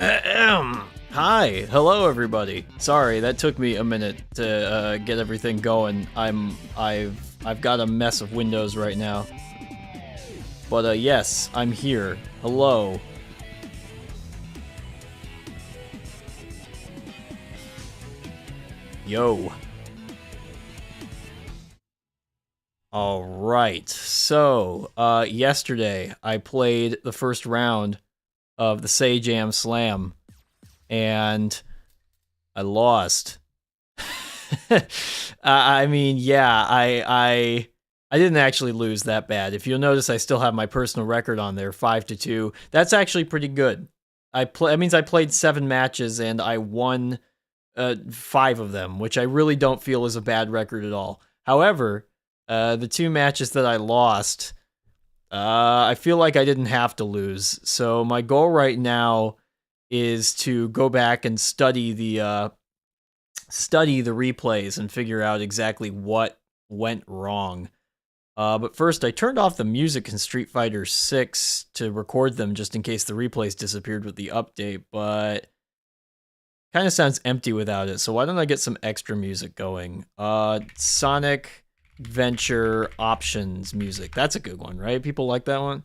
Hi, hello everybody. Sorry, that took me a minute to get everything going. I've got a mess of windows right now. But yes, I'm here. Hello. Yo. All right. So, yesterday I played the first round of the Sajam Slam and I lost. I mean, yeah, I didn't actually lose that bad. If you'll notice, I still have my personal record on there, 5-2. That's actually pretty good. That means I played 7 matches and I won 5 of them, which I really don't feel is a bad record at all. However, the 2 matches that I lost, I feel like I didn't have to lose. So my goal right now is to go back and study the replays and figure out exactly what went wrong. But first, I turned off the music in Street Fighter 6 to record them just in case the replays disappeared with the update, but kind of sounds empty without it, so why don't I get some extra music going? Sonic Venture Options music. That's a good one, right? People like that one?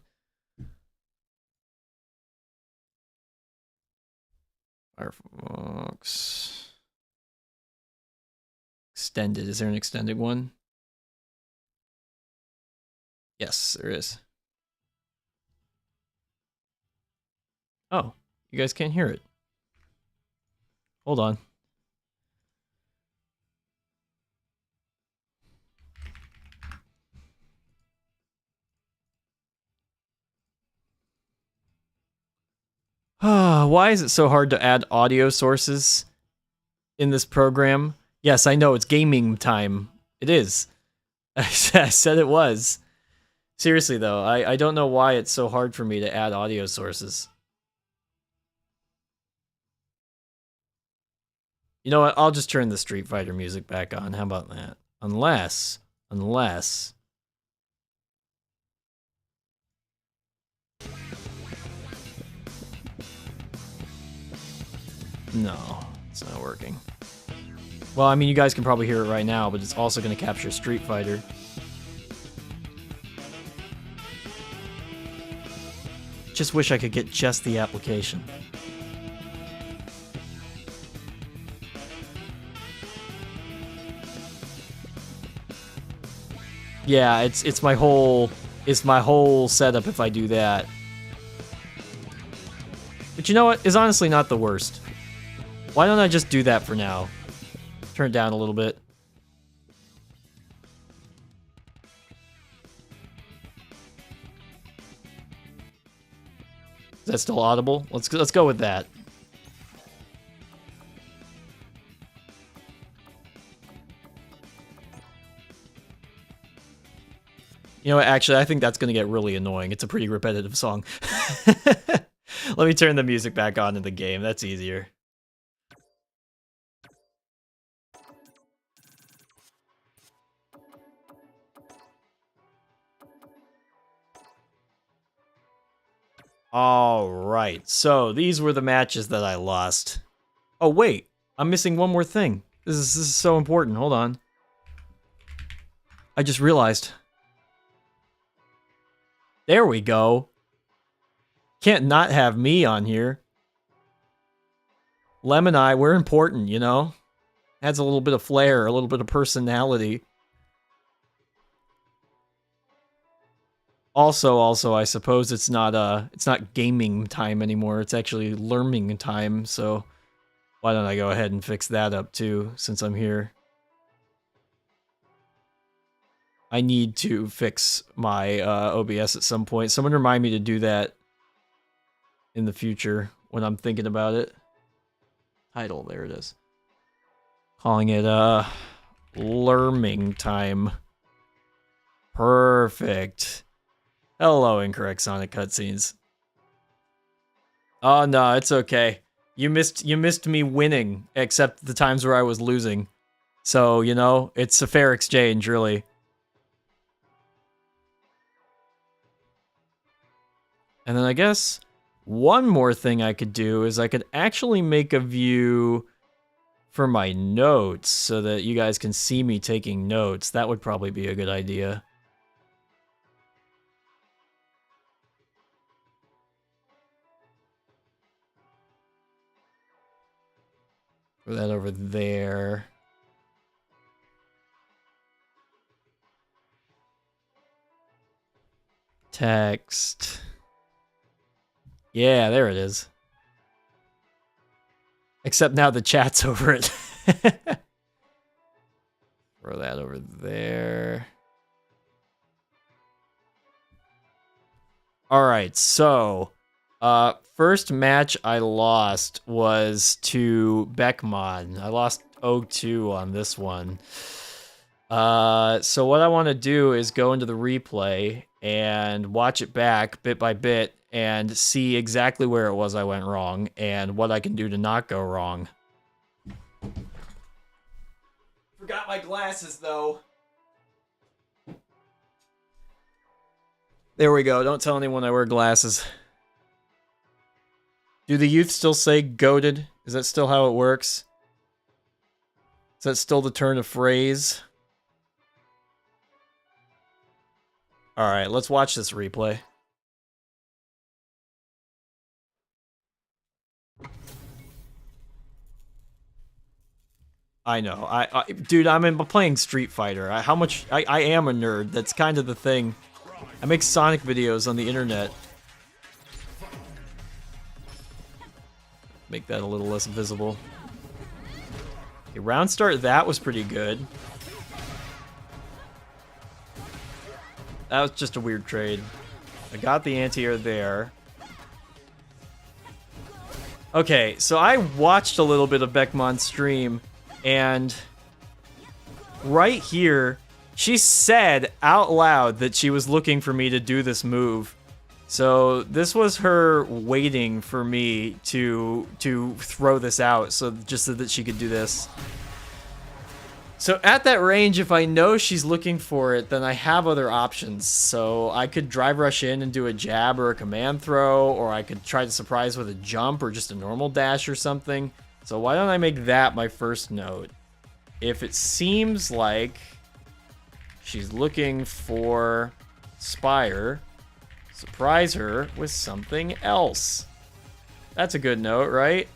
Firefox. Extended. Is there an extended one? Yes, there is. Oh, you guys can't hear it. Hold on. Why is it so hard to add audio sources in this program? Yes, I know, it's gaming time. It is. I said it was. Seriously, though, I don't know why it's so hard for me to add audio sources. You know what? I'll just turn the Street Fighter music back on. How about that? Unless... No, it's not working. Well, I mean, you guys can probably hear it right now, but it's also going to capture Street Fighter. Just wish I could get just the application. Yeah, it's my whole setup if I do that. But you know what? It's honestly not the worst. Why don't I just do that for now? Turn it down a little bit. Is that still audible? Let's go with that. You know what? Actually, I think that's going to get really annoying. It's a pretty repetitive song. Let me turn the music back on in the game. That's easier. All right. So these were the matches that I lost. Oh, wait. I'm missing one more thing. This is so important. Hold on. I just realized. There we go. Can't not have me on here. Lem and I, we're important, you know? Adds a little bit of flair, a little bit of personality. Also, I suppose it's not gaming time anymore. It's actually learning time, so why don't I go ahead and fix that up too, since I'm here. I need to fix my OBS at some point. Someone remind me to do that in the future when I'm thinking about it. Title, there it is. Calling it learning time. Perfect. Hello, incorrect Sonic cutscenes. Oh no, it's okay. You missed me winning, except the times where I was losing. So, you know, it's a fair exchange, really. And then I guess One more thing I could do is I could actually make a view for my notes so that you guys can see me taking notes. That would probably be a good idea. Put that over there. Text. Yeah, there it is. Except now the chat's over it. Throw that over there. All right, so first match I lost was to Beckmon. I lost 0-2 on this one. So what I want to do is go into the replay and watch it back bit by bit and see exactly where it was I went wrong and what I can do to not go wrong. Forgot my glasses, though. There we go. Don't tell anyone I wear glasses. Do the youth still say goated? Is that still how it works? Is that still the turn of phrase? Alright, let's watch this replay. I know. Dude, I'm playing Street Fighter. I am a nerd. That's kind of the thing. I make Sonic videos on the internet. Make that a little less visible. Okay, round start, that was pretty good. That was just a weird trade. I got the anti-air there. Okay, so I watched a little bit of Beckmon's stream, and right here, she said out loud that she was looking for me to do this move. So this was her waiting for me to throw this out, so just so that she could do this. So at that range, if I know she's looking for it, then I have other options. So I could drive rush in and do a jab or a command throw, or I could try to surprise with a jump or just a normal dash or something. So why don't I make that my first note? If it seems like she's looking for Spire, surprise her with something else. That's a good note, right?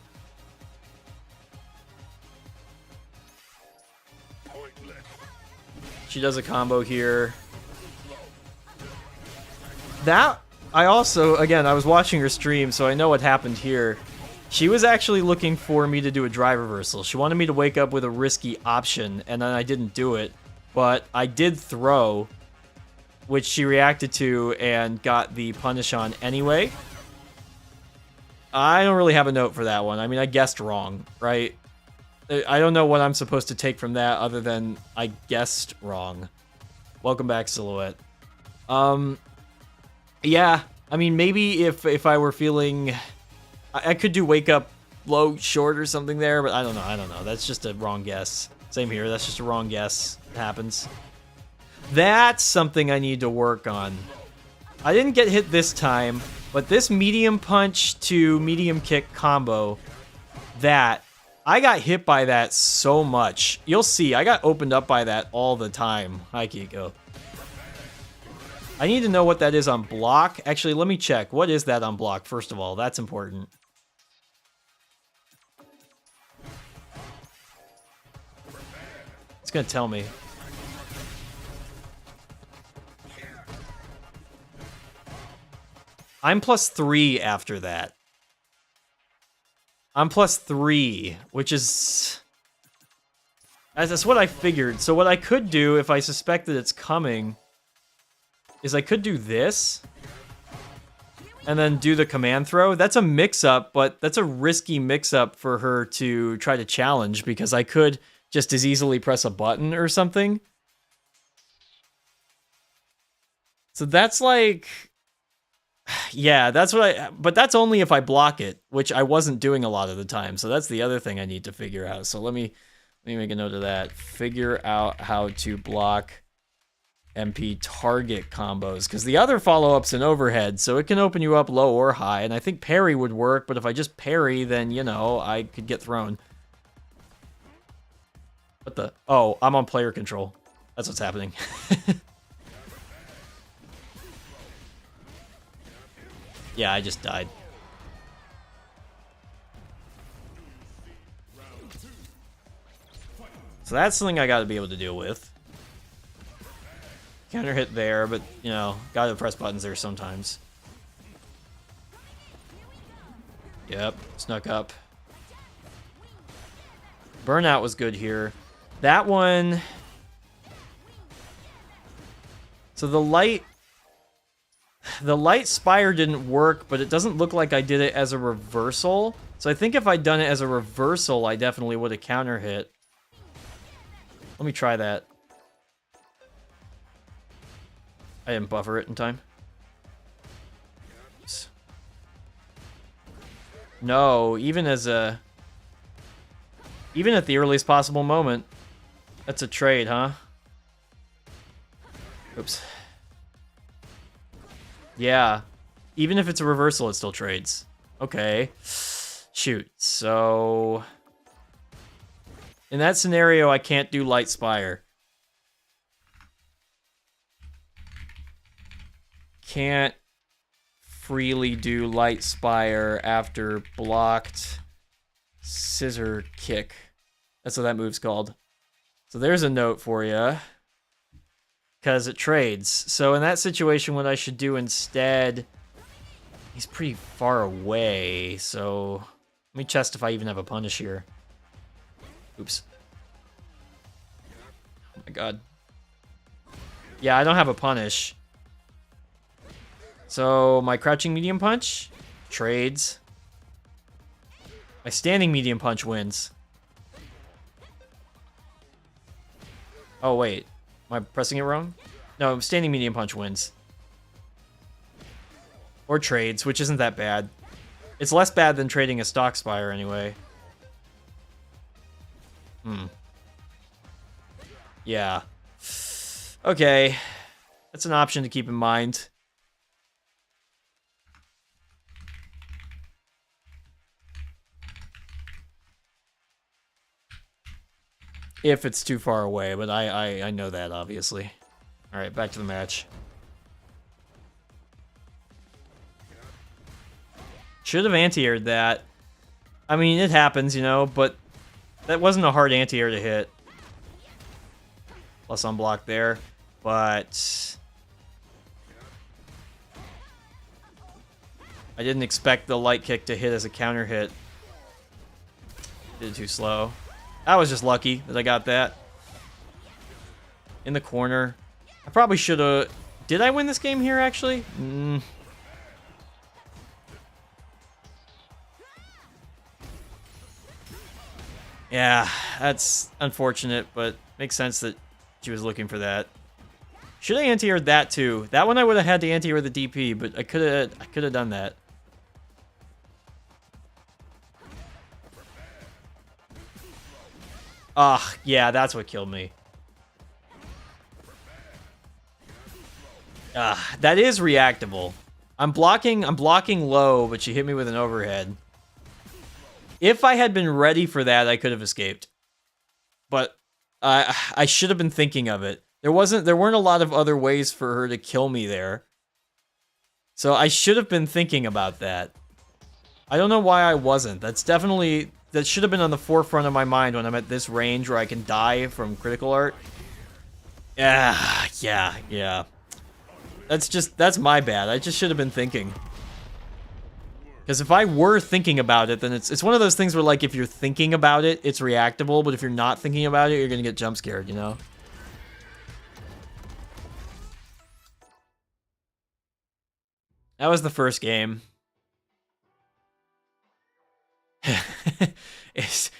She does a combo here. That, I also, again, I was watching her stream, so I know what happened here. She was actually looking for me to do a drive reversal. She wanted me to wake up with a risky option, and then I didn't do it. But I did throw, which she reacted to and got the punish on anyway. I don't really have a note for that one. I mean, I guessed wrong, right? I don't know what I'm supposed to take from that other than I guessed wrong. Welcome back, Silhouette. Yeah, I mean, maybe if I were feeling... I could do wake up low, short or something there, but I don't know. That's just a wrong guess. Same here, that's just a wrong guess. It happens. That's something I need to work on. I didn't get hit this time, but this medium punch to medium kick combo, that... I got hit by that so much. You'll see, I got opened up by that all the time. Hi, Kiko. I need to know what that is on block. Actually, let me check. What is that on block, first of all? That's important. It's gonna tell me. I'm +3 after that. I'm +3, which is... That's what I figured. So what I could do, if I suspect that it's coming, is I could do this, and then do the command throw. That's a mix-up, but that's a risky mix-up for her to try to challenge, because I could just as easily press a button or something. So that's like... Yeah, that's what but that's only if I block it, which I wasn't doing a lot of the time. So that's the other thing I need to figure out. So let me make a note of that. Figure out how to block MP target combos, because the other follow-up's an overhead, so it can open you up low or high, and I think parry would work, but if I just parry, then, you know, I could get thrown. What the? Oh, I'm on player control. That's what's happening. Yeah, I just died. So that's something I gotta be able to deal with. Counter hit there, but, you know, gotta press buttons there sometimes. Yep, snuck up. Burnout was good here. That one... So the light spire didn't work, but it doesn't look like I did it as a reversal. So I think if I'd done it as a reversal, I definitely would have counter hit. Let me try that. I didn't buffer it in time. Oops. No, even at the earliest possible moment. That's a trade, huh? Oops. Yeah. Even if it's a reversal, it still trades. Okay. Shoot. So... in that scenario, I can't do Light Spire. Can't freely do Light Spire after blocked Scissor Kick. That's what that move's called. So there's a note for you. Because it trades. So in that situation, what I should do instead... he's pretty far away, so... let me test if I even have a punish here. Oops. Oh my god. Yeah, I don't have a punish. So, my crouching medium punch trades. My standing medium punch wins. Oh, wait. Am I pressing it wrong? No, standing medium punch wins. Or trades, which isn't that bad. It's less bad than trading a stock spire anyway. Yeah. Okay. That's an option to keep in mind. If it's too far away, but I know that, obviously. Alright, back to the match. Should have anti-aired that. I mean, it happens, you know, but that wasn't a hard anti-air to hit. Plus unblock there, but... I didn't expect the light kick to hit as a counter hit. Did it too slow. I was just lucky that I got that. In the corner. I probably should have... Did I win this game here, actually? Yeah, that's unfortunate, but makes sense that she was looking for that. Should I anti-aired that too? That one I would have had to anti-air the DP, but I could have done that. Ah, yeah, that's what killed me. That is reactable. I'm blocking low, but she hit me with an overhead. If I had been ready for that, I could have escaped. But I should have been thinking of it. There weren't a lot of other ways for her to kill me there. So I should have been thinking about that. I don't know why I wasn't. That should have been on the forefront of my mind when I'm at this range where I can die from critical art. Yeah. That's my bad. I just should have been thinking. Because if I were thinking about it, then it's one of those things where, like, if you're thinking about it, it's reactable, but if you're not thinking about it, you're gonna get jump scared, you know? That was the first game.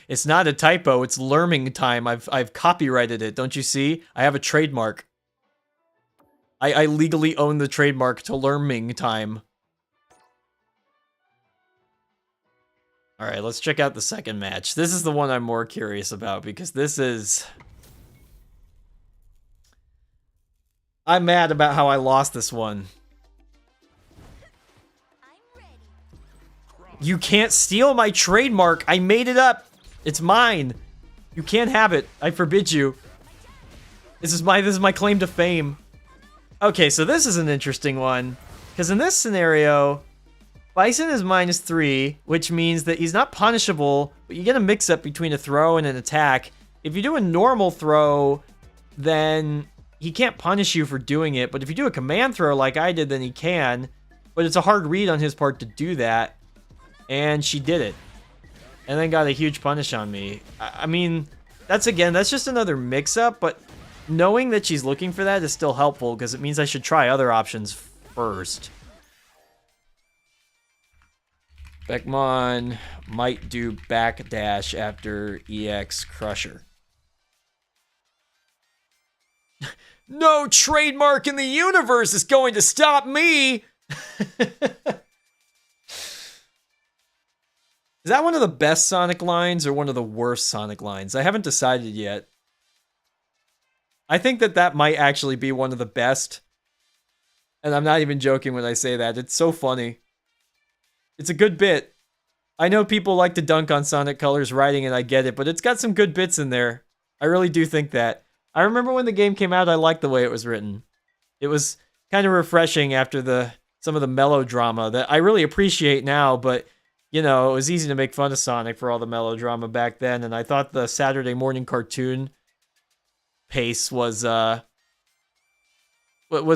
It's not a typo, it's learning time. I've copyrighted it, don't you see? I have a trademark. I legally own the trademark to learning time. Alright, let's check out the second match. This is the one I'm more curious about, because this is... I'm mad about how I lost this one. You can't steal my trademark. I made it up. It's mine. You can't have it. I forbid you. This is my claim to fame. Okay, so this is an interesting one. Because in this scenario, Bison is -3, which means that he's not punishable, but you get a mix-up between a throw and an attack. If you do a normal throw, then he can't punish you for doing it, but if you do a command throw like I did, then he can. But it's a hard read on his part to do that. And she did it. And then got a huge punish on me. I mean, that's just another mix-up, but knowing that she's looking for that is still helpful, because it means I should try other options first. Beckmon might do backdash after EX Crusher. No trademark in the universe is going to stop me! Is that one of the best Sonic lines or one of the worst Sonic lines? I haven't decided yet. I think that might actually be one of the best. And I'm not even joking when I say that. It's so funny. It's a good bit. I know people like to dunk on Sonic Colors writing, and I get it, but it's got some good bits in there. I really do think that. I remember when the game came out, I liked the way it was written. It was kind of refreshing after some of the melodrama that I really appreciate now, but you know, it was easy to make fun of Sonic for all the melodrama back then, and I thought the Saturday morning cartoon pace was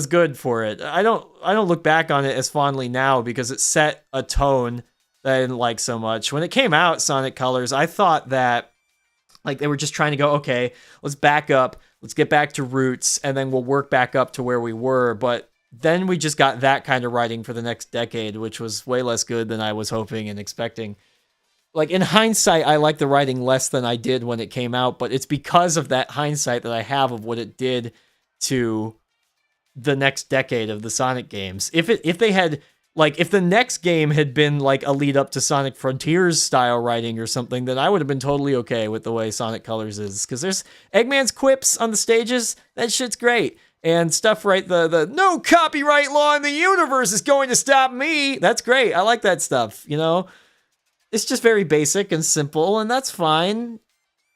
good for it. I don't look back on it as fondly now because it set a tone that I didn't like so much. When it came out, Sonic Colors, I thought that like they were just trying to go, okay, let's back up, let's get back to roots, and then we'll work back up to where we were, but then we just got that kind of writing for the next decade, which was way less good than I was hoping and expecting. Like, in hindsight, I like the writing less than I did when it came out, but it's because of that hindsight that I have of what it did to the next decade of the Sonic games. If the next game had been like a lead up to Sonic Frontiers style writing or something, then I would have been totally okay with the way Sonic Colors is. Because there's Eggman's quips on the stages, that shit's great. And stuff, right, the no copyright law in the universe is going to stop me. That's great. I like that stuff, you know? It's just very basic and simple, and that's fine.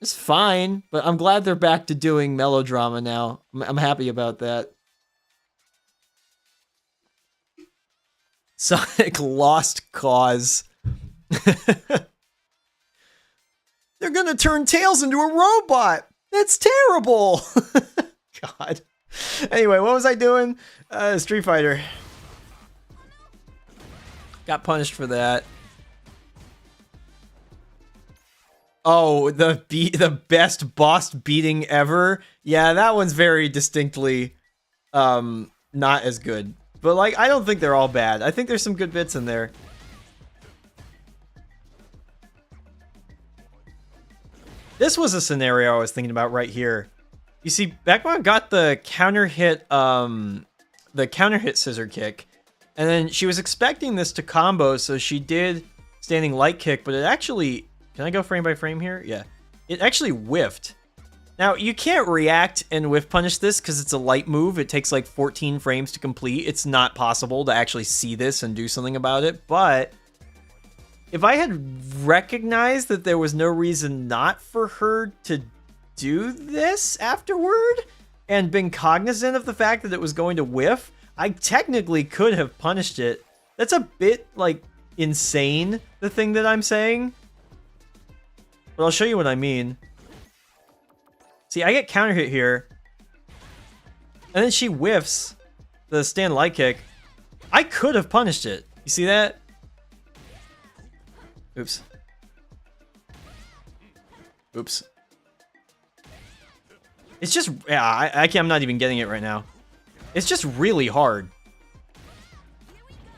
It's fine, but I'm glad they're back to doing melodrama now. I'm happy about that. Sonic Lost Cause. They're gonna turn Tails into a robot. That's terrible. God. Anyway, what was I doing? Street Fighter. Got punished for that. Oh, the best boss beating ever. Yeah, that one's very distinctly not as good. But like, I don't think they're all bad. I think there's some good bits in there. This was a scenario I was thinking about right here. You see, Beckmon got the counter hit scissor kick, and then she was expecting this to combo, so she did standing light kick, but it actually, can I go frame by frame here? Yeah. It actually whiffed. Now, you can't react and whiff punish this because it's a light move. It takes like 14 frames to complete. It's not possible to actually see this and do something about it, but if I had recognized that there was no reason not for her to do this afterward and been cognizant of the fact that it was going to whiff, I technically could have punished it. That's a bit, like, insane, the thing that I'm saying. But I'll show you what I mean. See, I get counter hit here, and then she whiffs the stand light kick. I could have punished it. You see that? Oops. Oops. It's just, yeah, I'm not even getting it right now. It's just really hard.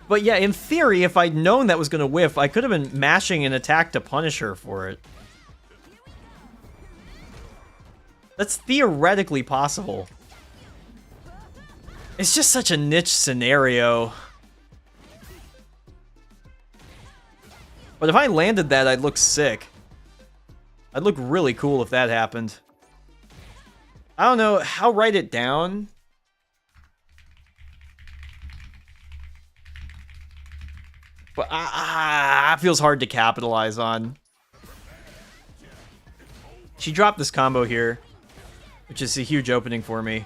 But yeah, in theory, if I'd known that was going to whiff, I could have been mashing an attack to punish her for it. That's theoretically possible. It's just such a niche scenario. But if I landed that, I'd look sick. I'd look really cool if that happened. I don't know, I'll write it down. But feels hard to capitalize on. She dropped this combo here, which is a huge opening for me.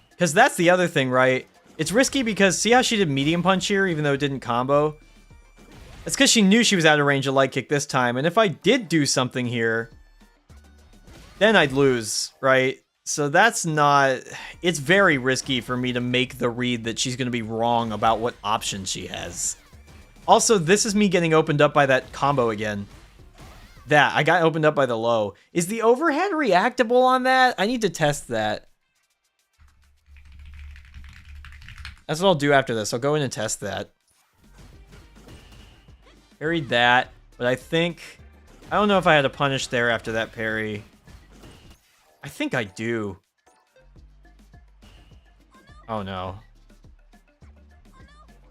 Because that's the other thing, right? It's risky because see how she did medium punch here, even though it didn't combo? It's because she knew she was out of range of light kick this time. And if I did do something here, then I'd lose, right? So that's not... It's very risky for me to make the read that she's going to be wrong about what options she has. Also, this is me getting opened up by that combo again. I got opened up by the low. Is the overhead reactable on that? I need to test that. That's what I'll do after this. I'll go in and test that. Parried that, but I think... I don't know if I had a punish there after that parry. I think I do. Oh no.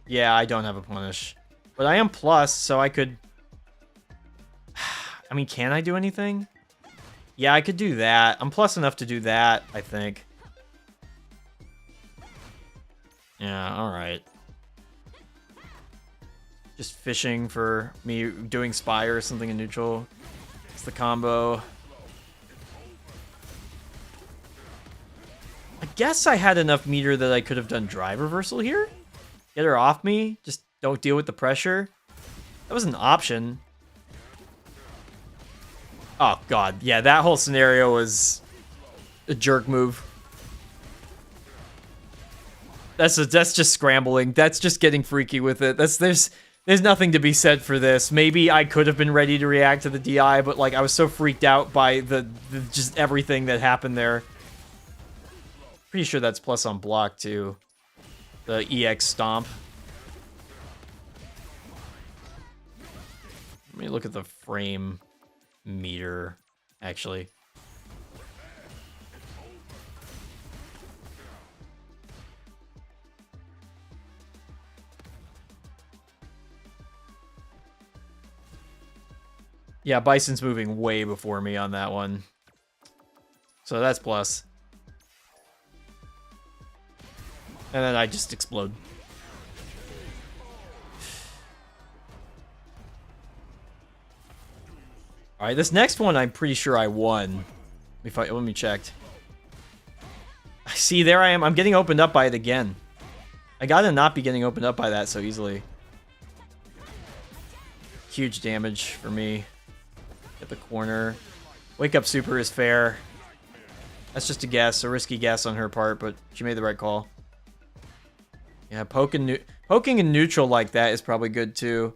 Yeah, I don't have a punish. But I am plus, so I could... I mean, can I do anything? Yeah, I could do that. I'm plus enough to do that, I think. Yeah, alright. Just fishing for me doing Spire or something in neutral. It's the combo. I guess I had enough meter that I could have done drive reversal here. Get her off me. Just don't deal with the pressure. That was an option. Oh, God. Yeah, that whole scenario was a jerk move. That's just scrambling. That's just getting freaky with it. There's nothing to be said for this. Maybe I could have been ready to react to the DI, but like I was so freaked out by the just everything that happened there. Pretty sure that's plus on block too. The EX stomp. Let me look at the frame meter, actually. Yeah, Bison's moving way before me on that one. So that's plus. And then I just explode. Alright, this next one I'm pretty sure I won. Let me check. See, there I am. I'm getting opened up by it again. I gotta not be getting opened up by that so easily. Huge damage for me. Get the corner. Wake up super is fair. That's just a guess, a risky guess on her part, but she made the right call. Yeah, poking in neutral like that is probably good too.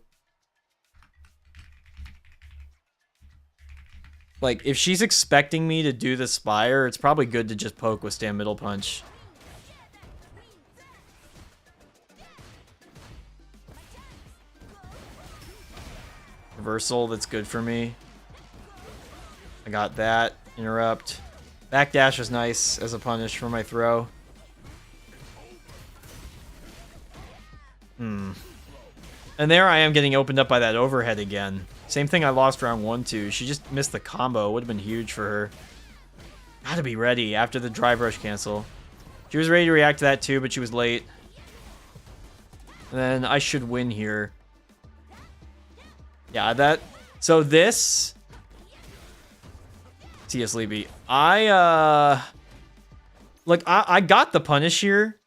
Like, if she's expecting me to do the Spire, it's probably good to just poke with stand middle punch. Reversal, that's good for me. I got that. Interrupt. Backdash was nice as a punish for my throw. And there I am getting opened up by that overhead again. Same thing I lost round 1-2. She just missed the combo. Would have been huge for her. Gotta be ready after the drive rush cancel. She was ready to react to that too, but she was late. And then I should win here. Yeah, that... So this... T.S. Sleepy. Like, I got the punish here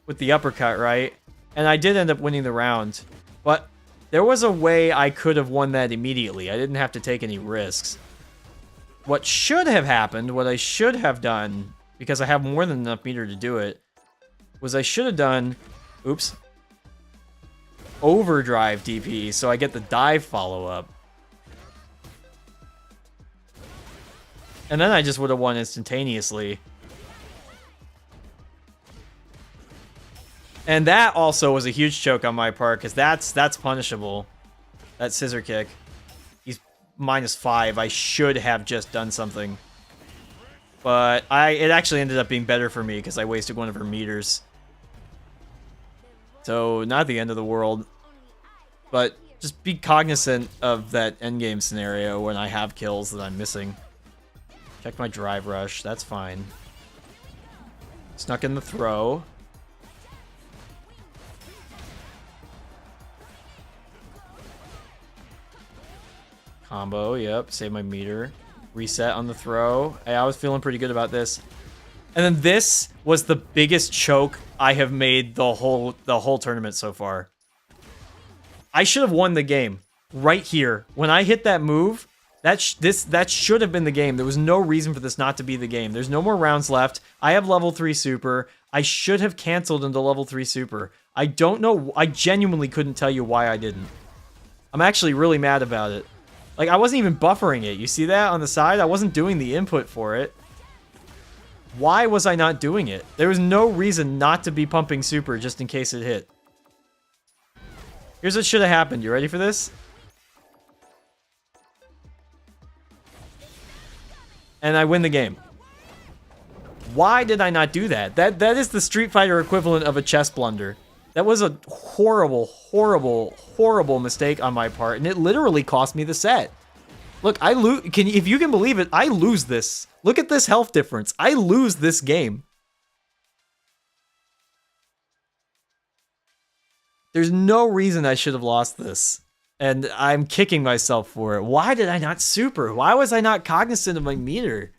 with the uppercut, right? And I did end up winning the round. But there was a way I could have won that immediately. I didn't have to take any risks. What should have happened, what I should have done, because I have more than enough meter to do it, was I should have done... Oops. Overdrive DP, so I get the dive follow-up. And then I just would have won instantaneously. And that also was a huge choke on my part, because that's punishable. That scissor kick. He's -5. I should have just done something. But it actually ended up being better for me, because I wasted one of her meters. So, not the end of the world. But just be cognizant of that endgame scenario when I have kills that I'm missing. Check my drive rush. That's fine. Snuck in the throw. Combo, yep. Save my meter. Reset on the throw. Hey, I was feeling pretty good about this. And then this was the biggest choke I have made the whole tournament so far. I should have won the game right here. When I hit that move, that should have been the game. There was no reason for this not to be the game. There's no more rounds left. I have level 3 super. I should have canceled into level 3 super. I don't know. I genuinely couldn't tell you why I didn't. I'm actually really mad about it. Like, I wasn't even buffering it. You see that on the side? I wasn't doing the input for it. Why was I not doing it? There was no reason not to be pumping super just in case it hit. Here's what should have happened. You ready for this? And I win the game. Why did I not do that? That is the Street Fighter equivalent of a chess blunder. That was a horrible, horrible, horrible mistake on my part, and it literally cost me the set. Look, I lose. If you can believe it, I lose this. Look at this health difference. I lose this game. There's no reason I should have lost this, and I'm kicking myself for it. Why did I not super? Why was I not cognizant of my meter?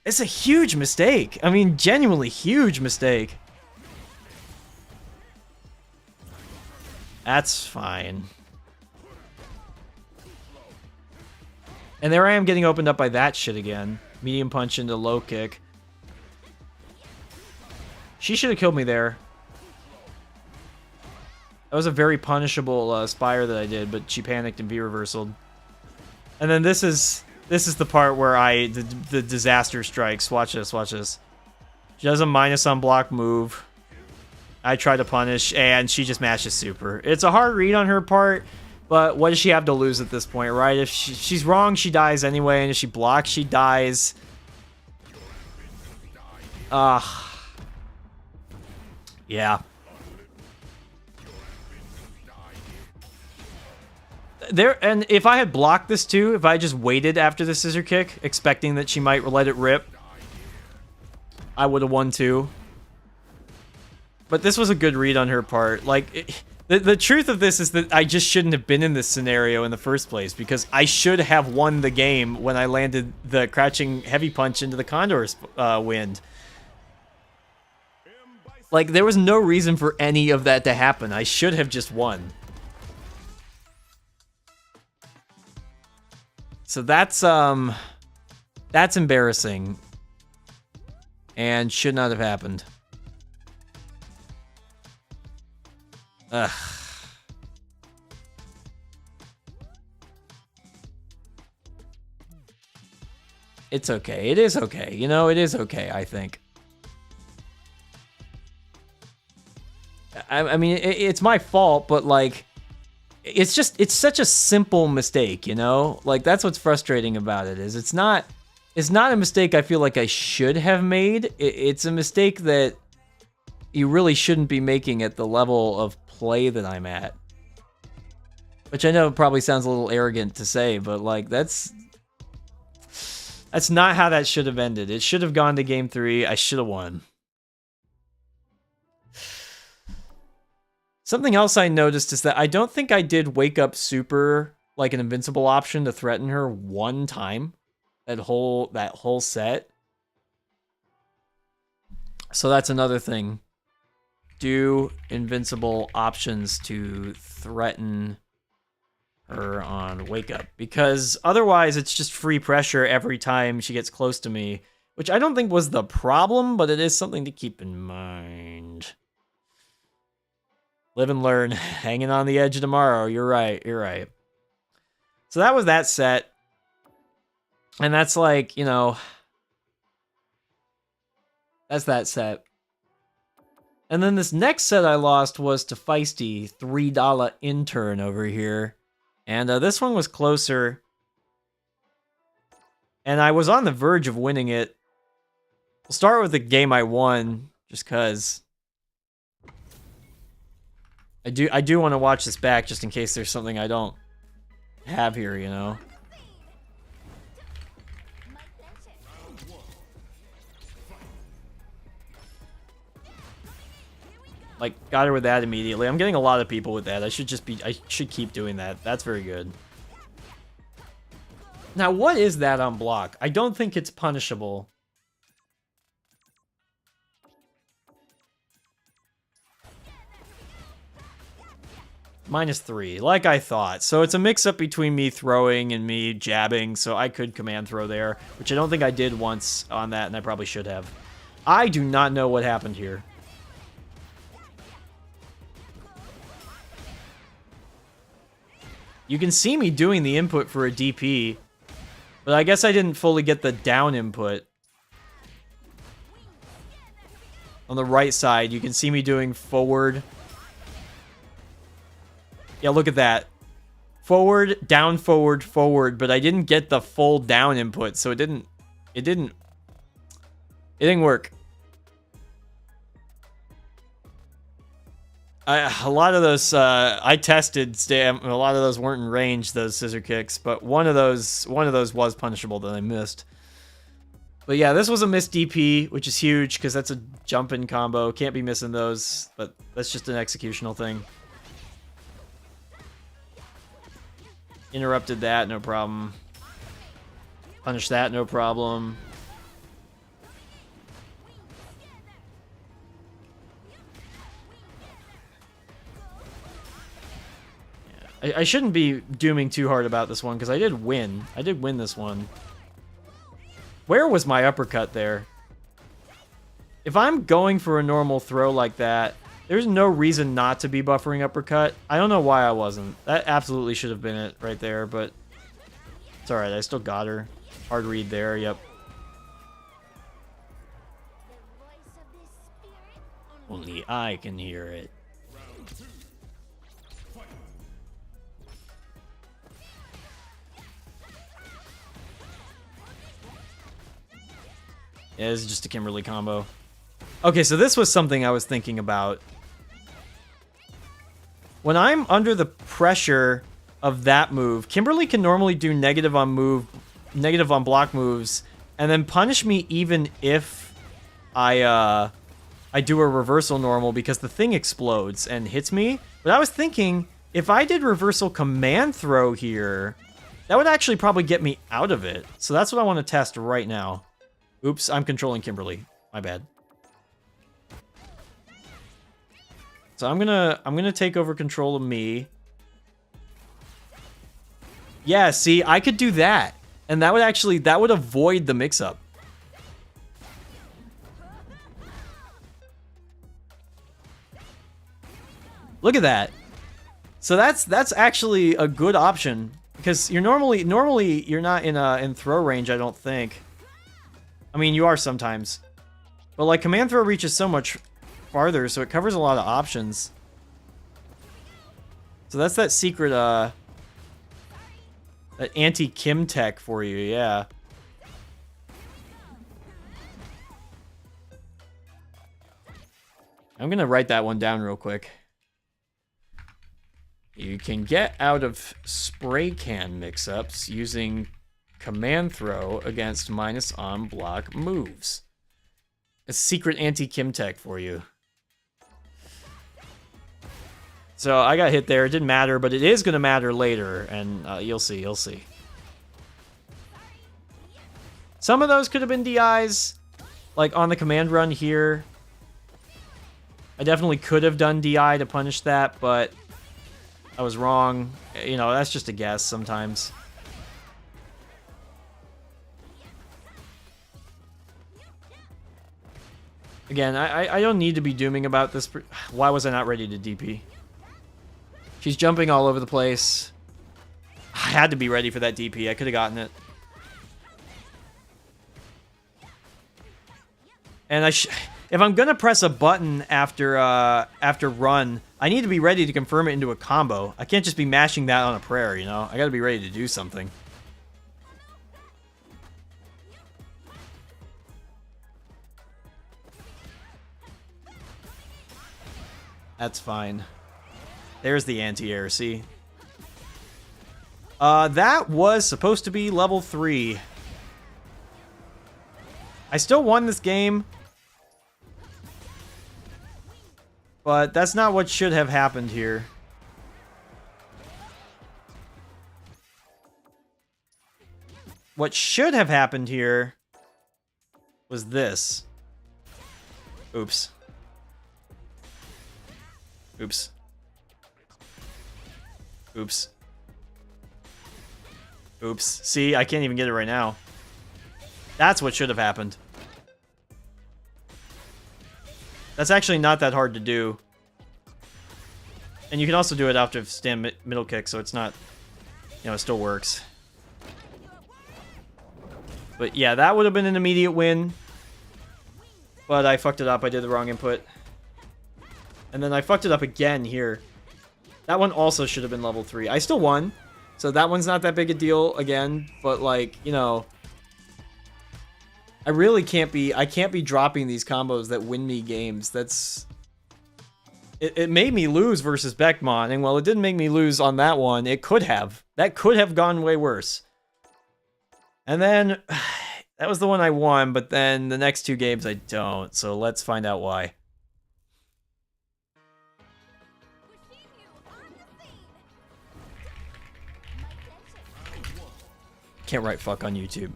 It's a huge mistake. I mean, genuinely huge mistake. That's fine. And there I am getting opened up by that shit again. Medium punch into low kick. She should have killed me there. That was a very punishable Spire that I did, but she panicked and V-reversaled. And then this is the part where the disaster strikes. Watch this, watch this. She does a minus on block move. I try to punish, and she just mashes super. It's a hard read on her part, but what does she have to lose at this point, right? If she's wrong, she dies anyway, and if she blocks, she dies. Yeah. And if I had blocked this too, if I just waited after the scissor kick, expecting that she might let it rip, I would have won too. But this was a good read on her part. Like, the truth of this is that I just shouldn't have been in this scenario in the first place, because I should have won the game when I landed the crouching heavy punch into the Condor's wind. Like, there was no reason for any of that to happen. I should have just won. So that's embarrassing. And should not have happened. Ugh. It's okay. It is okay. You know, it is okay, I think. I mean, it's my fault, but, like, it's such a simple mistake, you know? Like, that's what's frustrating about it, is it's not a mistake I feel like I should have made. It's a mistake that you really shouldn't be making at the level of play that I'm at. Which I know probably sounds a little arrogant to say, but, like, that's not how that should have ended. It should have gone to game 3. I should have won. Something else I noticed is that I don't think I did wake up super, like an invincible option to threaten her one time. That whole set. So that's another thing. Do invincible options to threaten her on wake up, because otherwise it's just free pressure every time she gets close to me, which I don't think was the problem, but it is something to keep in mind. Live and learn. Hanging on the edge of tomorrow. You're right. You're right. So that was that set. And that's like, you know, that's that set. And then this next set I lost was to Feisty, $3 intern over here. And this one was closer. And I was on the verge of winning it. We'll start with the game I won, just because I do want to watch this back just in case there's something I don't have here, you know. Like, got her with that immediately. I'm getting a lot of people with that. I should keep doing that. That's very good. Now, what is that on block? I don't think it's punishable. -3, like I thought. So it's a mix-up between me throwing and me jabbing, so I could command throw there, which I don't think I did once on that, and I probably should have. I do not know what happened here. You can see me doing the input for a DP, but I guess I didn't fully get the down input. On the right side, you can see me doing forward. Yeah, look at that. Forward, down, forward, forward, but I didn't get the full down input, so it didn't work. A lot of those, I tested, a lot of those weren't in range, those scissor kicks, but one of those was punishable that I missed. But yeah, this was a missed DP, which is huge, because that's a jump-in combo. Can't be missing those, but that's just an executional thing. Interrupted that, no problem. Punish that, no problem. Yeah. I shouldn't be dooming too hard about this one, because I did win. I did win this one. Where was my uppercut there? If I'm going for a normal throw like that, there's no reason not to be buffering uppercut. I don't know why I wasn't. That absolutely should have been it right there, but it's alright. I still got her. Hard read there, yep. Only I can hear it. Yeah, this is just a Kimberly combo. Okay, so this was something I was thinking about. When I'm under the pressure of that move, Kimberly can normally do negative on block moves, and then punish me even if I do a reversal normal, because the thing explodes and hits me. But I was thinking, if I did reversal command throw here, that would actually probably get me out of it. So that's what I want to test right now. Oops, I'm controlling Kimberly. My bad. So I'm gonna take over control of me. Yeah, see, I could do that. And that would avoid the mix-up. Look at that. So that's actually a good option, because you're normally you're not in throw range, I don't think. I mean, you are sometimes. But like command throw reaches so much farther, so it covers a lot of options. So that's that secret that anti-Kim tech for you, yeah. I'm gonna write that one down real quick. You can get out of spray can mix-ups using command throw against minus on block moves. A secret anti-Kim tech for you. So I got hit there. It didn't matter, but it is going to matter later, and you'll see. You'll see. Some of those could have been DIs, like on the command run here. I definitely could have done DI to punish that, but I was wrong. You know, that's just a guess sometimes. Again, I don't need to be dooming about this. Why was I not ready to DP? She's jumping all over the place. I had to be ready for that DP. I could have gotten it. And if I'm gonna press a button after run, I need to be ready to confirm it into a combo. I can't just be mashing that on a prayer, you know? I gotta be ready to do something. That's fine. There's the anti-air, see? That was supposed to be level 3. I still won this game. But that's not what should have happened here. What should have happened here was this. Oops. Oops. Oops. Oops. See, I can't even get it right now. That's what should have happened. That's actually not that hard to do. And you can also do it after stand middle kick, so it's not, you know, it still works. But yeah, that would have been an immediate win. But I fucked it up. I did the wrong input. And then I fucked it up again here. That one also should have been level 3. I still won. So that one's not that big a deal again. But like, you know, I really can't be dropping these combos that win me games. That's... It made me lose versus Beckmon. And while it didn't make me lose on that one, it could have. That could have gone way worse. And then, that was the one I won, but then the next 2 games I don't. So let's find out why. Can't write fuck on YouTube.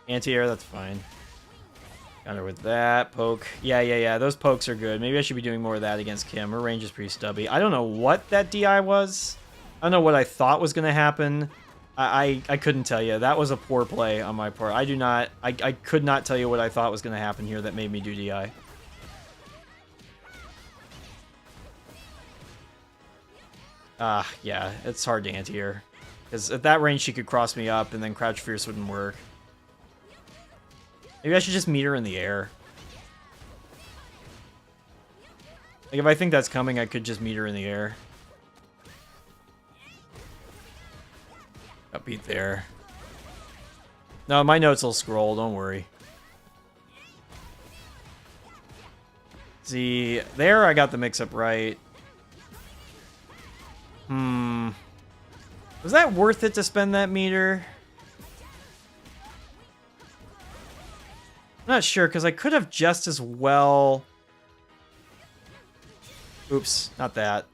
Anti-air, that's fine. Counter with that. Poke. Yeah. Those pokes are good. Maybe I should be doing more of that against Kim. Her range is pretty stubby. I don't know what that DI was. I don't know what I thought was going to happen. I couldn't tell you. That was a poor play on my part. I could not tell you what I thought was going to happen here that made me do DI. Yeah, it's hard to anti-air. Because at that range, she could cross me up, and then Crouch Fierce wouldn't work. Maybe I should just meet her in the air. Like, if I think that's coming, I could just meet her in the air. Got beat there. No, my notes will scroll, don't worry. See, there I got the mix-up right. Was that worth it to spend that meter? I'm not sure, because I could have just as well... Oops, not that.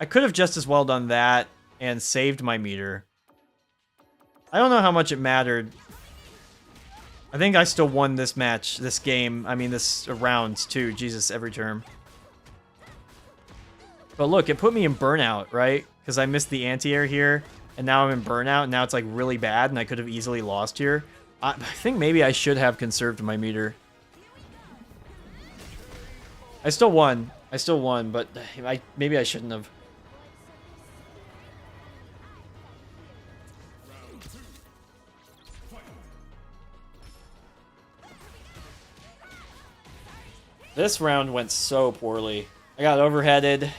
I could have just as well done that and saved my meter. I don't know how much it mattered. I think I still won this match, this game. I mean, this round, too. Jesus, every term. But look, it put me in burnout, right? Because I missed the anti-air here, and now I'm in burnout, and now it's, like, really bad, and I could have easily lost here. I think maybe I should have conserved my meter. I still won, but maybe I shouldn't have. This round went so poorly. I got overheaded.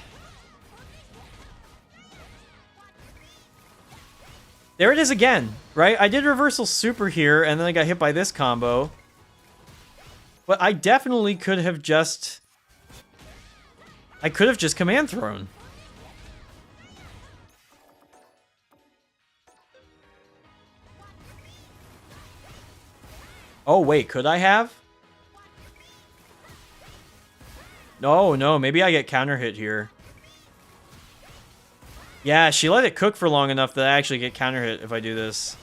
There it is again, right? I did reversal super here, and then I got hit by this combo. But I definitely could have just... I could have just command thrown. Oh, wait, could I have? No, maybe I get counter hit here. Yeah, she let it cook for long enough that I actually get counter hit if I do this.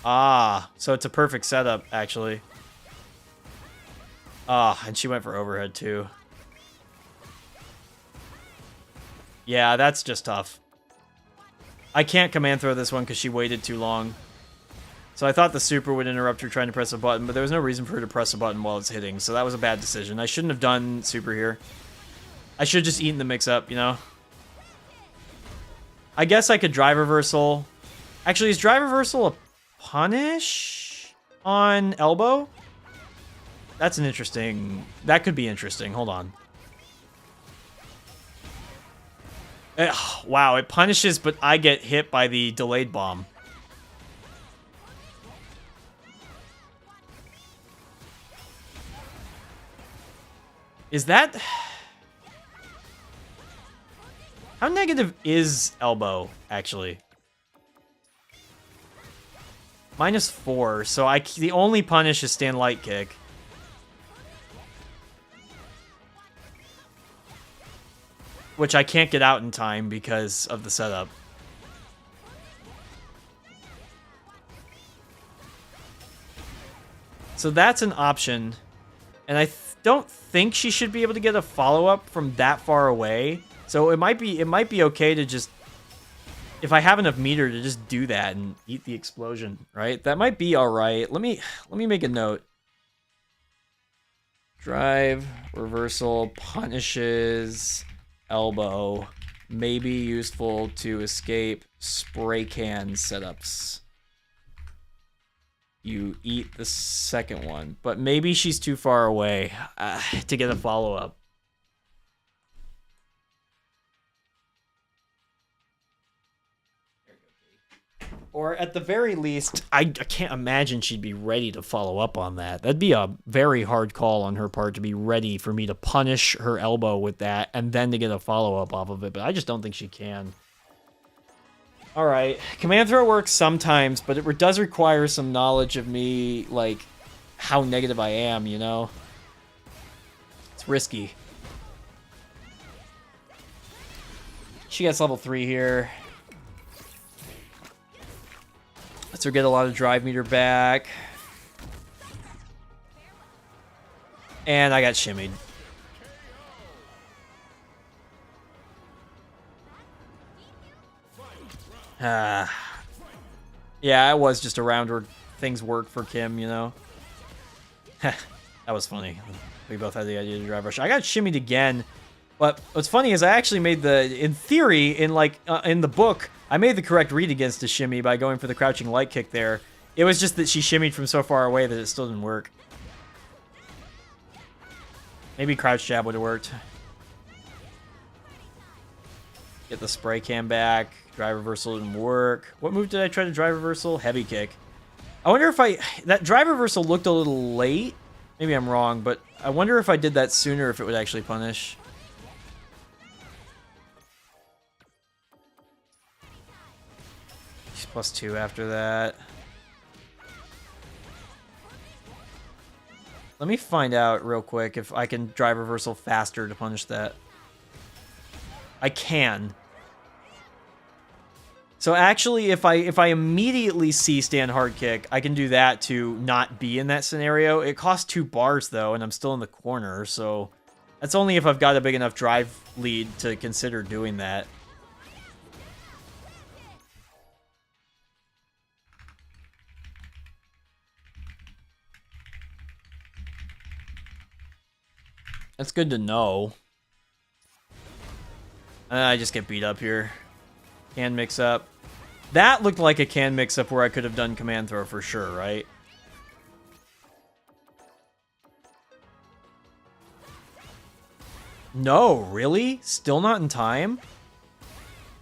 Ah, so it's a perfect setup, actually. Ah, and she went for overhead, too. Yeah, that's just tough. I can't command throw this one because she waited too long. So I thought the super would interrupt her trying to press a button, but there was no reason for her to press a button while it's hitting, so that was a bad decision. I shouldn't have done super here. I should have just eaten the mix-up, you know? I guess I could drive reversal. Actually, is drive reversal a punish on elbow? That's an interesting... That could be interesting. Hold on. Wow, it punishes, but I get hit by the delayed bomb. Is that... How negative is elbow, actually? -4, so the only punish is stand light kick. Which I can't get out in time because of the setup. So that's an option. And I don't think she should be able to get a follow-up from that far away. So it might be okay to just, if I have enough meter, to just do that and eat the explosion, right? That might be all right. Let me make a note. Drive, reversal, punishes, elbow, may be useful to escape spray can setups. You eat the second one, but maybe she's too far away to get a follow-up. Or at the very least, I can't imagine she'd be ready to follow up on that. That'd be a very hard call on her part to be ready for me to punish her elbow with that and then to get a follow-up off of it, but I just don't think she can. All right, command throw works sometimes, but it does require some knowledge of me, like, how negative I am, you know? It's risky. She gets level 3 here. Lets her get a lot of drive meter back. And I got shimmied. Yeah, it was just a round where things work for Kim, you know? That was funny. We both had the idea to drive rush. I got shimmied again, but what's funny is I actually made in theory, in the book, I made the correct read against the shimmy by going for the crouching light kick there. It was just that she shimmied from so far away that it still didn't work. Maybe crouch jab would have worked. Get the spray cam back. Drive reversal didn't work. What move did I try to drive reversal? Heavy kick. I wonder if that drive reversal looked a little late. Maybe I'm wrong, but I wonder if I did that sooner if it would actually punish. She's +2 after that. Let me find out real quick if I can drive reversal faster to punish that. I can. So actually, if I immediately see stand hard kick, I can do that to not be in that scenario. It costs 2 bars though, and I'm still in the corner, so that's only if I've got a big enough drive lead to consider doing that. That's good to know. I just get beat up here. Can mix up. That looked like a can mix up where I could have done command throw for sure, right? No, really? Still not in time?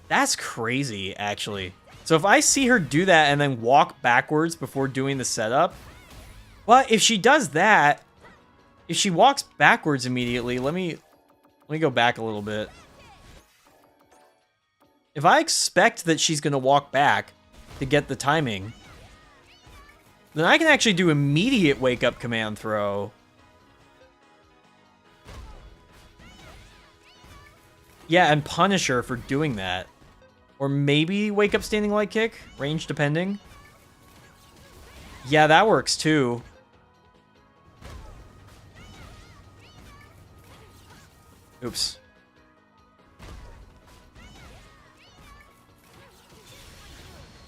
That's crazy, actually. So if I see her do that and then walk backwards before doing the setup, but if she does that, if she walks backwards immediately, let me go back a little bit. If I expect that she's going to walk back to get the timing, then I can actually do immediate wake-up command throw. Yeah, and punish her for doing that. Or maybe wake-up standing light kick, range depending. Yeah, that works too. Oops.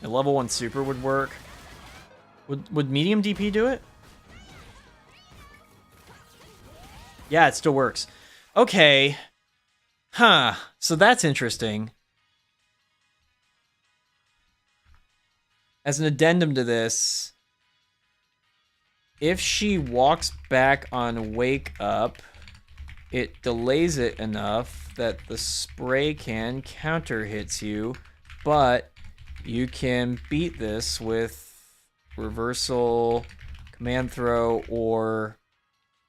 A level 1 super would work. Would medium DP do it? Yeah, it still works. Okay. Huh. So that's interesting. As an addendum to this, if she walks back on wake up, it delays it enough that the spray can counter hits you, but you can beat this with reversal, command throw, or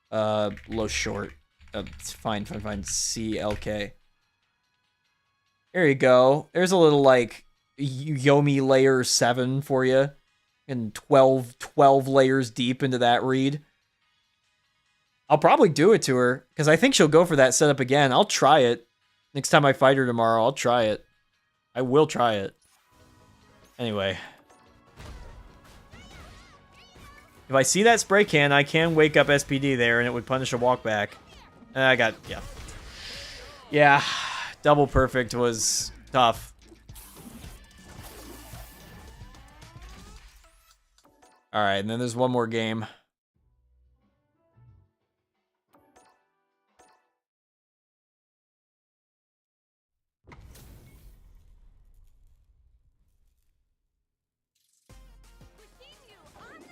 low short. It's fine. CLK. There you go. There's a little, like, Yomi layer 7 for you. And 12 layers deep into that read. I'll probably do it to her, because I think she'll go for that setup again. I'll try it. Next time I fight her tomorrow, I'll try it. I will try it. Anyway. If I see that spray can, I can wake up SPD there, and it would punish a walk back. And I got, yeah. Yeah, double perfect was tough. Alright, and then there's one more game.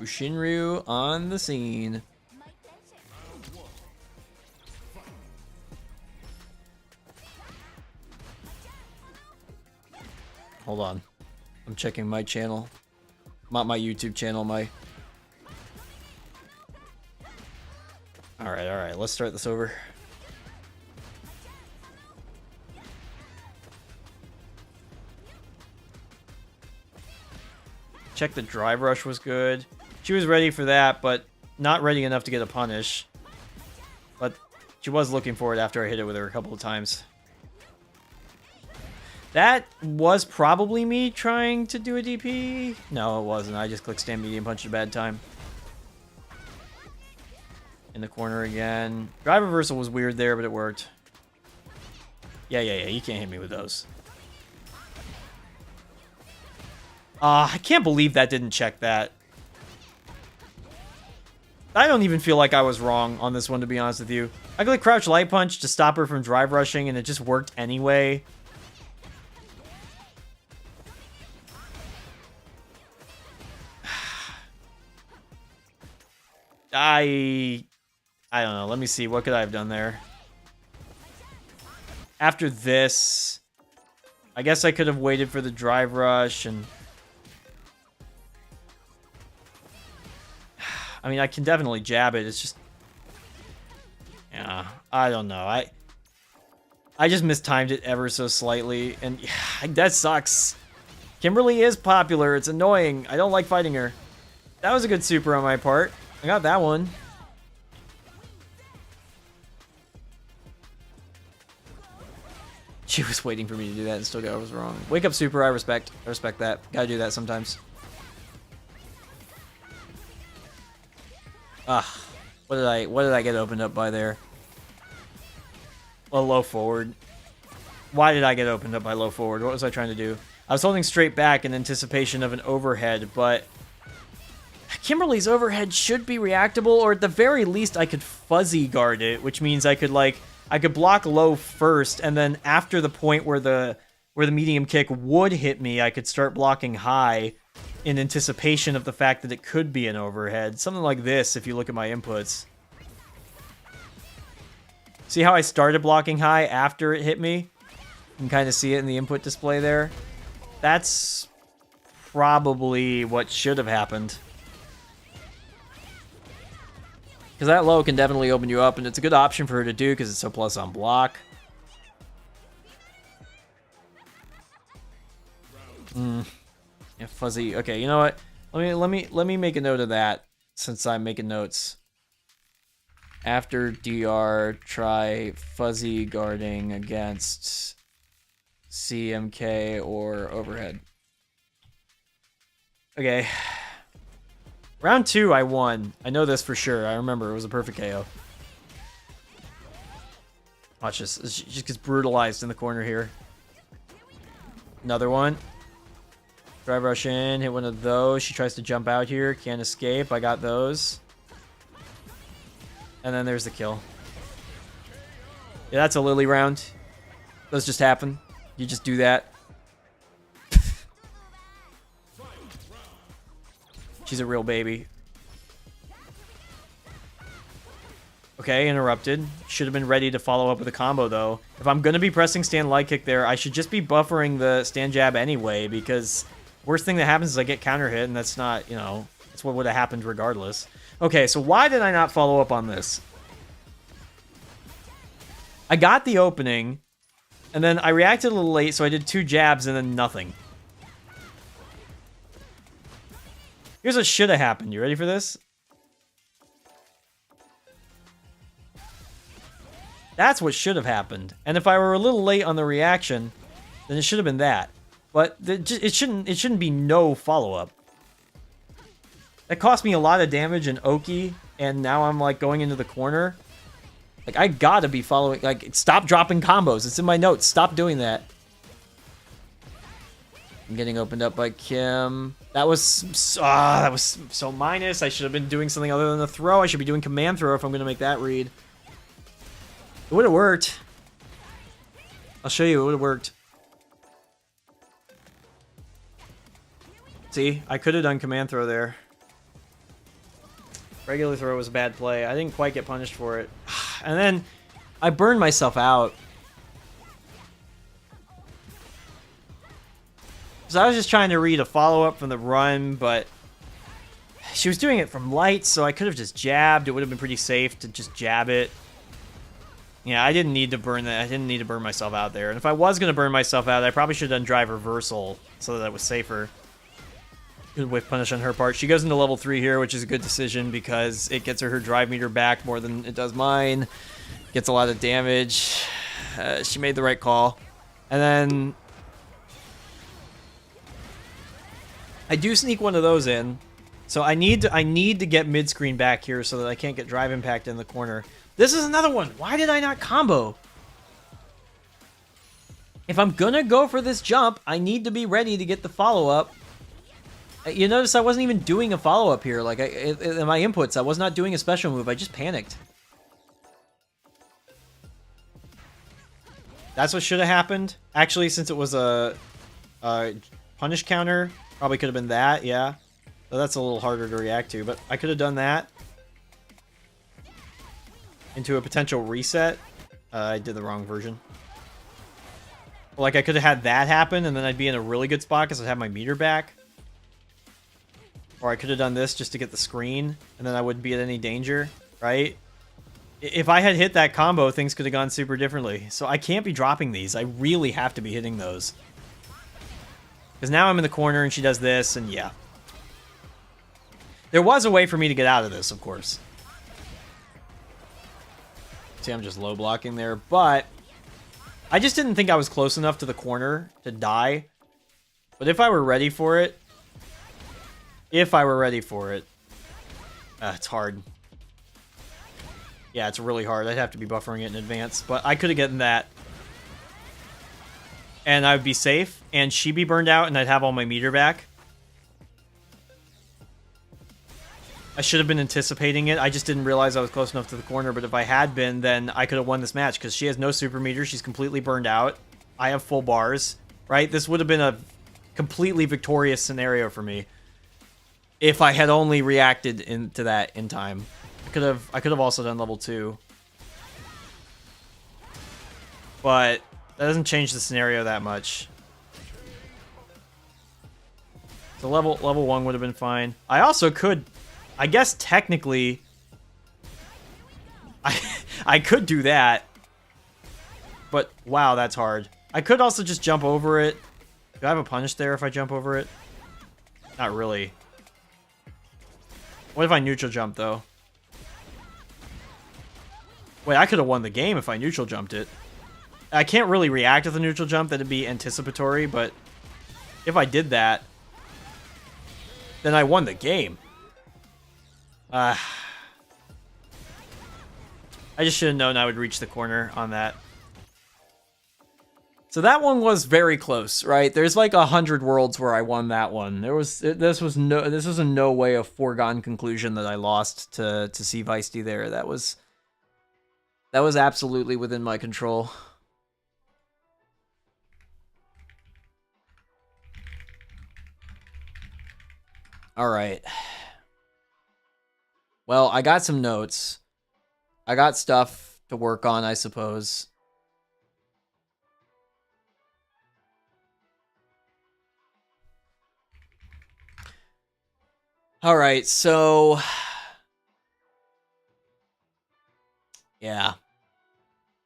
Ushinryu on the scene. Hold on. I'm checking my channel. Not my YouTube channel, my... Alright, let's start this over. Check the drive rush was good. She was ready for that, but not ready enough to get a punish. But she was looking for it after I hit it with her a couple of times. That was probably me trying to do a DP. No, it wasn't. I just clicked stand medium punch at a bad time. In the corner again. Drive reversal was weird there, but it worked. Yeah. You can't hit me with those. I can't believe that didn't check that. I don't even feel like I was wrong on this one, to be honest with you. I clicked crouch light punch to stop her from drive rushing, and it just worked anyway. I don't know. Let me see. What could I have done there? After this, I guess I could have waited for the drive rush and... I mean, I can definitely jab it. It's just... Yeah, I don't know. I just mistimed it ever so slightly, and yeah, that sucks. Kimberly is popular. It's annoying. I don't like fighting her. That was a good super on my part. I got that one. She was waiting for me to do that and still got I was wrong. Wake up super, I respect. I respect that. Gotta do that sometimes. What did I get opened up by there? A low forward. Why did I get opened up by low forward? What was I trying to do? I was holding straight back in anticipation of an overhead, but Kimberly's overhead should be reactable, or at the very least I could fuzzy guard it, which means I could block low first, and then after the point where the medium kick would hit me, I could start blocking high in anticipation of the fact that it could be an overhead. Something like this, if you look at my inputs. See how I started blocking high after it hit me? You can kind of see it in the input display there. That's probably what should have happened. Because that low can definitely open you up, and it's a good option for her to do because it's so plus on block. Yeah, fuzzy. Okay, you know what? Let me make a note of that since I'm making notes. After DR, try fuzzy guarding against CMK or overhead. Okay. Round 2, I won. I know this for sure. I remember it was a perfect KO. Watch this. She just gets brutalized in the corner here. Another one. Drive rush in, hit one of those. She tries to jump out here, can't escape. I got those. And then there's the kill. Yeah, that's a Lily round. Those just happen. You just do that. She's a real baby. Okay, interrupted. Should have been ready to follow up with a combo, though. If I'm going to be pressing stand light kick there, I should just be buffering the stand jab anyway, because worst thing that happens is I get counter hit, and that's not, you know, that's what would have happened regardless. Okay, so why did I not follow up on this? I got the opening, and then I reacted a little late, so I did 2 jabs and then nothing. Here's what should have happened. You ready for this? That's what should have happened. And if I were a little late on the reaction, then it should have been that. But it shouldn't be no follow-up. That cost me a lot of damage in Oki, and now I'm like going into the corner. Like, I gotta be following. Like, stop dropping combos. It's in my notes. Stop doing that. I'm getting opened up by Kim. That was so minus. I should have been doing something other than the throw. I should be doing command throw if I'm gonna make that read. It would have worked. I'll show you. It would have worked. See, I could have done command throw there. Regular throw was a bad play. I didn't quite get punished for it. And then I burned myself out. So I was just trying to read a follow-up from the run, but she was doing it from light, so I could have just jabbed. It would have been pretty safe to just jab it. Yeah, I didn't need to burn that. I didn't need to burn myself out there. And if I was going to burn myself out, I probably should have done drive reversal so that it was safer. Good whiff punish on her part. She goes into level 3 here, which is a good decision because it gets her drive meter back more than it does mine. Gets a lot of damage. She made the right call. And then I do sneak one of those in. So I need to get mid-screen back here so that I can't get drive impact in the corner. This is another one. Why did I not combo? If I'm gonna go for this jump, I need to be ready to get the follow-up. You notice I wasn't even doing a follow-up here. Like, in my inputs, I was not doing a special move. I just panicked. That's what should have happened. Actually, since it was a punish counter, probably could have been that, yeah. So that's a little harder to react to, but I could have done that. Into a potential reset. I did the wrong version. Like, I could have had that happen, and then I'd be in a really good spot because I'd have my meter back. Or I could have done this just to get the screen, and then I wouldn't be at any danger, right? If I had hit that combo, things could have gone super differently. So I can't be dropping these. I really have to be hitting those. Because now I'm in the corner, and she does this, and yeah. There was a way for me to get out of this, of course. See, I'm just low blocking there, but I just didn't think I was close enough to the corner to die. But if I were ready for it, it's hard. Yeah, it's really hard. I'd have to be buffering it in advance, but I could have gotten that. And I would be safe, and she'd be burned out, and I'd have all my meter back. I should have been anticipating it. I just didn't realize I was close enough to the corner, but if I had been, then I could have won this match, because she has no super meter. She's completely burned out. I have full bars, right? This would have been a completely victorious scenario for me if I had only reacted into that in time. I could have also done level 2. But that doesn't change the scenario that much. So level 1 would have been fine. I also could, I guess technically, I could do that. But wow, that's hard. I could also just jump over it. Do I have a punish there if I jump over it? Not really. What if I neutral jump though? Wait, I could have won the game if I neutral jumped it. I can't really react with a neutral jump. That'd be anticipatory, but if I did that, then I won the game. I just should have known I would reach the corner on that. So that one was very close, right? There's like 100 worlds where I won that one. This was in no way a foregone conclusion that I lost to C Vice-D there. That was absolutely within my control. All right. Well, I got some notes. I got stuff to work on, I suppose. All right, so yeah,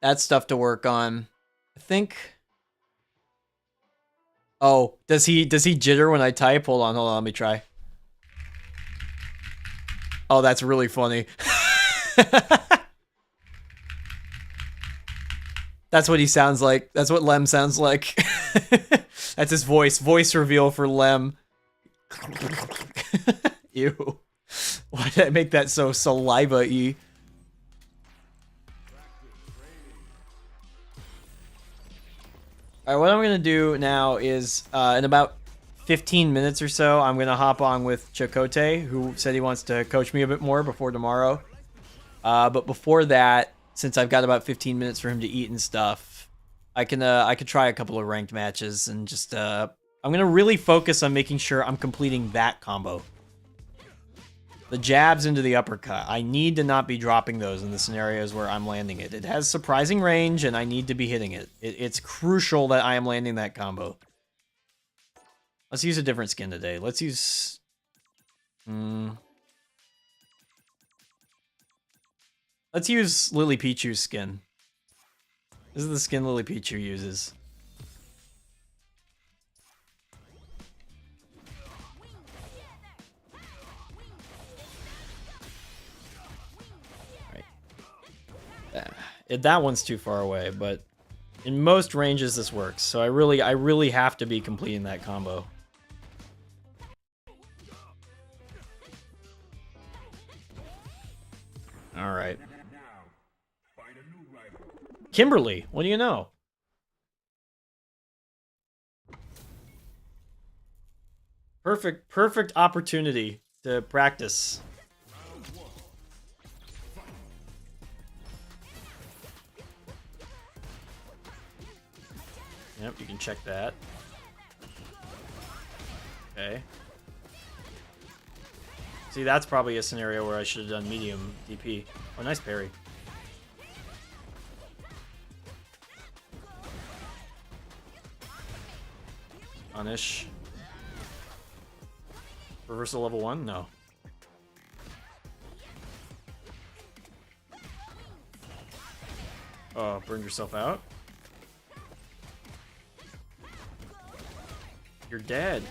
that's stuff to work on. I think. Oh, does he jitter when I type? Hold on, let me try. Oh, that's really funny. That's what he sounds like. That's what Lem sounds like. That's his voice. Voice reveal for Lem. Ew. Why did I make that so saliva-y? Alright, what I'm gonna do now is, in about 15 minutes or so, I'm gonna hop on with Chakotay, who said he wants to coach me a bit more before tomorrow. But before that, since I've got about 15 minutes for him to eat and stuff, I could try a couple of ranked matches and just, I'm gonna really focus on making sure I'm completing that combo. The jabs into the uppercut. I need to not be dropping those in the scenarios where I'm landing it. It has surprising range, and I need to be hitting it. It's crucial that I am landing that combo. Let's use a different skin today. Let's use... Let's use Lily Pichu's skin. This is the skin Lily Pichu uses. That one's too far away, but in most ranges this works. So I really have to be completing that combo. All right. Kimberly, what do you know? Perfect opportunity to practice. Yep, you can check that. Okay. See, that's probably a scenario where I should have done medium DP. Oh, nice parry. Punish. Reversal level 1? No. Oh, burned yourself out? You're dead.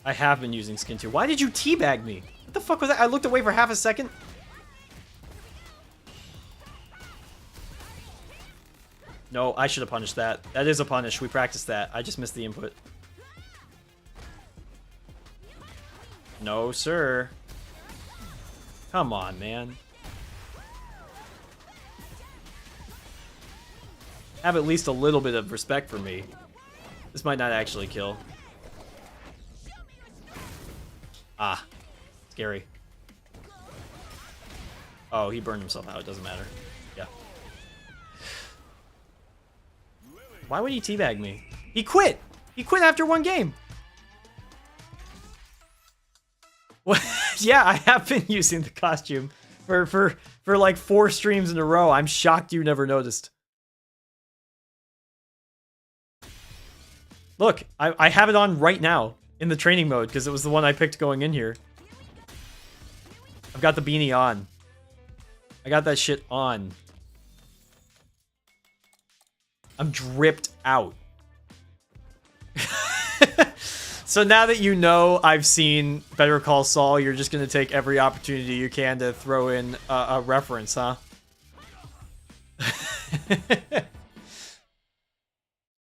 I have been using skin too. Why did you teabag me? What the fuck was that? I looked away for half a second. No, I should have punished that. That is a punish. We practiced that. I just missed the input. No, sir. Come on, man. Have at least a little bit of respect for me. This might not actually kill. Ah. Scary. Oh, he burned himself out. It doesn't matter. Yeah. Why would he teabag me? He quit! He quit after one game! Well, yeah, I have been using the costume for like 4 streams in a row. I'm shocked you never noticed. Look, I have it on right now in the training mode because it was the one I picked going in here. I've got the beanie on. I got that shit on. I'm dripped out. So now that you know I've seen Better Call Saul, you're just going to take every opportunity you can to throw in a reference, huh?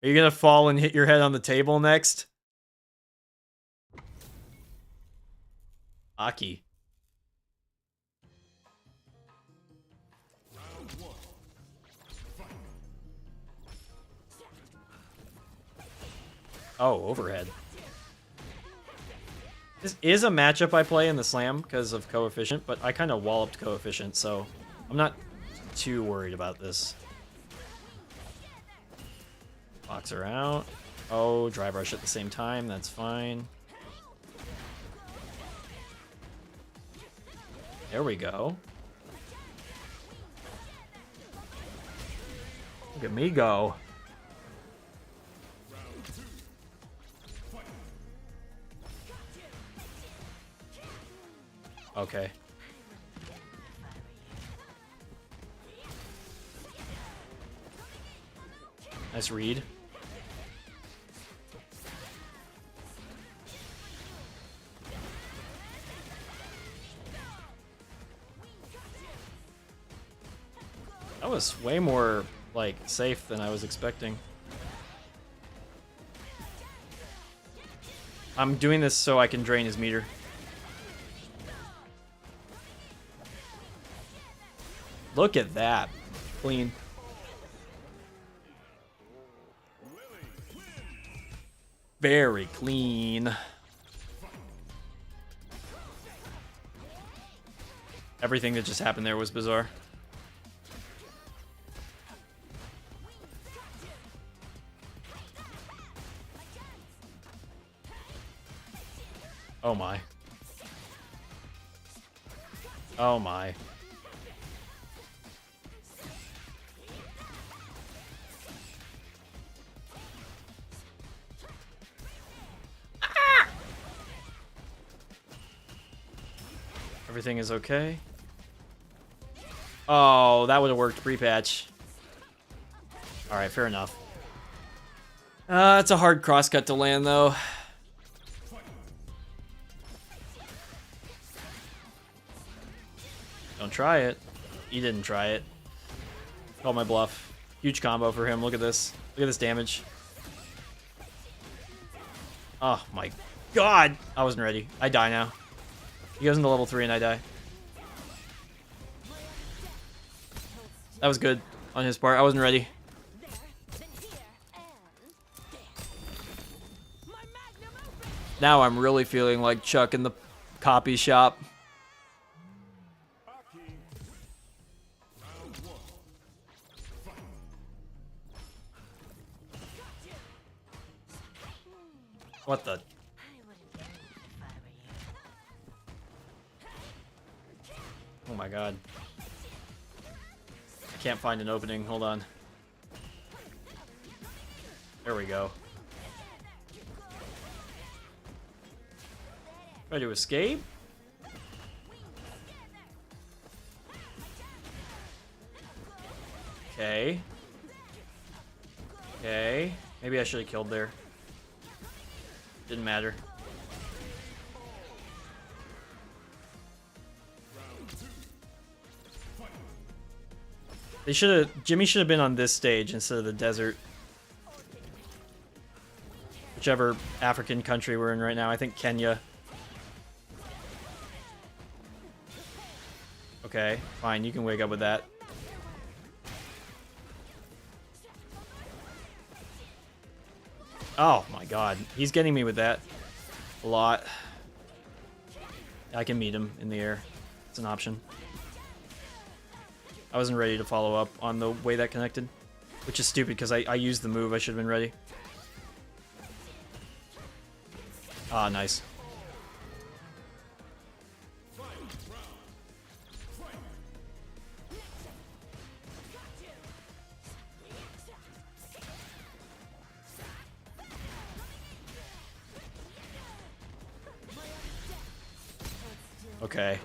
Are you gonna fall and hit your head on the table next? Aki. Oh, overhead. This is a matchup I play in the slam because of coefficient, but I kind of walloped coefficient, so I'm not too worried about this. Box her out. Oh, drive rush at the same time. That's fine. There we go. Look at me go. Okay. Nice read. That was way more, like, safe than I was expecting. I'm doing this so I can drain his meter. Look at that. Clean. Very clean. Everything that just happened there was bizarre. Oh my. Oh my. Ah! Everything is okay. Oh, that would have worked pre-patch. Alright, fair enough. It's a hard crosscut to land, though. Don't try it. He didn't try it. Call my bluff. Huge combo for him. Look at this. Look at this damage. Oh my god! I wasn't ready. I die now. He goes into level 3 and I die. That was good on his part. I wasn't ready. Now I'm really feeling like Chuck in the copy shop. What the? Oh my god. I can't find an opening. Hold on. There we go. Try to escape? Okay. Okay. Maybe I should have killed there. Didn't matter. They should have. Jimmy should have been on this stage instead of the desert. Whichever African country we're in right now. I think Kenya. Okay, fine. You can wake up with that. Oh my god. He's getting me with that a lot. I can meet him in the air. It's an option. I wasn't ready to follow up on the way that connected. Which is stupid because I used the move. I should have been ready. Ah, nice. Okay.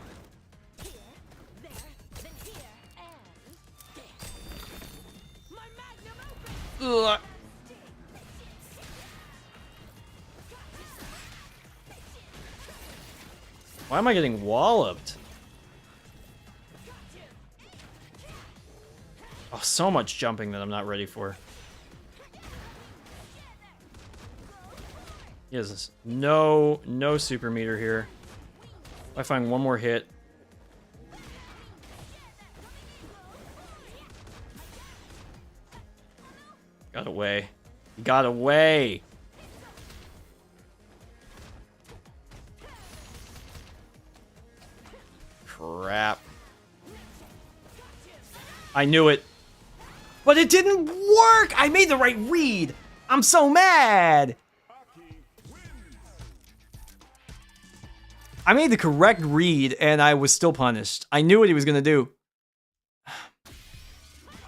Ugh. Why am I getting walloped? Oh, so much jumping that I'm not ready for. He has no super meter here. If I find one more hit. Got away. He got away. Crap. I knew it. But it didn't work! I made the right read! I'm so mad! I made the correct read and I was still punished. I knew what he was gonna do.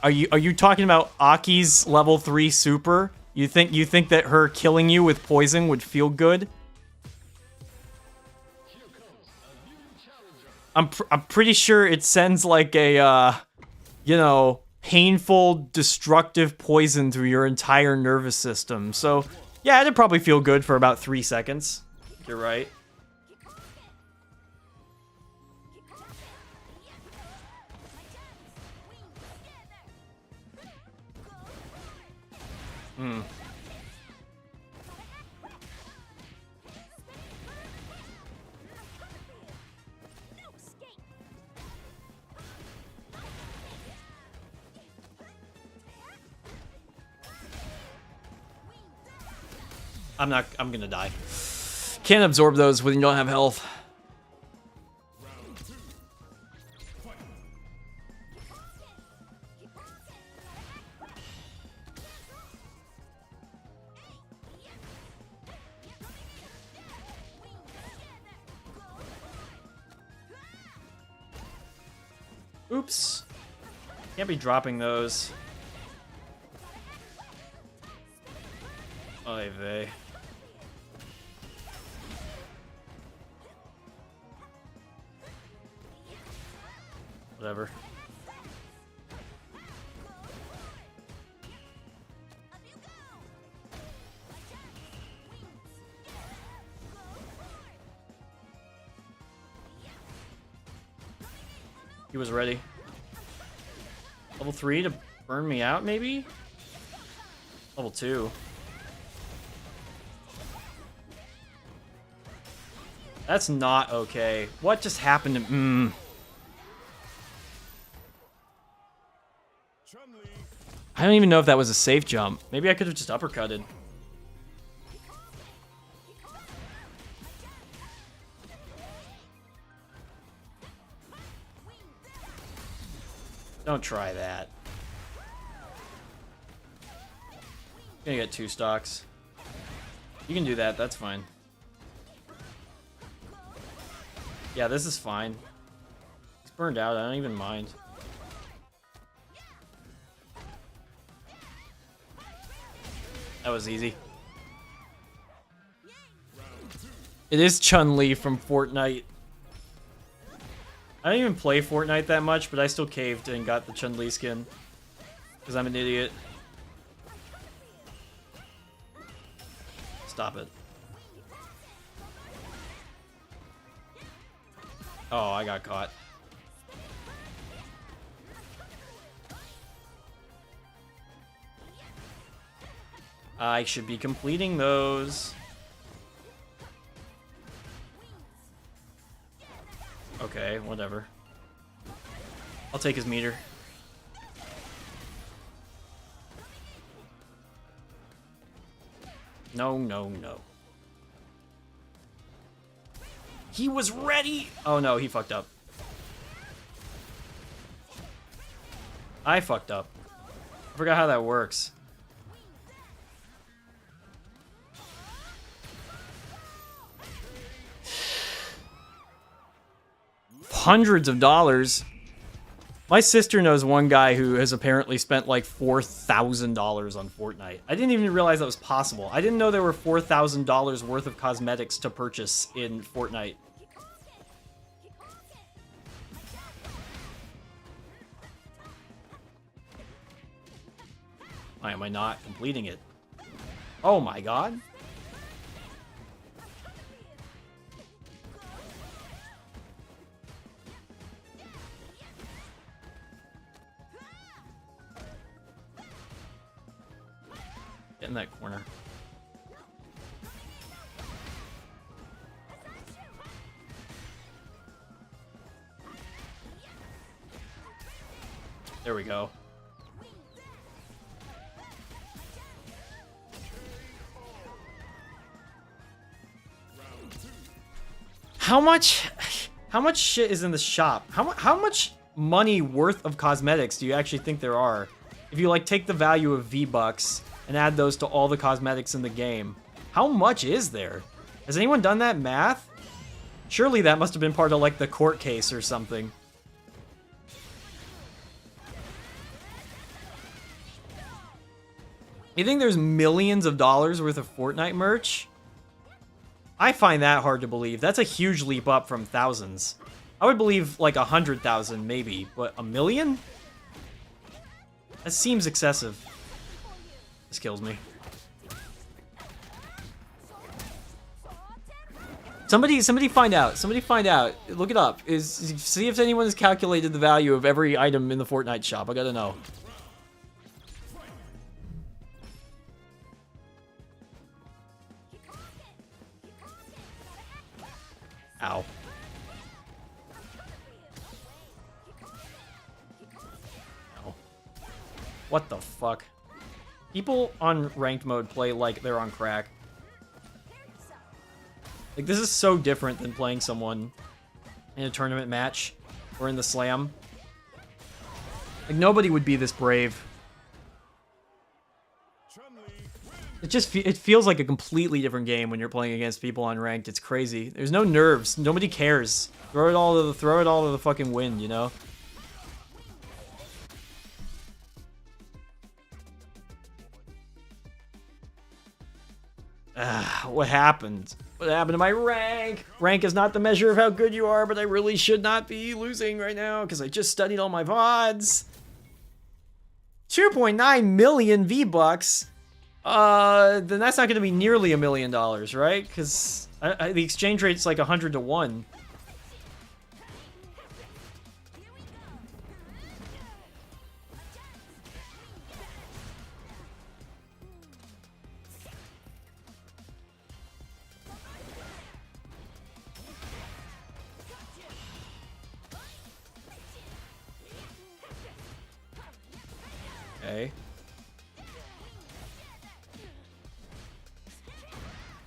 Are you talking about Aki's level 3 super? You think that her killing you with poison would feel good? I'm pretty sure it sends like a you know, painful, destructive poison through your entire nervous system. So, yeah, it'd probably feel good for about 3 seconds. You're right. Hmm. I'm gonna die. Can't absorb those when you don't have health. Oops. Can't be dropping those. Oy vey. Whatever. He was ready. Level 3 to burn me out, maybe? Level 2. That's not okay. What just happened to... I don't even know if that was a safe jump. Maybe I could have just uppercutted. Don't try that. I'm gonna get 2 stocks. You can do that, that's fine. Yeah, this is fine. He's burned out, I don't even mind. That was easy. It is Chun-Li from Fortnite. I don't even play Fortnite that much, but I still caved and got the Chun-Li skin. Because I'm an idiot. Stop it. Oh, I got caught. I should be completing those. Okay, whatever. I'll take his meter. No, no, no. He was ready! Oh no, he fucked up. I fucked up. I forgot how that works. Hundreds of dollars. My sister knows one guy who has apparently spent like $4,000 on Fortnite. I didn't even realize that was possible. I didn't know there were $4,000 worth of cosmetics to purchase in Fortnite. Why am I not completing it? Oh my god. Get in that corner. There we go. How much shit is in the shop? How much money worth of cosmetics do you actually think there are? If you like take the value of V-Bucks and add those to all the cosmetics in the game, how much is there? Has anyone done that math? Surely that must have been part of like the court case or something. You think there's millions of dollars worth of Fortnite merch? I find that hard to believe. That's a huge leap up from thousands. I would believe like 100,000 maybe, but a million? That seems excessive. This kills me. Somebody find out. Somebody find out. Look it up. See if anyone has calculated the value of every item in the Fortnite shop. I gotta know. Ow. Ow. What the fuck? People on ranked mode play like they're on crack. Like, this is so different than playing someone in a tournament match or in the slam. Like, nobody would be this brave. It feels like a completely different game when you're playing against people on ranked. It's crazy. There's no nerves. Nobody cares. Throw it all to the fucking wind, you know? What happened? What happened to my rank? Rank is not the measure of how good you are, but I really should not be losing right now because I just studied all my VODs. 2.9 million V-Bucks. Then that's not going to be nearly $1 million, right? Because the exchange rate's like 100 to 1. Okay.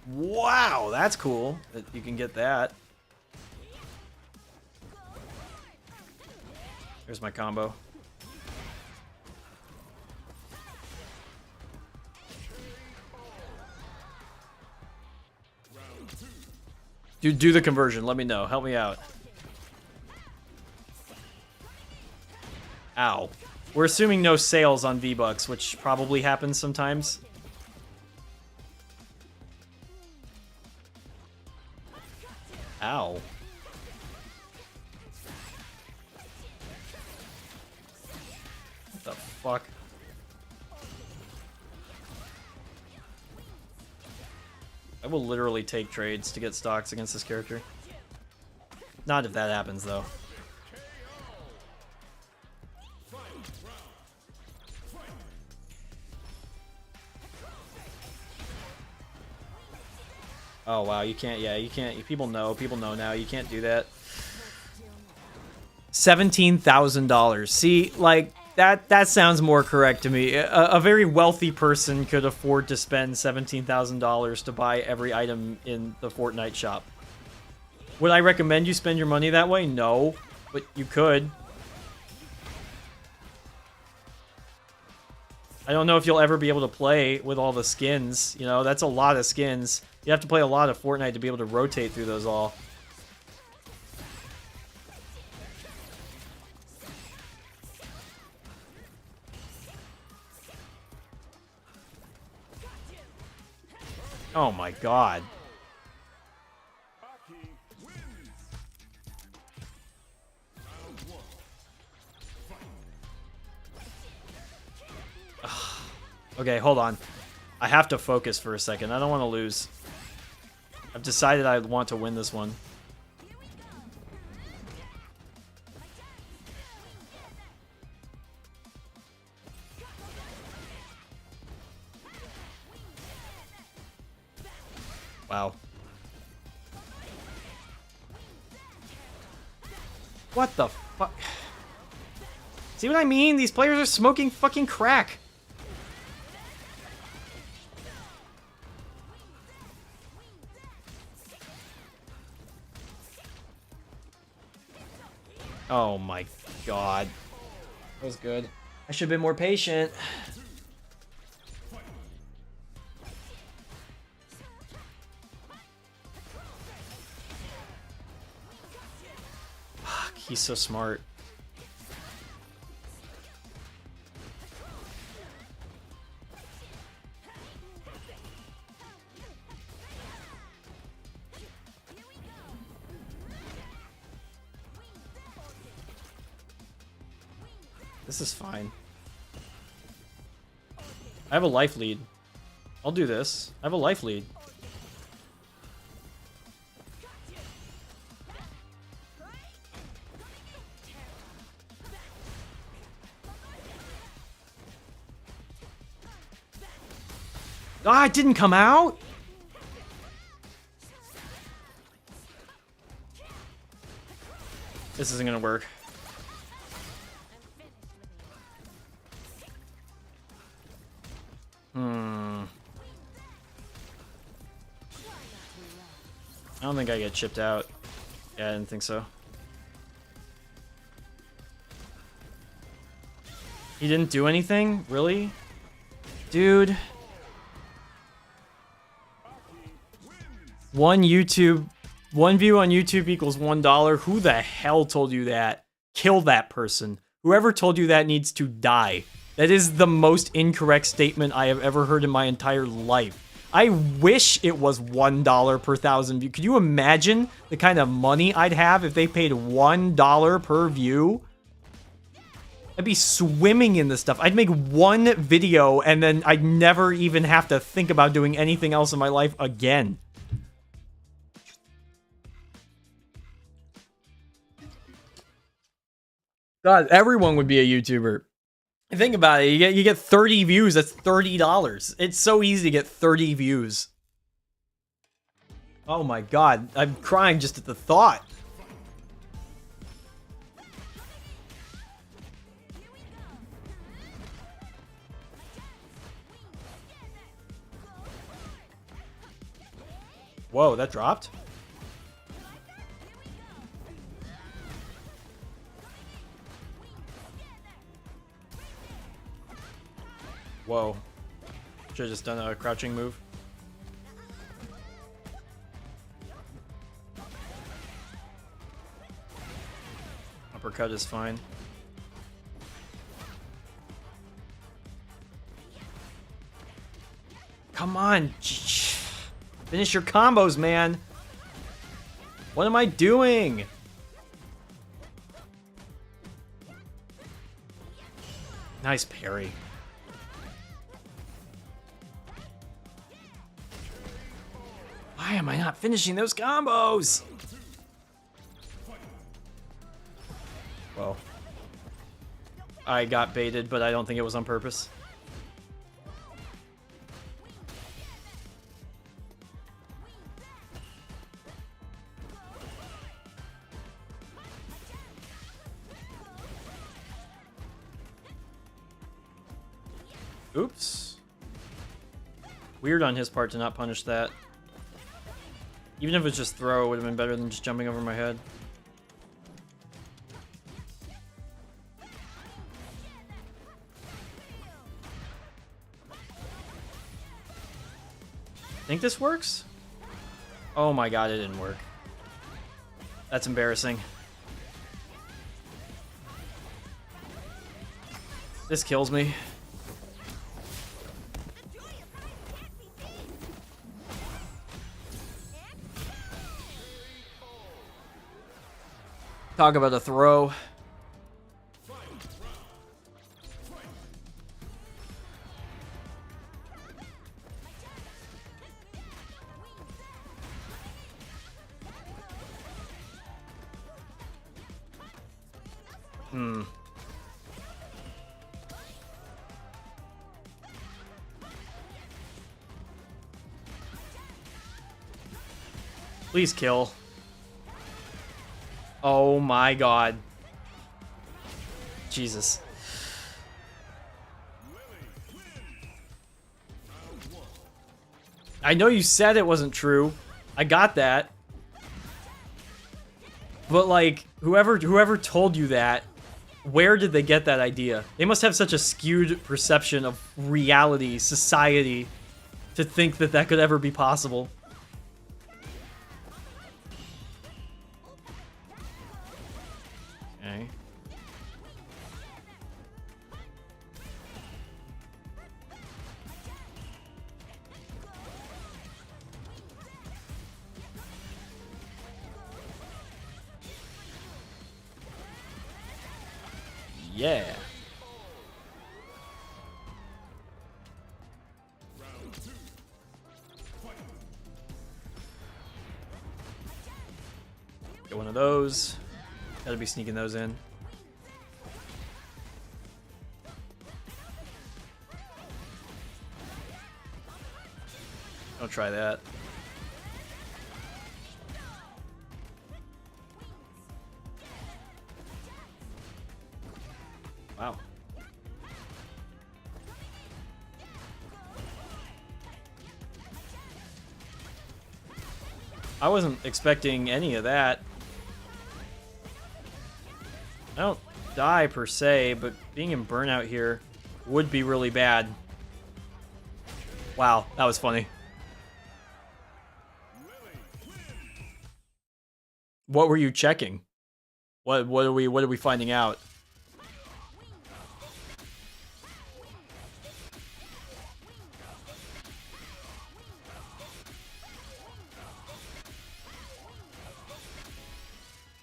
Wow, that's cool that you can get that. There's my combo. Dude, do the conversion. Let me know. Help me out. Ow. We're assuming no sales on V-Bucks, which probably happens sometimes. Ow. What the fuck? I will literally take trades to get stocks against this character. Not if that happens, though. Oh wow, you can't, yeah, you can't, people know now, you can't do that. $17,000. See, like, that sounds more correct to me. A very wealthy person could afford to spend $17,000 to buy every item in the Fortnite shop. Would I recommend you spend your money that way? No, but you could. I don't know if you'll ever be able to play with all the skins, you know, that's a lot of skins. You have to play a lot of Fortnite to be able to rotate through those all. Oh my god. Okay, hold on. I have to focus for a second. I don't want to lose. I've decided I want to win this one. Wow. What the fuck? See what I mean? These players are smoking fucking crack. Oh my god. That was good. I should have been more patient. Fuck, he's so smart. This is fine. I have a life lead. I'll do this. I have a life lead. Ah, it didn't come out? This isn't gonna work. I don't think I get chipped out. Yeah, I didn't think so. He didn't do anything? Really? Dude. One view on YouTube equals $1. Who the hell told you that? Kill that person. Whoever told you that needs to die. That is the most incorrect statement I have ever heard in my entire life. I wish it was $1 per 1,000 views. Could you imagine the kind of money I'd have if they paid $1 per view? I'd be swimming in this stuff. I'd make one video and then I'd never even have to think about doing anything else in my life again. God, everyone would be a YouTuber. Think about it. You get 30 views. That's $30. It's so easy to get 30 views. Oh my god. I'm crying just at the thought. Whoa, that dropped? Whoa. Should've just done a crouching move. Uppercut is fine. Come on. Finish your combos, man. What am I doing? Nice parry. Why am I not finishing those combos? Well, I got baited, but I don't think it was on purpose. Oops. Weird on his part to not punish that. Even if it was just throw, it would have been better than just jumping over my head. Think this works? Oh my god, it didn't work. That's embarrassing. This kills me. Talk about a throw. Please kill. Oh my god. Jesus. I know you said it wasn't true. I got that. But like, whoever told you that, where did they get that idea? They must have such a skewed perception of reality, society, to think that that could ever be possible. Okay. Yeah. Get one of those. Gotta be sneaking those in. Don't try that. Wow. I wasn't expecting any of that. I don't die per se, but being in burnout here would be really bad. Wow, that was funny. What were you checking? What are we finding out?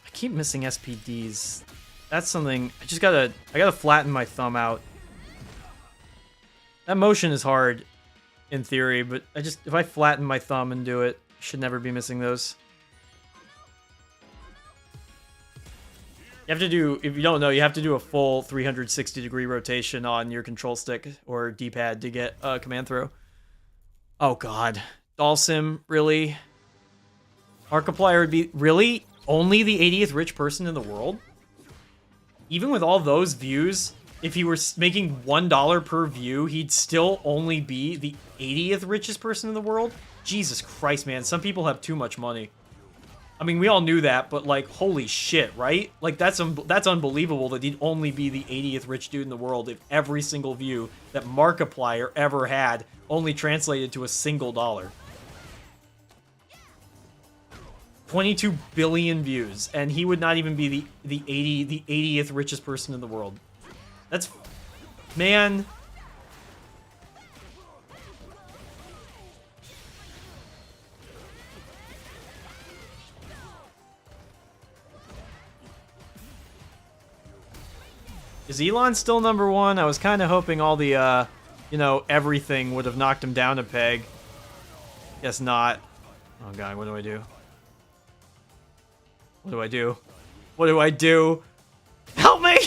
I keep missing SPDs. That's something I gotta flatten my thumb out. That motion is hard in theory, but if I flatten my thumb and do it, I should never be missing those. You have to do, if you don't know, you have to do a full 360-degree rotation on your control stick or D-pad to get a command throw. Oh god. Dalsim, really? Markiplier would be, really? Only the 80th rich person in the world? Even with all those views, if he were making $1 per view, he'd still only be the 80th richest person in the world? Jesus Christ, man. Some people have too much money. I mean, we all knew that, but, like, holy shit, right? Like, that's unbelievable that he'd only be the 80th rich dude in the world if every single view that Markiplier ever had only translated to a single dollar. 22 billion views, and he would not even be the 80th richest person in the world. That's... Man... Is Elon still #1? I was kind of hoping all the, you know, everything would have knocked him down a peg. Guess not. Oh god, what do I do? What do I do? What do I do? Help me!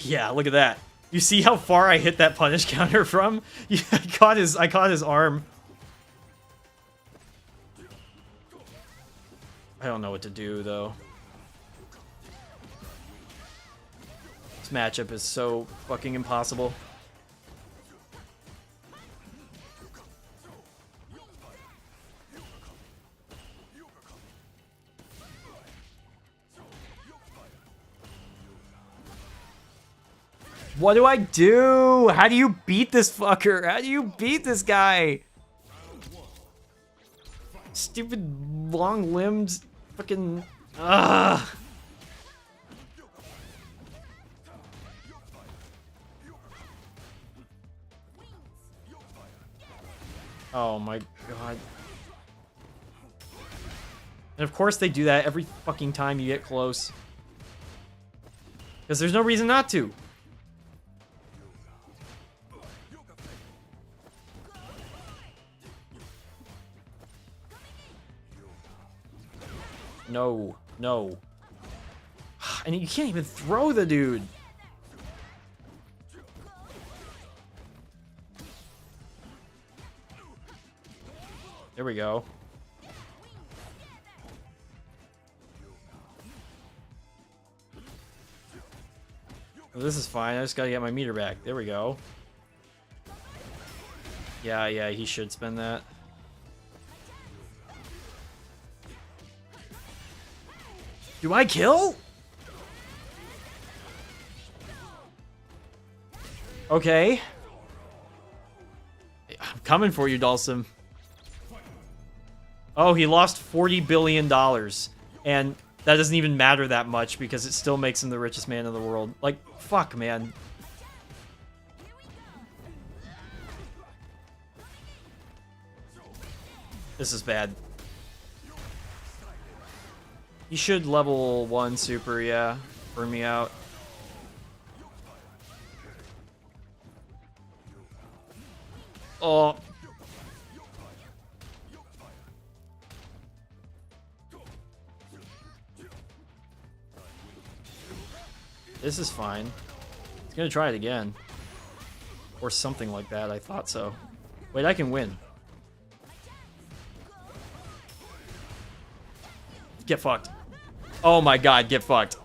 Yeah, look at that. You see how far I hit that punish counter from? Yeah, I caught his arm. I don't know what to do, though. This matchup is so fucking impossible. What do I do? How do you beat this fucker? How do you beat this guy? Stupid long-limbed fucking... Ugh. Oh my god. And of course they do that every fucking time you get close. Because there's no reason not to. No. And you can't even throw the dude. There we go. Well, this is fine. I just gotta get my meter back. There we go. Yeah, he should spend that. Do I kill? Okay. I'm coming for you, Dalsim. Oh, he lost $40 billion. And that doesn't even matter that much because it still makes him the richest man in the world. Like, fuck, man. This is bad. You should level 1 super, yeah. Burn me out. Oh. This is fine. He's gonna try it again. Or something like that, I thought so. Wait, I can win. Get fucked. Oh my god, get fucked.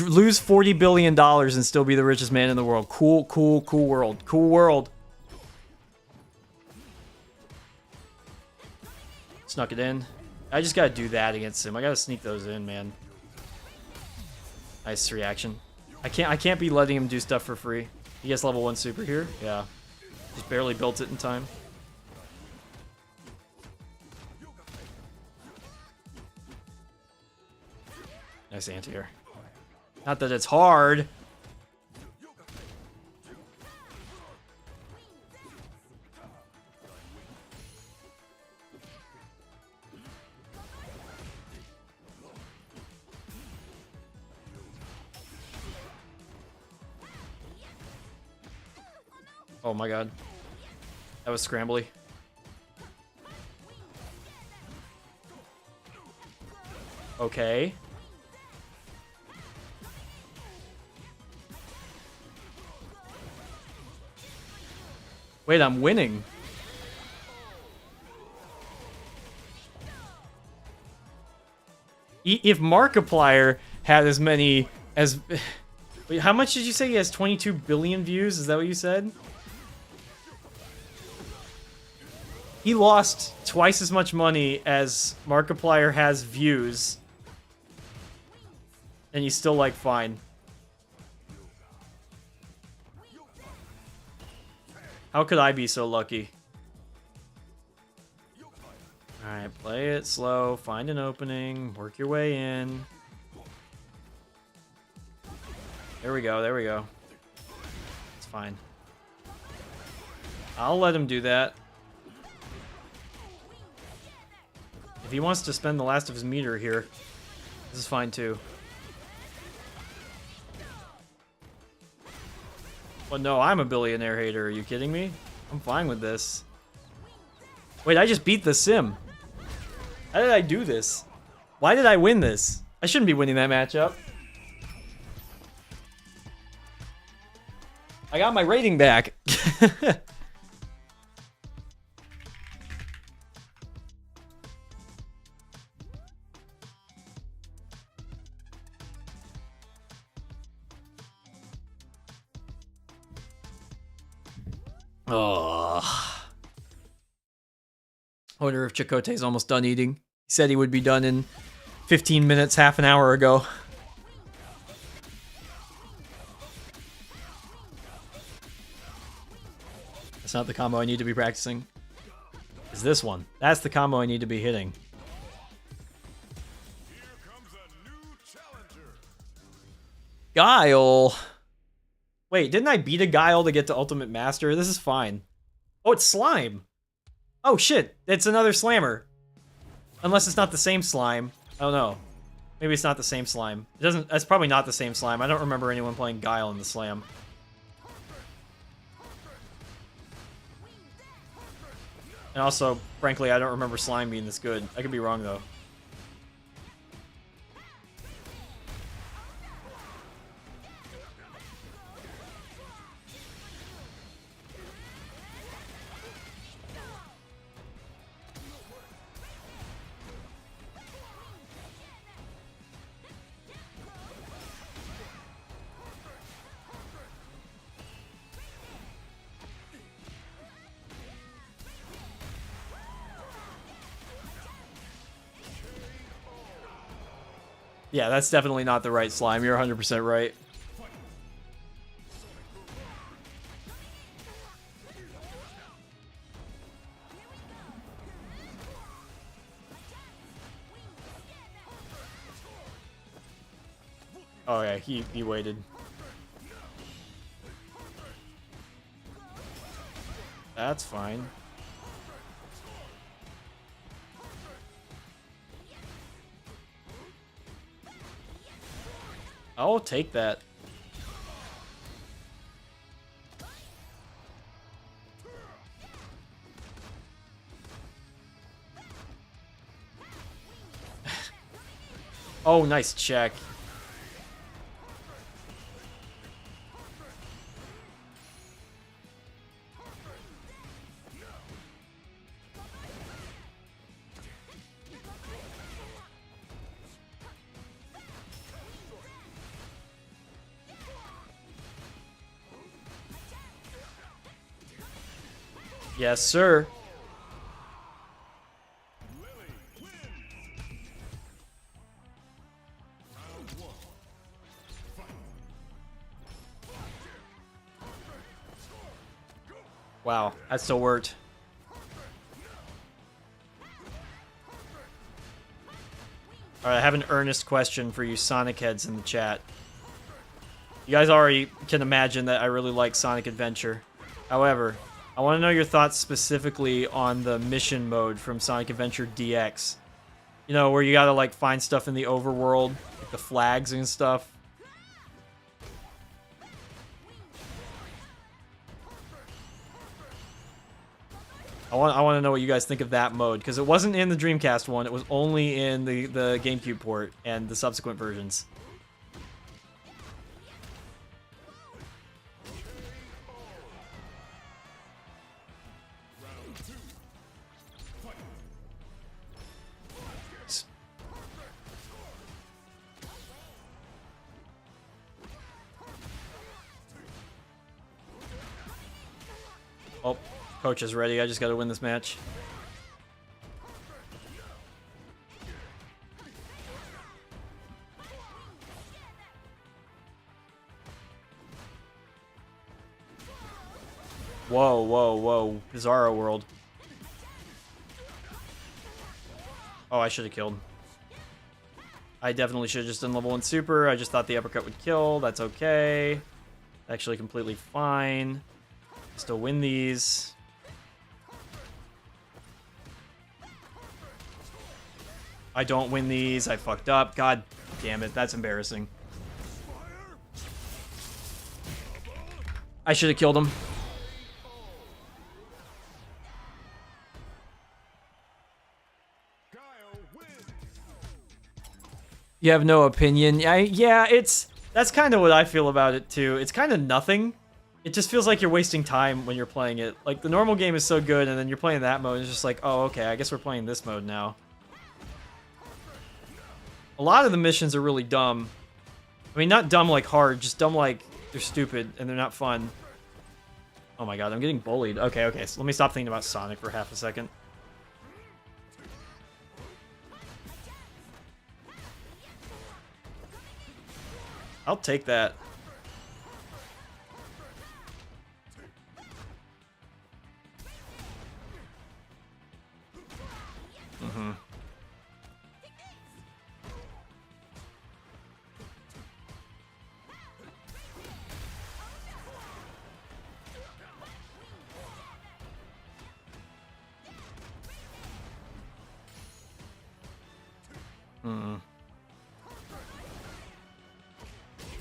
Lose $40 billion and still be the richest man in the world. Cool, cool, cool world. Cool world. Snuck it in. I just gotta do that against him. I gotta sneak those in, man. Nice reaction. I can't be letting him do stuff for free. He gets level 1 super here. Yeah. Just barely built it in time. Nice anti-air. Not that it's hard. Oh my god. That was scrambly. Okay. Wait, I'm winning. If Markiplier had as many as... Wait, how much did you say he has? 22 billion views? Is that what you said? He lost twice as much money as Markiplier has views. And he's still, like, fine. How could I be so lucky? Alright, play it slow, find an opening, work your way in. There we go, there we go. It's fine. I'll let him do that. If he wants to spend the last of his meter here, this is fine too. Well, no, I'm a billionaire hater. Are you kidding me? I'm fine with this. Wait, I just beat the sim. How did I do this? Why did I win this? I shouldn't be winning that matchup. I got my rating back. Oh. I wonder if Chakotay's almost done eating. He said he would be done in 15 minutes, half an hour ago. That's not the combo I need to be practicing. It's this one. That's the combo I need to be hitting. Here comes a new challenger. Guile. Wait, didn't I beat a Guile to get to Ultimate Master? This is fine. Oh, it's Slime. Oh shit, it's another Slammer. Unless it's not the same slime. I don't know. Maybe it's not the same slime. It doesn't. That's probably not the same slime. I don't remember anyone playing Guile in the Slam. And also, frankly, I don't remember Slime being this good. I could be wrong though. Yeah, that's definitely not the right slime. You're 100% right. Oh yeah, he waited. That's fine. I'll take that. Oh, nice check. Yes, sir. Wow, that still worked. Alright, I have an earnest question for you Sonic heads in the chat. You guys already can imagine that I really like Sonic Adventure. However, I want to know your thoughts specifically on the mission mode from Sonic Adventure DX. You know, where you gotta, like, find stuff in the overworld, like the flags and stuff. I want to know what you guys think of that mode, because it wasn't in the Dreamcast one, it was only in the GameCube port and the subsequent versions. Oh, coach is ready. I just got to win this match. Whoa, whoa, whoa. Bizarro world. Oh, I should have killed. I definitely should have just done level 1 super. I just thought the uppercut would kill. That's okay. Actually completely fine. Still win these. I don't win these. I fucked up. God damn it. That's embarrassing. I should have killed him. You have no opinion. Yeah, that's kind of what I feel about it too. It's kind of nothing. It just feels like you're wasting time when you're playing it. Like, the normal game is so good, and then you're playing that mode, and it's just like, oh, okay, I guess we're playing this mode now. A lot of the missions are really dumb. I mean, not dumb like hard, just dumb like they're stupid, and they're not fun. Oh my god, I'm getting bullied. Okay, okay, so let me stop thinking about Sonic for half a second. I'll take that. Mm-hmm.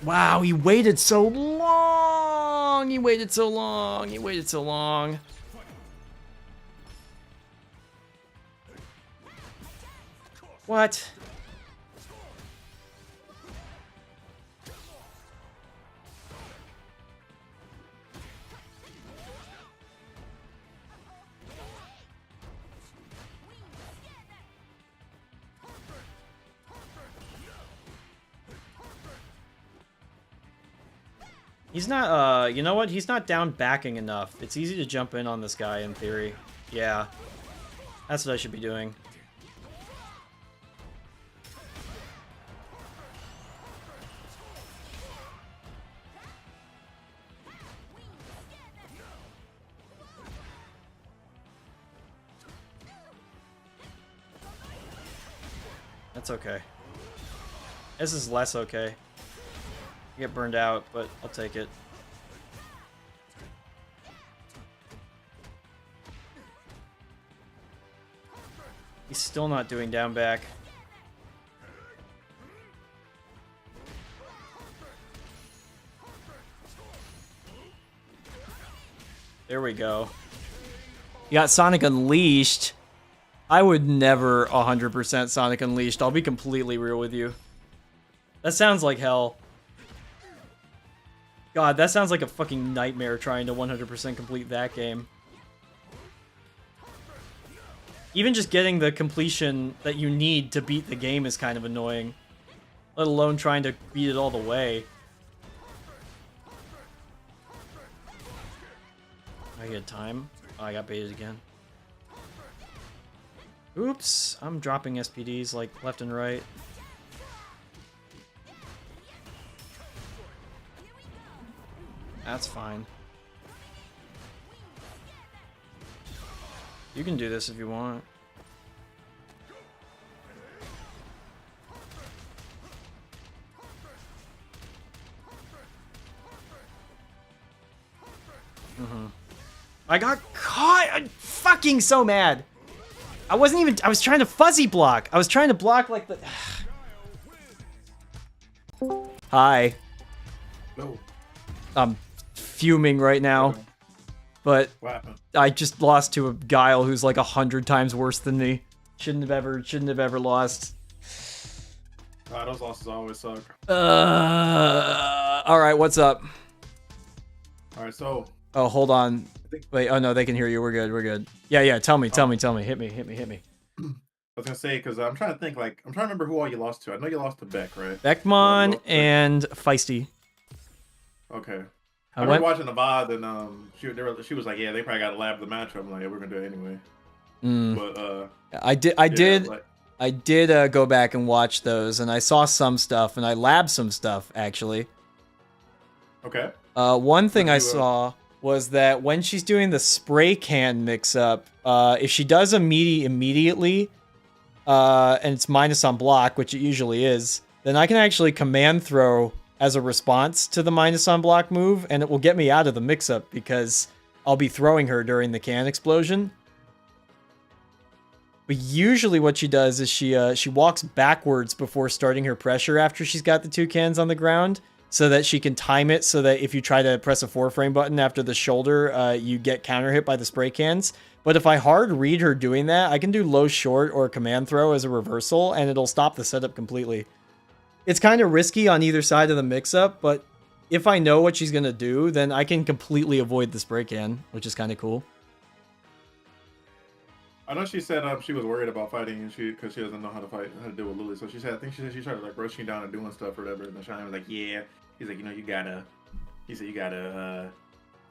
Wow, he waited so long! He waited so long! He waited so long! What? He's not, you know what? He's not down backing enough. It's easy to jump in on this guy, in theory. Yeah. That's what I should be doing. That's okay. This is less okay. I get burned out, but I'll take it. He's still not doing down back. we go. You got Sonic Unleashed. I would never 100% Sonic Unleashed. I'll be completely real with you. That sounds like hell. God, that sounds like a fucking nightmare trying to 100% complete that game. Even just getting the completion that you need to beat the game is kind of annoying. Let alone trying to beat it all the way. I get time. Oh, I got baited again. Oops, I'm dropping SPDs like left and right. That's fine. You can do this if you want. I got caught! I'm fucking so mad! I was trying to fuzzy block! I was trying to block like the... Hi. No. I'm fuming right now. But What happened? I just lost to a Guile who's like 100 times worse than me. Shouldn't have ever lost. Those losses always suck. Alright, what's up? Alright, so... Oh, hold on. Wait, oh no, they can hear you. We're good. Yeah, tell me. Hit me. I was gonna say, because I'm trying to think, like, I'm trying to remember who all you lost to. I know you lost to Beck, right? Beckmon and Feisty. Okay. I I went... remember watching the VOD, and she was like, yeah, they probably got to lab the matchup. I'm like, yeah, we're gonna do it anyway. But I did go back and watch those, and I saw some stuff, and I labbed some stuff actually. Okay. One thing I saw was that when she's doing the spray can mix-up, if she does immediately, and it's minus on block, which it usually is, then I can actually command throw as a response to the minus on block move, and it will get me out of the mix-up because I'll be throwing her during the can explosion. But usually what she does is she walks backwards before starting her pressure after she's got the 2 cans on the ground, so that she can time it so that if you try to press a 4-frame button after the shoulder, you get counter hit by the spray cans. But if I hard read her doing that, I can do low short or command throw as a reversal, and it'll stop the setup completely. It's kind of risky on either side of the mix-up, but if I know what she's going to do, then I can completely avoid the spray can, which is kind of cool. I know she said she was worried about fighting, and because she doesn't know how to deal with Lily. So she said, she started like rushing down and doing stuff or whatever. And then Shine was like, yeah. He's like, you gotta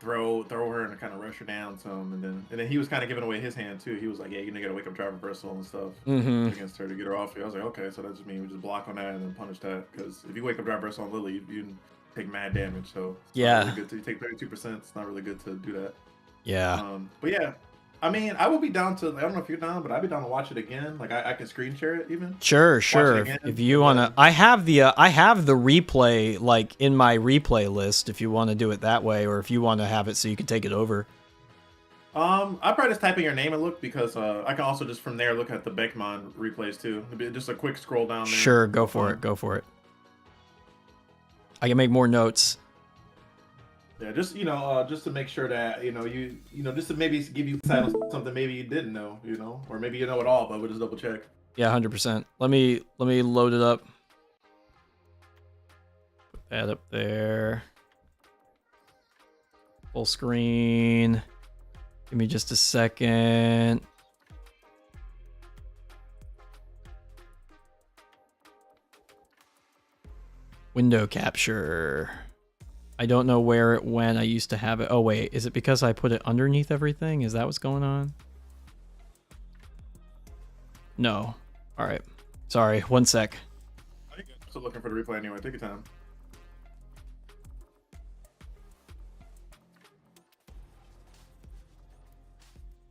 throw her and kind of rush her down some. And then he was kind of giving away his hand too. He was like, yeah, you gotta wake up drive reversal and stuff against her to get her off you. I was like, okay, so that just means we just block on that and then punish that. Because if you wake up drive reversal on Lily, you take mad damage. So it's not really good to, you take 32%. It's not really good to do that. Yeah. But yeah. I mean, I would be down to, I don't know if you're down, but I'd be down to watch it again. Like, I can screen share it even. Sure. If you want to, I have the replay, like, in my replay list if you want to do it that way, or if you want to have it so you can take it over. I'll probably just type in your name and look, because I can also just from there look at the Beckmon replays too. Just a quick scroll down there. Sure, go for it. I can make more notes. Yeah, just just to make sure that you just to maybe give you insight on something maybe you didn't know, or maybe you know it all, but we'll just double check. Yeah, 100%. Let me load it up. Put that up there. Full screen. Give me just a second. Window capture. I don't know where it went. I used to have it. Oh, wait. Is it because I put it underneath everything? Is that what's going on? No. All right. Sorry. One sec. I'm still looking for the replay anyway. Take your time.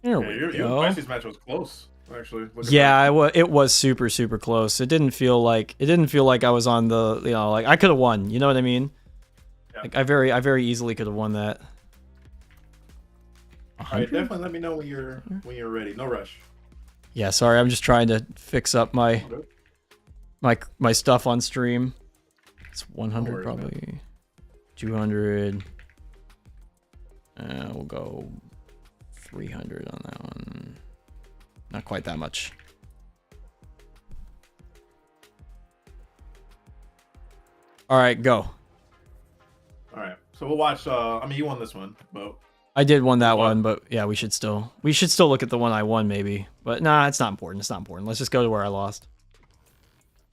There we go. Your Pisces match was close, actually. Yeah, it was super, super close. It didn't feel like I was on the, like I could have won. You know what I mean? Yeah. Like I very easily could have won that. All right, definitely let me know when you're ready. No rush. Yeah, sorry, I'm just trying to fix up my stuff on stream. It's 100 probably. Man. 200. We'll go 300 on that one. Not quite that much. All right, go. All right. So we'll watch. I mean, you won this one, but I did won that one, but yeah, we should still look at the one I won maybe. But nah, it's not important. It's not important. Let's just go to where I lost.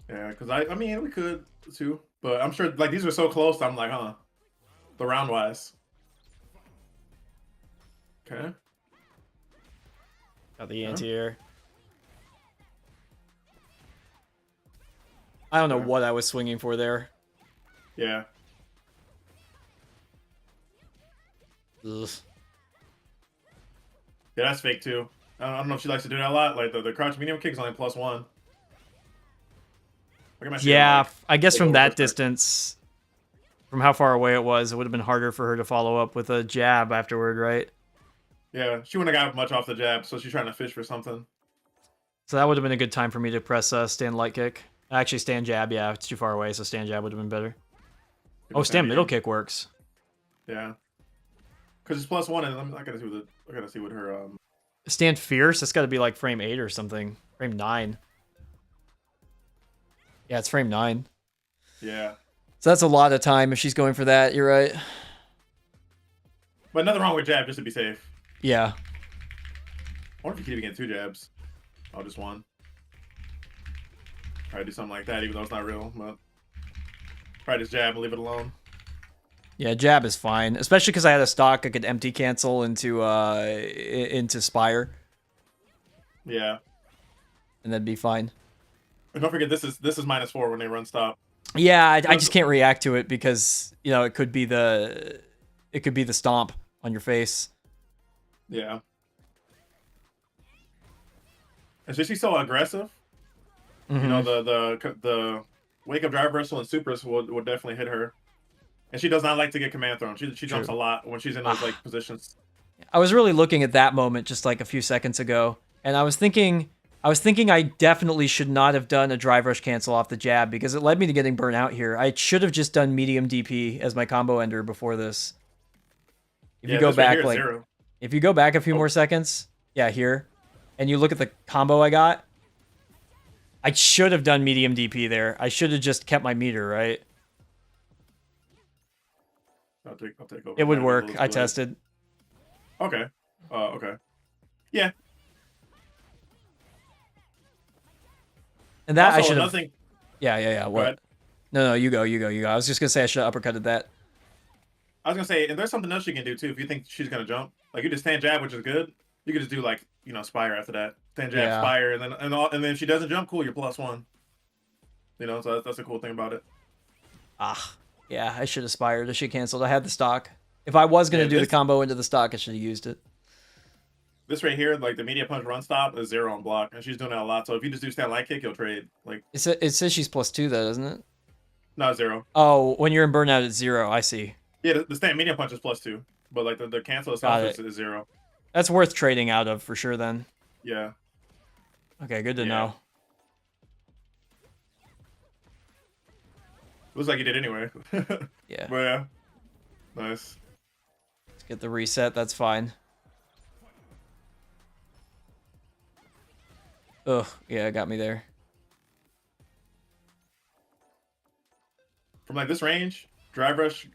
yeah, because I mean, we could too, but I'm sure like these are so close. I'm like, huh, the round wise. Okay. Got the anti-air. I don't know what I was swinging for there. Yeah. Ugh. Yeah, that's fake too. I don't know if she likes to do that a lot. Like the crouch medium kick is only +1. Look at my shield, Yeah, like, I guess from that 1%. distance, from how far away it would have been harder for her to follow up with a jab afterward, right? Yeah, she wouldn't have got much off the jab, so she's trying to fish for something. So that would have been a good time for me to press stand light kick. Actually, stand jab, yeah, it's too far away, so stand jab would have been better. Oh, stand middle kick works. Yeah, because it's +1, and I gotta see what her Stand fierce. That's got to be like frame 8 or something. Frame 9. Yeah, it's frame 9. Yeah, So that's a lot of time if she's going for that. You're right. but nothing wrong with jab just to be safe. Yeah. I wonder if you keep getting 2 jabs. Oh, just 1. Probably do something like that, even though it's not real. But probably just jab and leave it alone. Yeah, jab is fine, especially because I had a stock I could empty cancel into Spire, Yeah, and that'd be fine. and don't forget this is -4 when they run stop. Yeah, I just can't react to it because it could be the stomp on your face. Yeah, and she's so aggressive. Mm-hmm. You know the wake up drive reversal and supers would definitely hit her. And she does not like to get command thrown. She jumps a lot when she's in those like positions. I was really looking at that moment just like a few seconds ago, and I was thinking I definitely should not have done a drive rush cancel off the jab because it led me to getting burnt out here. I should have just done medium DP as my combo ender before this. If you go back if you go back a few more seconds, yeah, here, and you look at the combo I got, I should have done medium DP there. I should have just kept my meter, right? I'll take over. It would work. I tested. Okay. Okay. Yeah. And that Also, I should have. Yeah. What? No, you go. I was just gonna say I should have uppercutted that. I was gonna say, and there's something else you can do too. If you think she's gonna jump, like you just stand jab, which is good. You could just do like spire after that. Stand jab, spire, and then if she doesn't jump, cool, you're +1. So that's a cool thing about it. Yeah, I should have spired. I should have canceled. I had the stock. If I was going to do the combo into the stock, I should have used it. This right here, like the media punch run stop, is 0 on block, and she's doing that a lot. So if you just do stand light kick, you'll trade. Like it says she's +2 though, doesn't it? No, 0. Oh, when you're in burnout, it's 0. I see. Yeah, the stand media punch is +2, but like the cancel itself is 0. That's worth trading out of for sure then. Yeah. Okay, good to know. Looks like you did anyway. Yeah. But yeah. Nice. Let's get the reset. That's fine. Ugh. Yeah, it got me there. From like this range, drive rush,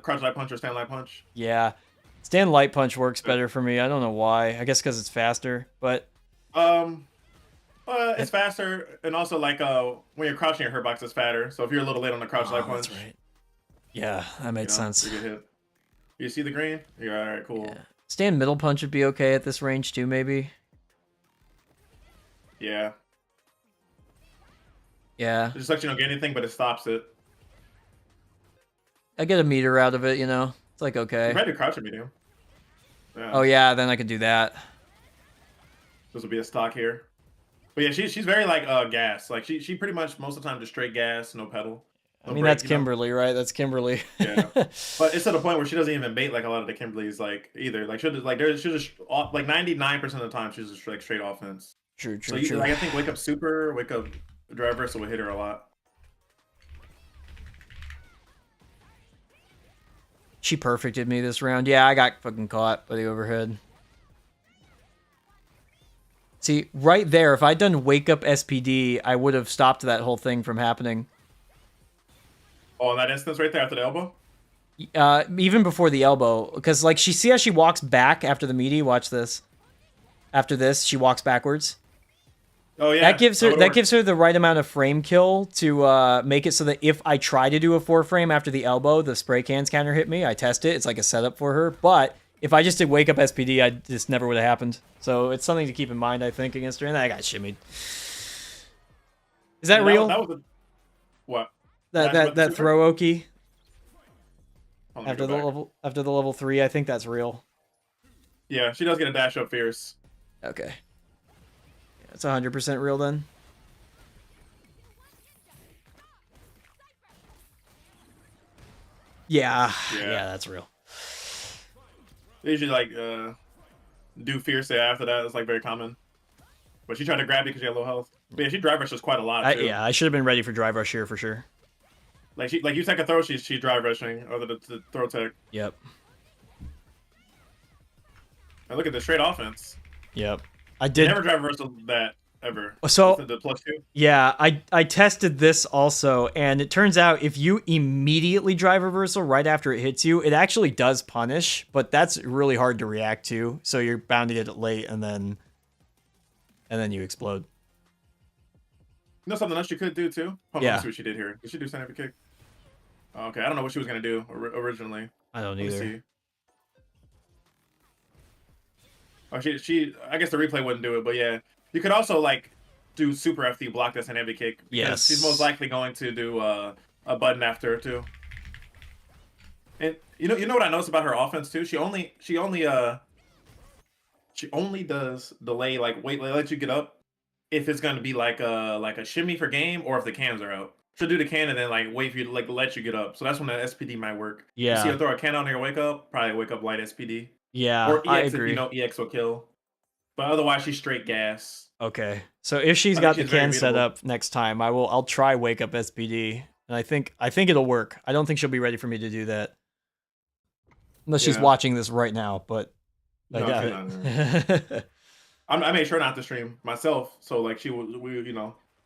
crouch light punch or stand light punch. Yeah. Stand light punch works better for me. I don't know why. I guess because it's faster, but it's faster, and also like when you're crouching, your hurt box is fatter. So if you're a little late on the crouch light punch, that's right. Yeah, that made sense. You get hit. You see the green? Yeah, all right, cool. Yeah. Stand middle punch would be okay at this range too, maybe. Yeah. Yeah. It just lets you don't get anything, but it stops it. I get a meter out of it, It's like okay. You might do crouch medium. Yeah. Oh yeah, then I could do that. This will be a stock here. But yeah, she's very like gas. Like she pretty much most of the time just straight gas, no pedal. No I mean brake, that's Kimberly, right? That's Kimberly. Yeah. But it's to the point where she doesn't even bait like a lot of the Kimberlys like either. Like she'll just like she'll just like 99% of the time she's just like straight offense. True. So like I think wake up drive reversal will hit her a lot. She perfected me this round. Yeah, I got fucking caught by the overhead. See, right there, if I'd done wake up SPD, I would have stopped that whole thing from happening. Oh, in that instance right there after the elbow? Even before the elbow, because like see how she walks back after the meaty. Watch this. After this, she walks backwards. Oh yeah. That gives her the right amount of frame kill to make it so that if I try to do a 4 frame after the elbow, the spray cans counter hit me. I test it. It's like a setup for her. But if I just did wake up SPD, this never would have happened. So it's something to keep in mind, I think, against her. And I got shimmied. Is that real? That was what? That throw Oki Hold on, after the level 3, I think that's real. Yeah, she does get a dash up fierce. Okay. It's 100% real then. Yeah, that's real. They usually like do fierce after that. It's like very common. But she tried to grab you because you had low health. But yeah, she drive rushes quite a lot too. Yeah, I should have been ready for drive rush here for sure. Like you take a throw, she's drive rushing or the throw tech. Yep. And look at the straight offense. Yep. I did never drive reversal that ever. So the +2. Yeah, I tested this also, and it turns out if you immediately drive reversal right after it hits you, it actually does punish, but that's really hard to react to. So you're bound to get it late, and then you explode. You know something else you could do too? Hold on, Yeah. let's see what she did here. Did she do sniper kick? Okay, I don't know what she was gonna do originally. I don't either. See. Oh, she. I guess the replay wouldn't do it, but yeah, you could also like do super FD block this and heavy kick. Yes. She's most likely going to do a button after too. And you know what I noticed about her offense too? She only does delay like wait let you get up if it's gonna be like a shimmy for game or if the cans are out. She'll do the can and then like wait for you to like let you get up. So that's when the SPD might work. Yeah. You see her throw a can on your wake up, probably wake up light SPD. Yeah, Or EX I agree. if you know EX will kill. But otherwise she's straight gas. Okay. So if she's got the can set up next time, I'll try wake up SPD. And I think it'll work. I don't think she'll be ready for me to do that. Unless she's watching this right now, but I doubt it. I made sure not to stream myself, so like we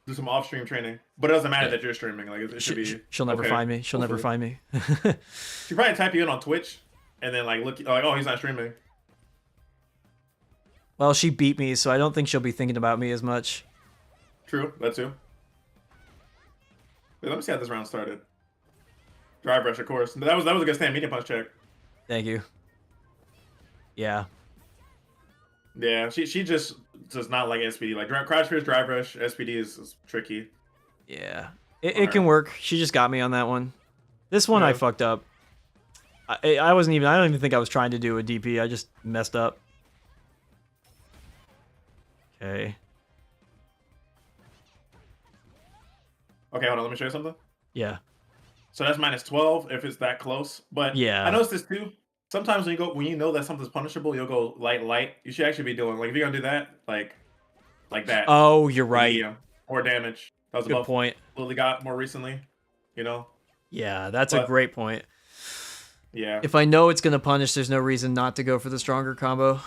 do some off stream training. But it doesn't matter that you're streaming. Like it should be. She'll never find me. She'll never find me. She probably type you in on Twitch and then like look like, oh, he's not streaming. Well, she beat me, so I don't think she'll be thinking about me as much. True, that too. Wait, let me see how this round started. Drive rush, of course. That was a good stand. Medium punch check. Thank you. Yeah. Yeah, she just does not like SPD. Like crouch fierce, drive rush, SPD is tricky. Yeah, it can work. She just got me on that one. This one I fucked up. I wasn't even. I don't even think I was trying to do a DP. I just messed up. Okay. Okay, hold on. Let me show you something. Yeah. So that's -12 if it's that close. But yeah, I noticed this too. Sometimes when you know that something's punishable, you'll go light. You should actually be doing like if you're gonna do that, like that. Oh, you're right. More damage. That was a good point. Lily got more recently. You know. Yeah, that's a great point. Yeah. If I know it's gonna punish, there's no reason not to go for the stronger combo.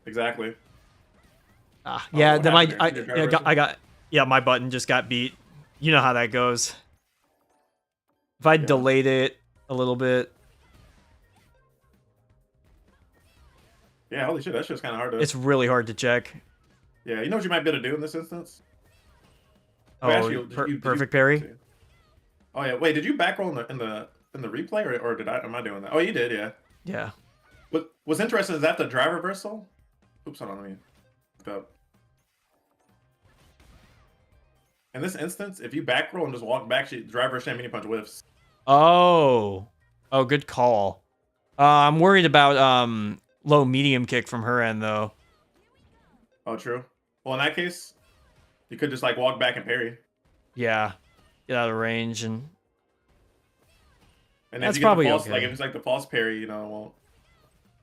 Exactly. Yeah. Then my button just got beat. You know how that goes. If I delayed it a little bit. Yeah, holy shit, that shit's kind of hard to... It's really hard to check. Yeah, you know what you might be able to do in this instance? Oh, perfect parry? Oh yeah, wait, did you back roll in the replay or am I doing that? Oh, you did, yeah. Yeah. What's interesting is that the drive reversal? Oops, hold on, let me look up. In this instance, if you back roll and just walk back, drive rush and mini punch whiffs. Oh, good call. I'm worried about low medium kick from her end though. Oh, true. Well, in that case, you could just like walk back and parry. Yeah, get out of range and that's probably okay. Like if it's like the false parry, you know,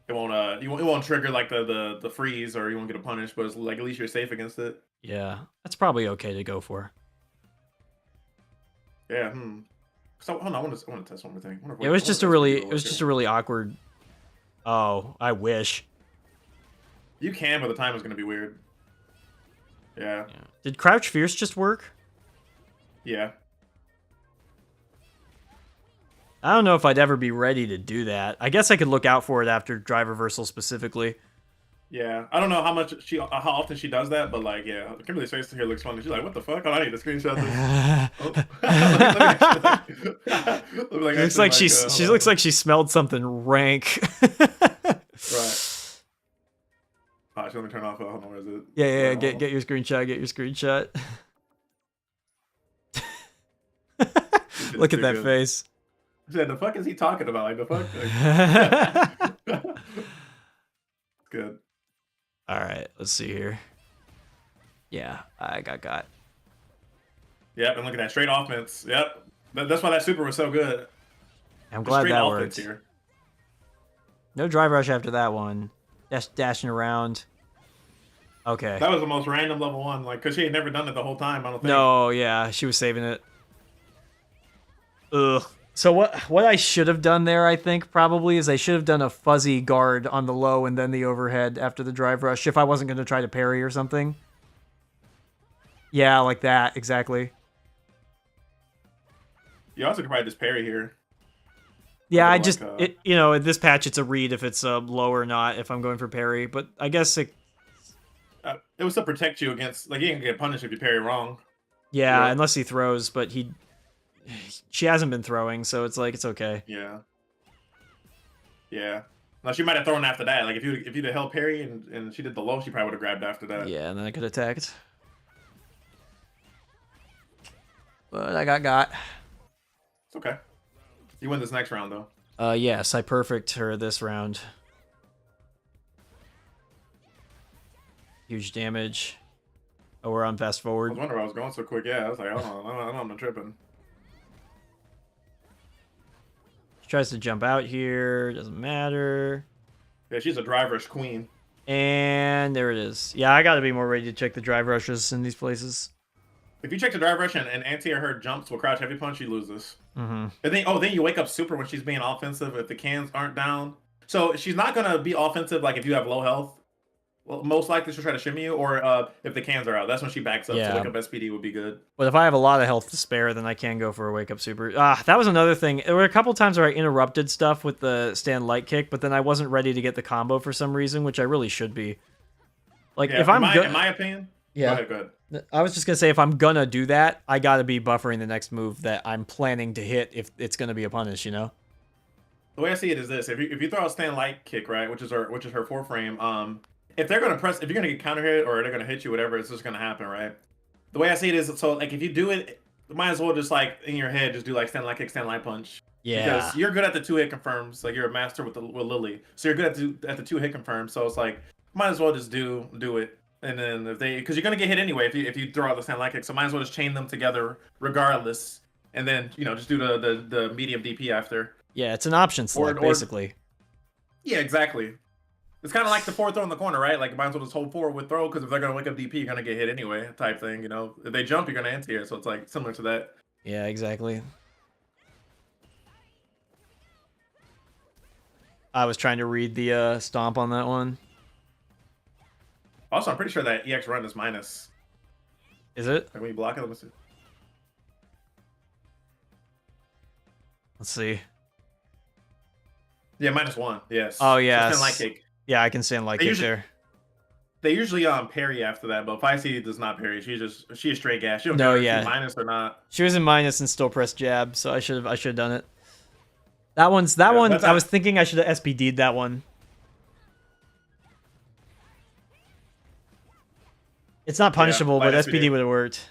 it won't trigger like the freeze or you won't get a punish, but it's like at least you're safe against it. Yeah, that's probably okay to go for. Yeah. So hold on, I want to test one more thing. It was just a really awkward. Oh, I wish. You can, but the time is going to be weird. Yeah. Yeah. Did Crouch Fierce just work? Yeah. I don't know if I'd ever be ready to do that. I guess I could look out for it after drive reversal specifically. Yeah, I don't know how often she does that, but like, yeah, Kimberly's face here looks funny. She's like, "What the fuck? Oh, I need to screenshot this." Oh, let me actually like, let me like She looks actually like like, she hold looks on. like she smelled something rank. Right. Let me turn off. Hold on, where is it? Yeah, yeah, yeah. Hold on. Get your screenshot. Get your screenshot. This shit is Look at too that good. face. She said, "The fuck is he talking about? Like the fuck?" Like, good. All right, let's see here. Yeah, I got. Yep, and look at that straight offense. Yep, that's why that super was so good. I'm Just glad straight that offense worked. here. No drive rush after that one. Dashing around. Okay. That was the most random level 1, like, cause she had never done it the whole time. I don't think. No, yeah, she was saving it. Ugh. So what I should have done there, I think, probably, is I should have done a fuzzy guard on the low and then the overhead after the drive rush if I wasn't going to try to parry or something. Yeah, like that, exactly. You also could probably just parry here. Yeah, I Like, just, in this patch, it's a read if it's low or not if I'm going for parry, but I guess it was to protect you against, like, you can get punished if you parry wrong. yeah, Yeah. unless he throws, but she hasn't been throwing, so it's like, it's okay. Yeah. Yeah. Now she might have thrown after that. Like if you'd have held parry and she did the low, she probably would have grabbed after that. Yeah, and then I could attacked. But I got. It's okay. You win this next round though. Yes, I perfect her this round. Huge damage. Oh, we're on fast I forward. was wondering why I was going so quick. Yeah, I was like, oh, I'm not tripping. She tries to jump out here. Doesn't matter. Yeah, she's a driver's queen. And there it is. Yeah, I got to be more ready to check the drive rushes in these places. If you check the drive rush and anti or her jumps will crouch heavy punch, she loses. Mm-hmm. And then you wake up super when she's being offensive if the cans aren't down. So she's not gonna be offensive like if you have low health. Well, most likely she'll try to shimmy you, or if the cans are out. That's when she backs up. Yeah. So wake up SPD would be good. But if I have a lot of health to spare, then I can go for a wake up super. That was another thing. There were a couple times where I interrupted stuff with the stand light kick, but then I wasn't ready to get the combo for some reason, which I really should be. Like Yeah, if I'm in my opinion. yeah. Go ahead. I was just gonna say if I'm gonna do that, I gotta be buffering the next move that I'm planning to hit if it's gonna be a punish, you know? The way I see it is this: if you throw a stand light kick, right, which is her four frame, if they're gonna if you're gonna get counter hit or they're gonna hit you, whatever, it's just gonna happen, right? The way I see it is, so like if you do it, you might as well just like in your head just do like stand light kick, stand light punch. Yeah. Because you're good at the 2-hit confirms, like you're a master with Lily, so you're good at the 2-hit confirms. So it's like might as well just do it. And then because you're gonna get hit anyway if you throw out the stand light kick, so might as well just chain them together regardless, and then just do the medium DP after. Yeah, it's an option select, basically. Yeah, exactly. It's kind of like the forward throw in the corner, right? Like, you might as well just hold forward with throw, because if they're going to wake up DP, you're going to get hit anyway, type thing, If they jump, you're going to anti-air, so it's, like, similar to that. Yeah, exactly. I was trying to read the stomp on that one. Also, I'm pretty sure that EX run is minus. Is it? Like, when you block it, let me see. Let's see. Yeah, -1, yes. Oh, yeah. So stand light kick. Yeah, I can stand light kick there. They usually parry after that, but Feisty does not parry. She's a straight gas. She don't No, care if yeah. she's minus or not. She was in minus and still pressed jab, so I should have done it. That one. I was thinking I should have SPD'd that one. It's not punishable, but SPD would have worked.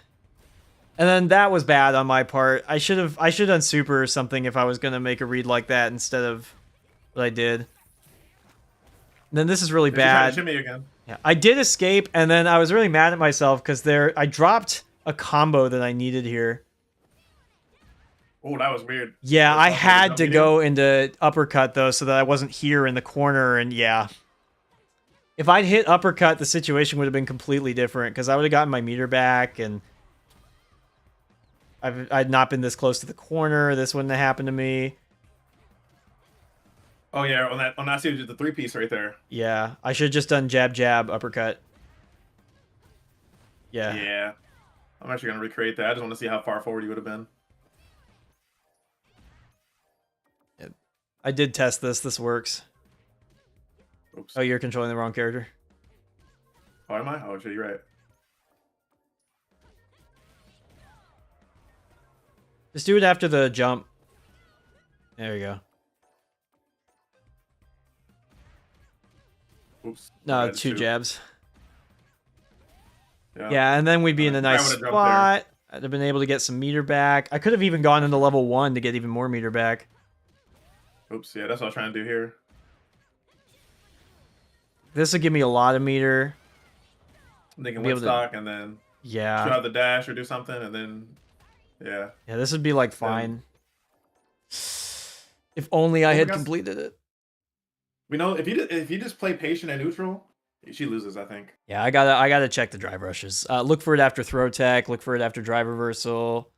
And then that was bad on my part. I should have done super or something if I was gonna make a read like that instead of what I did. And then this is really bad. Shimmy again. Yeah, I did escape, and then I was really mad at myself because I dropped a combo that I needed here. Oh, that was weird. Yeah, I had to go into uppercut though, so that I wasn't here in the corner, and yeah. If I'd hit uppercut, the situation would have been completely different, because I would have gotten my meter back, and I'd not been this close to the corner. This wouldn't have happened to me. Oh yeah, on that series, the 3-piece right there. Yeah, I should have just done jab, jab, uppercut. Yeah. Yeah. I'm actually gonna recreate that. I just want to see how far forward you would have been. I did test this. This works. Oops. Oh, you're controlling the wrong character. Oh, am I? Oh, shit, you're right. Just do it after the jump. There you go. Oops. No, Okay, 2 jabs. Yeah. Yeah, and then we'd be in a I nice would've jumped spot. I'd have been able to get some meter back. I could have even gone into level 1 to get even more meter back. Oops. Yeah, that's what I was trying to do here. This would give me a lot of meter. I'm thinking Be able Woodstock and then Yeah. shoot out the dash or do something, and then yeah. Yeah, this would be like fine. If only I Oh, had we got- completed it. We know if you just play patient and neutral, she loses. I think. Yeah, I gotta check the drive rushes. Look for it after throw tech. Look for it after drive reversal.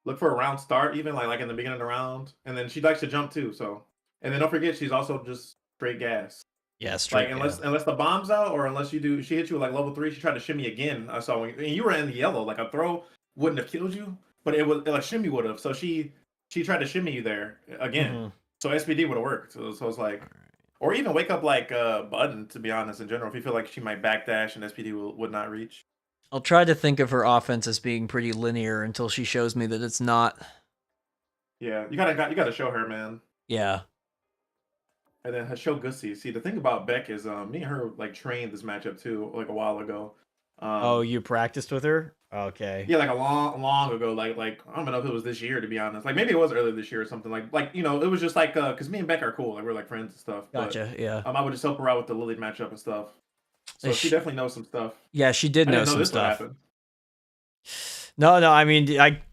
Look for a round start, even like in the beginning of the round, and then she likes to jump too. So, and then don't forget she's also just straight gas. Yeah, straight. Like unless the bomb's out or unless she hit you with like level 3, she tried to shimmy again. I saw and you were in the yellow. Like a throw wouldn't have killed you, but it was like shimmy would have. So she tried to shimmy you there again. Mm-hmm. So SPD would have worked. So it's like, or even wake up like Button. To be honest, in general, if you feel like she might backdash and SPD would not reach. I'll try to think of her offense as being pretty linear until she shows me that it's not. Yeah, you gotta show her, man. Yeah. And then show Gussie. See, the thing about Beck is, me and her like trained this matchup too, like a while ago. Oh, you practiced with her? Okay. Yeah, like a long ago. Like I don't know if it was this year, to be honest. Like maybe it was earlier this year or something. Like you know, it was just like because me and Beck are cool. Like we're like friends and stuff. Gotcha. But, yeah. I would just help her out with the Lily matchup and stuff. So she definitely knows some stuff. Yeah, she did I know didn't know some this would stuff. happen. No, I mean,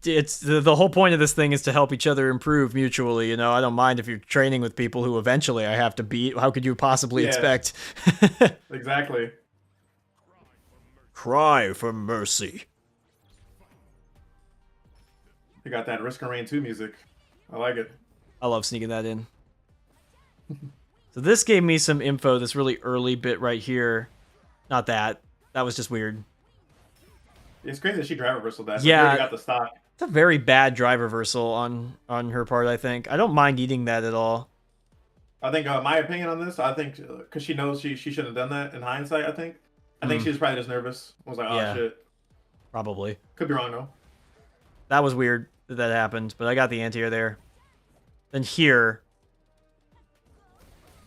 it's the whole point of this thing is to help each other improve mutually. You know, I don't mind if you're training with people who eventually I have to beat. How could you possibly expect? Exactly. Cry for mercy. You got that Risk and Rain 2 music. I like it. I love sneaking that in. So this gave me some info, this really early bit right here. Not that. That was just weird. It's crazy that she drive reversal that. Yeah. She already got the stock. It's a very bad drive reversal on her part, I think. I don't mind eating that at all. I think my opinion on this, I think because she knows she shouldn't have done that in hindsight, I think she was probably just nervous. I was like, oh Yeah. shit. Probably. Could be wrong though. That was weird that happened, but I got the anti-air there. Then here.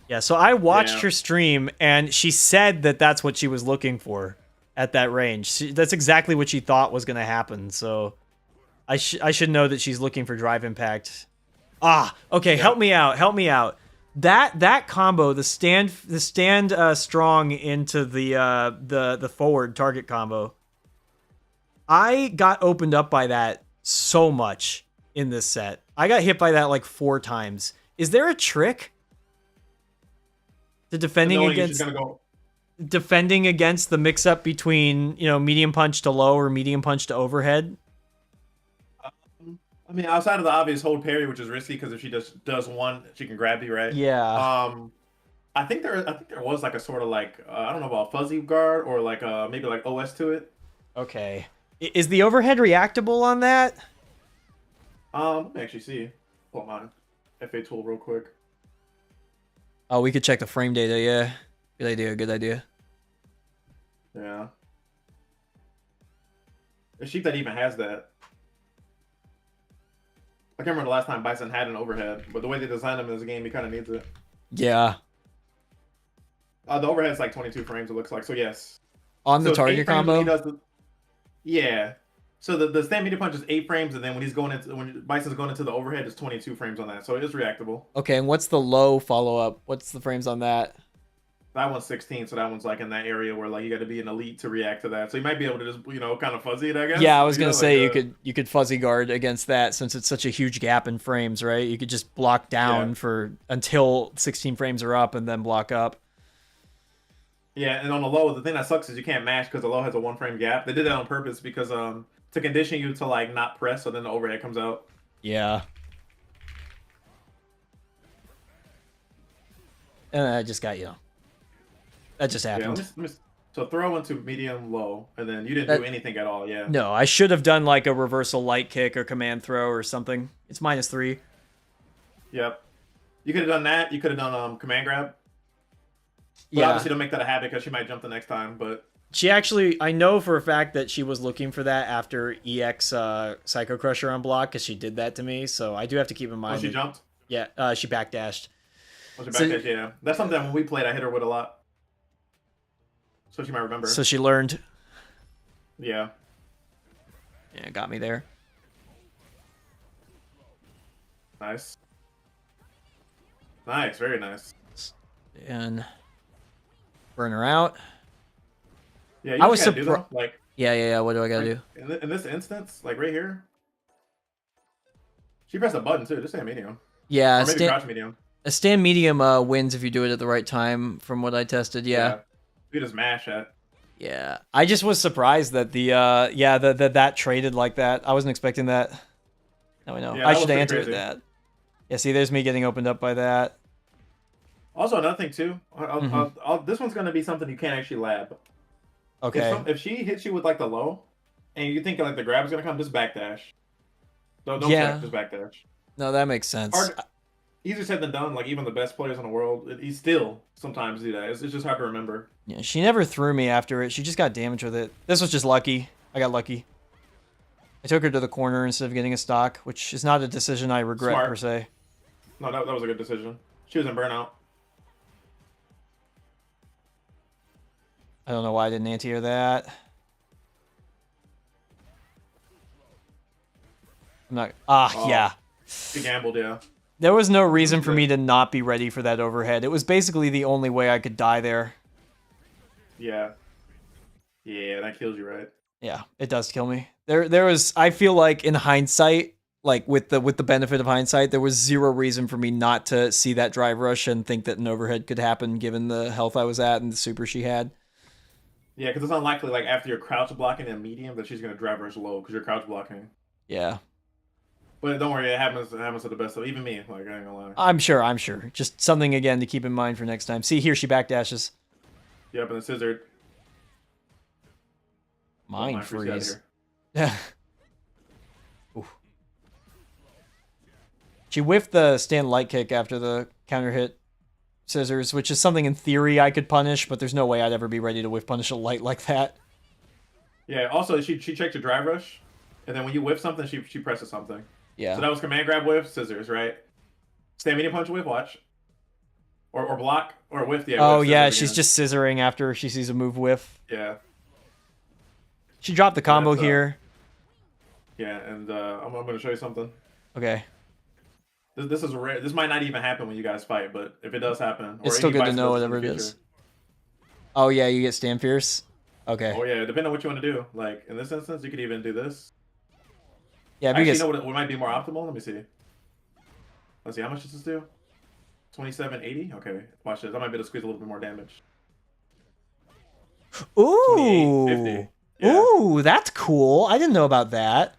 Yeah, so I watched her stream, and she said that that's what she was looking for at that range. That's exactly what she thought was going to happen, so I should know that she's looking for drive impact. Ah, okay, help me out. That combo, the stand strong into the forward target combo. I got opened up by that so much in this set. I got hit by that like 4 times. Is there a trick to defending against the mix-up between, you know, medium punch to low or medium punch to overhead? I mean, outside of the obvious hold parry, which is risky because if she does one, she can grab you, right? Yeah. I think there was like a sort of like I don't know about fuzzy guard or like maybe like OS to it. Okay. Is the overhead reactable on that? Let me actually see. Pull my FA tool real quick. Oh, we could check the frame data, yeah. Good idea. Yeah. A sheep that even has that. I can't remember the last time Bison had an overhead, but the way they designed him in this game, he kind of needs it. Yeah. The overhead's like 22 frames, it looks like. So yes. On the it's target 8 frames combo? when he does yeah. So the stand media punch is 8 frames, and then when Bison's going into the overhead, it's 22 frames on that. So it is reactable. Okay, and what's the low follow-up? What's the frames on that? That one's 16, so that one's like in that area where like you got to be an elite to react to that. So you might be able to just kind of fuzzy it, I guess. Yeah, I was gonna say like, you could fuzzy guard against that since it's such a huge gap in frames, right? You could just block down for until 16 frames are up and then block up. Yeah, and on the low, the thing that sucks is you can't mash because the low has a 1 frame gap. They did that on purpose because to condition you to like not press, so then the overhead comes out. Yeah. And I just got, that just happened. Yeah, So throw into medium low, and then you didn't That, do anything at all. Yeah. no, I should have done like a reversal light kick or command throw or something. It's -3. Yep. You could have done that. You could have done command grab. But Yeah. obviously, don't make that a habit because she might jump the next time. But She actually, I know for a fact that she was looking for that after EX Psycho Crusher on block because she did that to me. So I do have to keep in mind. oh, she jumped. Yeah, she backdashed. Oh, she backdash. Yeah, that's something that when we played, I hit her with a lot. So she might remember. So she learned. Yeah. Yeah, got me there. Nice. Nice. Very nice. And burn her out. Yeah, you I was gotta do surprised. though. Like, yeah. What do I gotta do? in this instance, like right here, she pressed a button too. Just say medium. Yeah, Or maybe crouch medium. a stand medium wins if you do it at the right time. From what I tested, yeah. You just mash it. Yeah, I just was surprised that that traded like that. I wasn't expecting that. Now I know. Yeah, I that should was have pretty answered crazy. that. Yeah, see, there's me getting opened up by that. Also, another thing too. This one's gonna be something you can't actually lab. Okay. If she hits you with like the low, and you think like the grab's gonna come, just backdash. Don't Yeah. check, just backdash. No, that makes sense. Hard, easier said than done. Like even the best players in the world, he still sometimes do that. It's just hard to remember. Yeah, she never threw me after it. She just got damage with it. This was just lucky. I got lucky. I took her to the corner instead of getting a stock, which is not a decision I regret Smart. per se. No, that was a good decision. She was in burnout. I don't know why I didn't anti-air that. I'm not... Oh. Yeah. She gambled, yeah. There was no reason for me to not be ready for that overhead. It was basically the only way I could die there. Yeah. Yeah, that kills you, right? Yeah, it does kill me. There was... I feel like in hindsight, like with the benefit of hindsight, there was zero reason for me not to see that drive rush and think that an overhead could happen given the health I was at and the super she had. Yeah, because it's unlikely, like, after you're crouch blocking in medium, that she's going to drive rush low because you're crouch blocking. Yeah. But don't worry, it happens to the best of even me. Like, I ain't gonna lie. I'm sure. Just something, again, to keep in mind for next time. See, here she backdashes. Yep, and the scissored. Mind freeze out of freeze. here. Oof. She whiffed the stand light kick after the counter hit scissors, which is something in theory I could punish, but there's no way I'd ever be ready to whiff punish a light like that. Yeah, also, she checked your drive rush, and then when you whiff something, she presses something. Yeah. So that was command grab whiff, scissors, right? Stand medium punch whiff, watch. Or block, or whiff, yeah. Oh, whiff, yeah, scissors she's again. just scissoring after she sees a move whiff. Yeah. She dropped the combo That's, here. Yeah, and I'm going to show you something. Okay. This is rare. This might not even happen when you guys fight, but if it does happen, It's or still any good to vice know versa in whatever the it future. is. Oh, yeah, you get stand fierce? Okay. Oh yeah, depending on what you want to do. Like in this instance, you could even do this. Yeah, Actually, because... you know what might be more optimal? Let me see. Let's see, how much does this do? 2780? Okay, watch this. I might be able to squeeze a little bit more damage. Ooh. 2850. Yeah. Ooh, that's cool. I didn't know about that.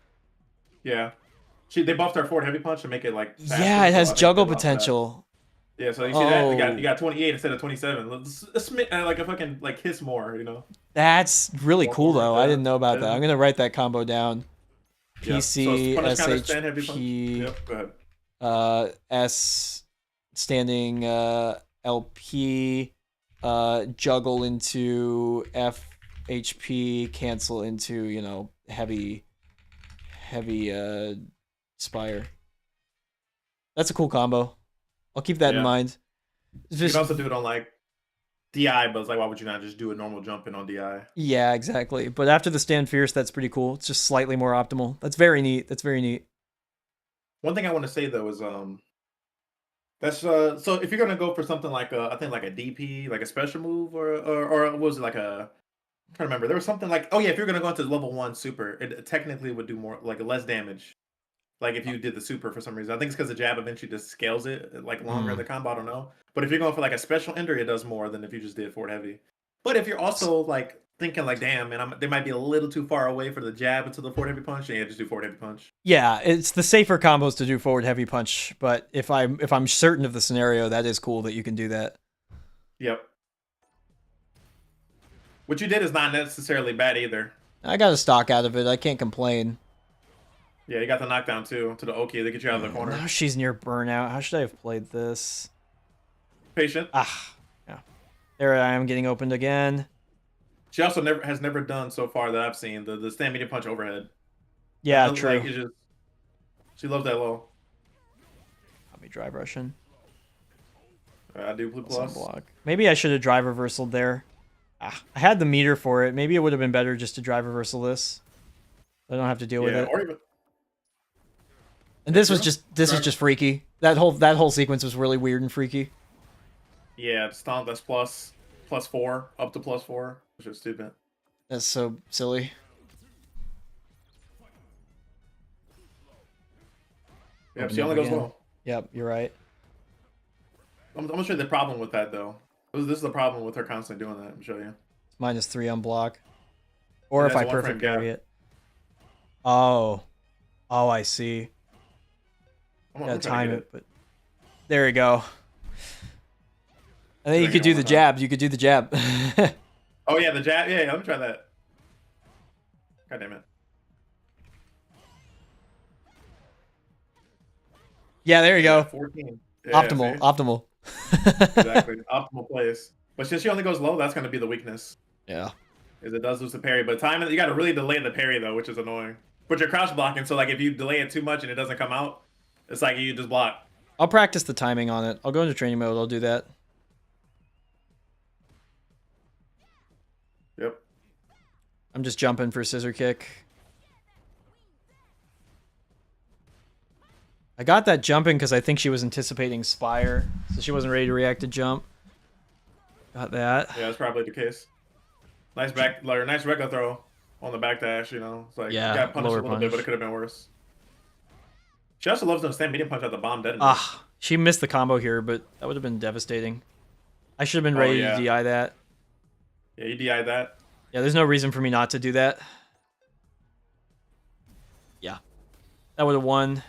Yeah. They buffed our forward heavy punch to make it like faster, Yeah, it so has I think juggle they buffed that. potential. Yeah, so you see that? You Oh. got 28 instead of 27. Like a fucking like hiss more, you know? That's really More cool, forward, though. I didn't know about that. yeah. I'm going to write that combo down. Yeah. PC, So punish counter, stand heavy punch. SHP, Yep, go ahead. S standing LP, juggle into FHP, cancel into, you know, heavy spire. That's a cool combo. I'll keep that in Yeah. mind. It's You just- can also do it on like DI, but it's like, why would you not just do a normal jump in on DI? yeah, exactly. But after the stand fierce, that's pretty cool. It's just slightly more optimal. That's very neat. That's very neat. One thing I want to say though is that's so if you're gonna go for something like I think like a DP, like a special move, or what was it like a I'm trying to remember. There was something like, oh yeah, if you're gonna go into level 1 super, it technically would do more like less damage. Like if you did the super for some reason. I think it's because the jab eventually just scales it like longer in the combo, I don't know. But if you're going for like a special ender, it does more than if you just did forward heavy. But if you're also like thinking like, damn, man, they might be a little too far away for the jab into the forward heavy punch, and yeah, just do forward heavy punch. Yeah, it's the safer combos to do forward heavy punch, but if I'm certain of the scenario, that is cool that you can do that. Yep. What you did is not necessarily bad either. I got a stock out of it. I can't complain. Yeah, you got the knockdown too to the Oki. They get you out of the corner. Now she's near burnout. How should I have played this? Patient. Ah, yeah. There I am getting opened again. She also has never done so far that I've seen the stand medium punch overhead. Yeah, Like, true. She loves that low. I'll be drive rushing. I do blue plus. Block. Maybe I should have drive reversal there. Ah, I had the meter for it. Maybe it would have been better just to drive reversal this. I don't have to deal with it. Or even. And this was just freaky. That whole sequence was really weird and freaky. Yeah, stomp. That's +4 up to +4, which is stupid. That's so silly. Yeah, she only goes low. Yep, you're right. I'm gonna show you the problem with that though. This is the problem with her constantly doing that. I'm show you. It's -3 on block. Or And if I that's a perfect one-frame parry it. Oh, I see. Gotta time it, but there you go. I think you could do the jab. You could do the jab. Oh yeah, the jab. Yeah, let me try that. God damn it. Yeah, there you go. 14. Yeah, Optimal, see? optimal. Exactly. Optimal place. But since she only goes low, that's going to be the weakness. Yeah. Is it does lose the parry. But time, you got to really delay the parry, though, which is annoying. But you're crouch blocking, so like if you delay it too much and it doesn't come out, it's like you just block. I'll practice the timing on it. I'll go into training mode. I'll do that. Yep. I'm just jumping for scissor kick. I got that jumping because I think she was anticipating Spire, so she wasn't ready to react to jump. Got that. Yeah, that's probably the case. Nice nice regular throw on the back dash, you know. It's like, yeah, you got punished a little punish. bit, but it could have been worse. She also loves those stand medium punch at the bomb dead. Ah, she missed the combo here, but that would have been devastating. I should have been ready to DI that. Yeah, you DI that. Yeah, there's no reason for me not to do that. Yeah. That would have won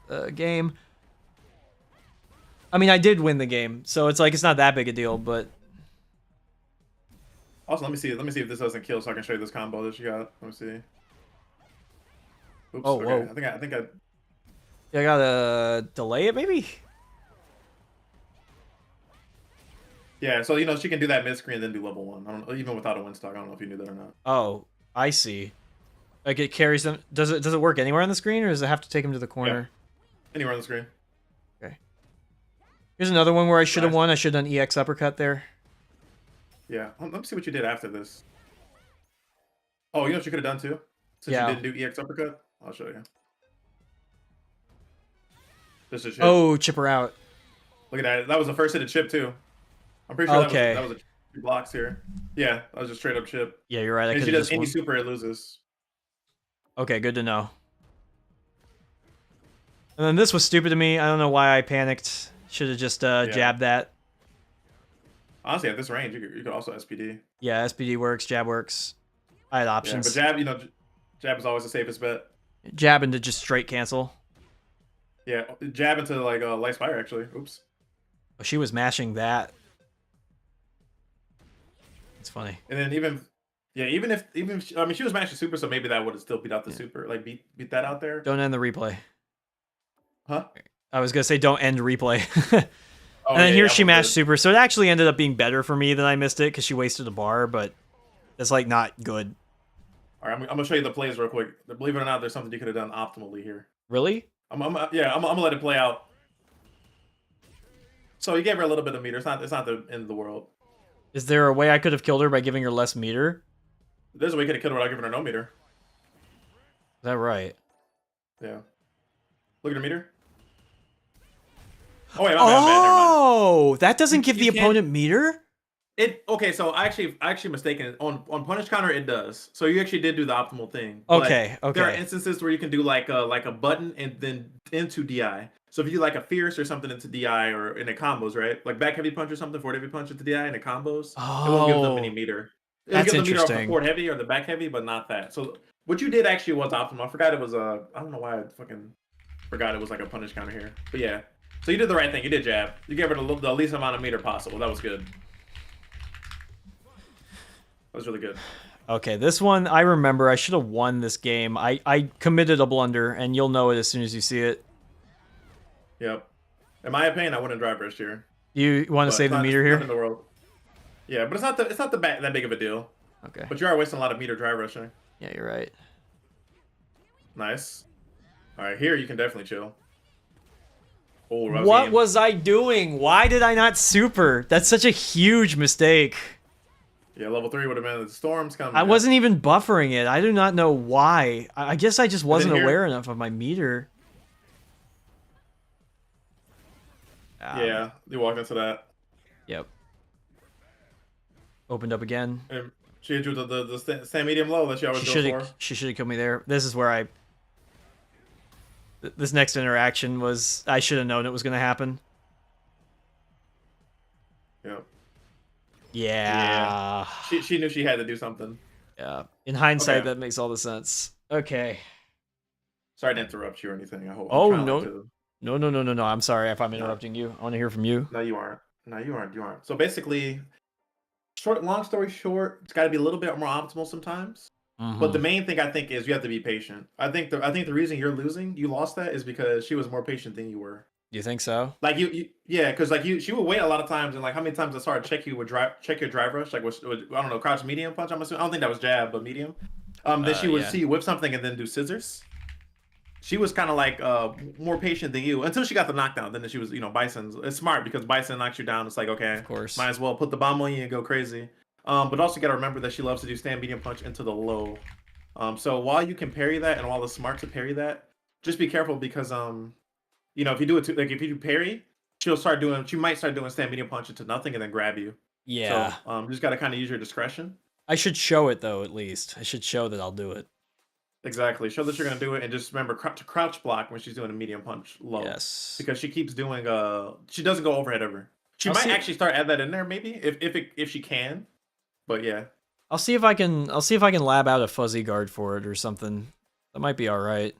the game. I mean, I did win the game, so it's like it's not that big a deal, but also let me see if this doesn't kill so I can show you this combo that she got. Let me see. Oops, oh, okay. whoa. I think I yeah, I gotta delay it maybe? Yeah, so you know she can do that mid screen and then do level 1. I don't know, even without a win stock. I don't know if you knew that or not. Oh, I see. Like it carries them. Does it work anywhere on the screen, or does it have to take him to the corner? Yeah. Anywhere on the screen. Okay. Here's another one where I should have won. I should have done EX uppercut there. Yeah. Let me see what you did after this. Oh, you know what you could have done too? Since you didn't do EX uppercut? I'll show you. Just a chip. Oh, chip her out. Look at that. That was the first hit of chip too. I'm pretty sure okay. that was a 2 blocks here. Yeah, that was just straight up chip. Yeah, you're right. And she does any super, it loses. Okay, good to know. And then this was stupid to me. I don't know why I panicked. Should have just jabbed that. Honestly, at this range, you could also SPD. Yeah, SPD works, jab works. I had options. Yeah, but jab, you know, jab is always the safest bet. Jab into just straight cancel. Yeah, jab into like light spire actually. Oops. Oh, she was mashing that. It's funny. And then even if I mean she was mashing super, so maybe that would have still beat out the super, like beat that out there. Don't end the replay. Huh? I was gonna say don't end replay. Oh, and then yeah, here she mashed super, so it actually ended up being better for me than I missed it because she wasted a bar, but it's like not good. All right, I'm gonna show you the plays real quick. Believe it or not, there's something you could have done optimally here. Really? I'm gonna let it play out. So you gave her a little bit of meter. It's not the end of the world. Is there a way I could have killed her by giving her less meter? There's a way you could have killed her without giving her no meter. Is that right? Yeah. Look at her meter. Oh wait, my bad, never mind. Oh, that doesn't give the opponent meter? Okay, so I actually mistaken. On punish counter it does. So you actually did do the optimal thing. Okay, okay. There are instances where you can do like a button and then into DI. So if you do like a fierce or something into DI or in the combos, right? Like back heavy punch or something, forward heavy punch into DI in the combos, it won't give them any meter. It'll That's give them meter off the interesting. forward heavy or the back heavy, but not that. So what you did actually was optimal. I forgot it was I don't know why I fucking forgot it was like a punish counter here. But yeah. So you did the right thing. You did jab. You gave her the least amount of meter possible. That was good. That was really good. Okay, this one I remember. I should have won this game. I committed a blunder, and you'll know it as soon as you see it. Yep. In my opinion, I wouldn't drive first here, You want to but save the it's meter not here? in the world. Yeah, but it's not that big of a deal. Okay. But you are wasting a lot of meter drive rushing. Yeah, you're right. Nice. All right, here you can definitely chill. Oh, that was What game. was I doing? Why did I not super? That's such a huge mistake. Yeah, level 3 would have been the storms coming. I wasn't even buffering it. I do not know why. I guess I just wasn't here- aware enough of my meter. Yeah, you walked into that. Yep. Opened up again. And she hit you with the stand medium low that she always goes for. She should have killed me there. This is where this next interaction was. I should have known it was gonna happen. Yep. Yeah. She knew she had to do something. Yeah. In hindsight, Okay. that makes all the sense. Okay. Sorry to interrupt you or anything. I hope. Oh, I'm trying no. not to. No. I'm sorry if I'm interrupting you. I want to hear from you. No, you aren't. No, you aren't. You aren't. So basically, long story short, it's got to be a little bit more optimal sometimes. But the main thing I think is you have to be patient. I think the reason you lost that is because she was more patient than you were. Do you think so? Like yeah, because like she would wait a lot of times, and like how many times I saw her check your drive rush, like I don't know, crouch medium punch. I'm assuming, I don't think that was jab, but medium. Then she would yeah. see you whip something and then do scissors. She was kind of like more patient than you until she got the knockdown. Then she was, Bison's. It's smart because Bison knocks you down. It's like, okay, Of course. might as well put the bomb on you and go crazy. But also got to remember that she loves to do stand medium punch into the low. So while you can parry that and while it's smart to parry that, just be careful because if you do it if you do parry, she might start doing stand medium punch into nothing and then grab you. Yeah. So you just got to kind of use your discretion. I should show it though, at least. I should show that I'll do it. Exactly. Show that you're gonna do it, and just remember to crouch block when she's doing a medium punch low. Yes. Because she keeps doing she doesn't go overhead ever. She I'll might see- actually start add that in there maybe if she can. But yeah. I'll see if I can lab out a fuzzy guard for it or something. That might be all right.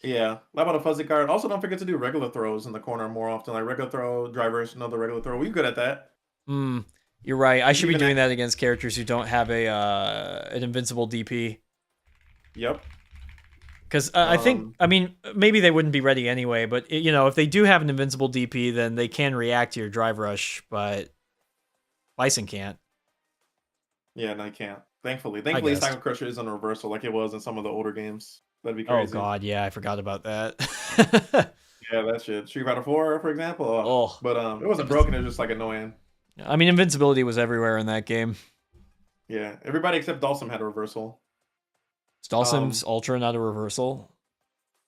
Yeah. How about a fuzzy guard? Also don't forget to do regular throws in the corner more often. Like regular throw, drivers, another regular throw. You're good at that. You're right. I should be Even doing that against characters who don't have an invincible DP. Yep. Because I think, maybe they wouldn't be ready anyway, but if they do have an invincible DP, then they can react to your drive rush, but Bison can't. Yeah, no, you can't. Thankfully, guess. Cycle Crusher is on a reversal like it was in some of the older games. That'd be Oh crazy. god, yeah, I forgot about that. Yeah, that shit. Street Fighter 4, for example. Oh. But it wasn't broken. It was just like annoying. I mean, invincibility was everywhere in that game. Yeah, everybody except Dawson had a reversal. Is Dawson's Ultra not a reversal?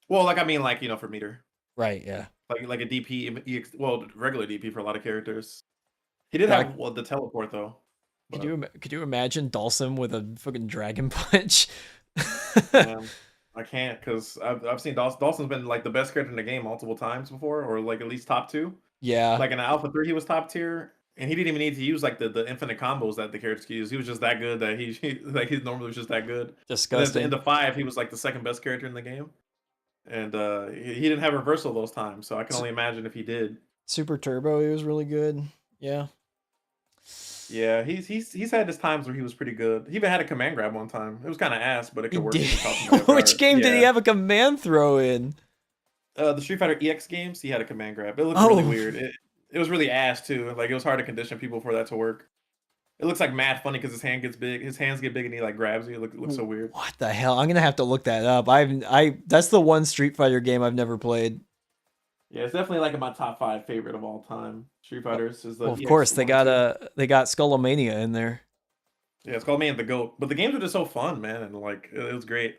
Well, for meter. Right, yeah. Like a DP, regular DP for a lot of characters. He did God. have the teleport though. Could you imagine Dawson with a fucking dragon punch? I can't because I've seen Dawson's been like the best character in the game multiple times before, or like at least top 2. Yeah. Like in Alpha 3, he was top tier, and he didn't even need to use like the infinite combos that the characters could use. He was just that good that he normally was just that good. Disgusting. And at the end of 5, he was like the second best character in the game, and he didn't have reversal those times, so I can only imagine if he did. Super Turbo, he was really good. Yeah. Yeah, he's had his times where he was pretty good. He even had a command grab one time. It was kind of ass, but it could work. Which game did he have a command throw in? The Street Fighter EX games, he had a command grab. It looked really weird. It was really ass too. Like it was hard to condition people for that to work. It looks like mad funny because his hand gets big. His hands get big and he like grabs you. It looks so weird. What the hell? I'm gonna have to look that up. That's the one Street Fighter game I've never played. Yeah, it's definitely like in my top 5 favorite of all time. Street Fighters is the. Well, of course, they got Skullomania in there. Yeah, it's called Man the Goat. But the games were just so fun, man, and like it was great.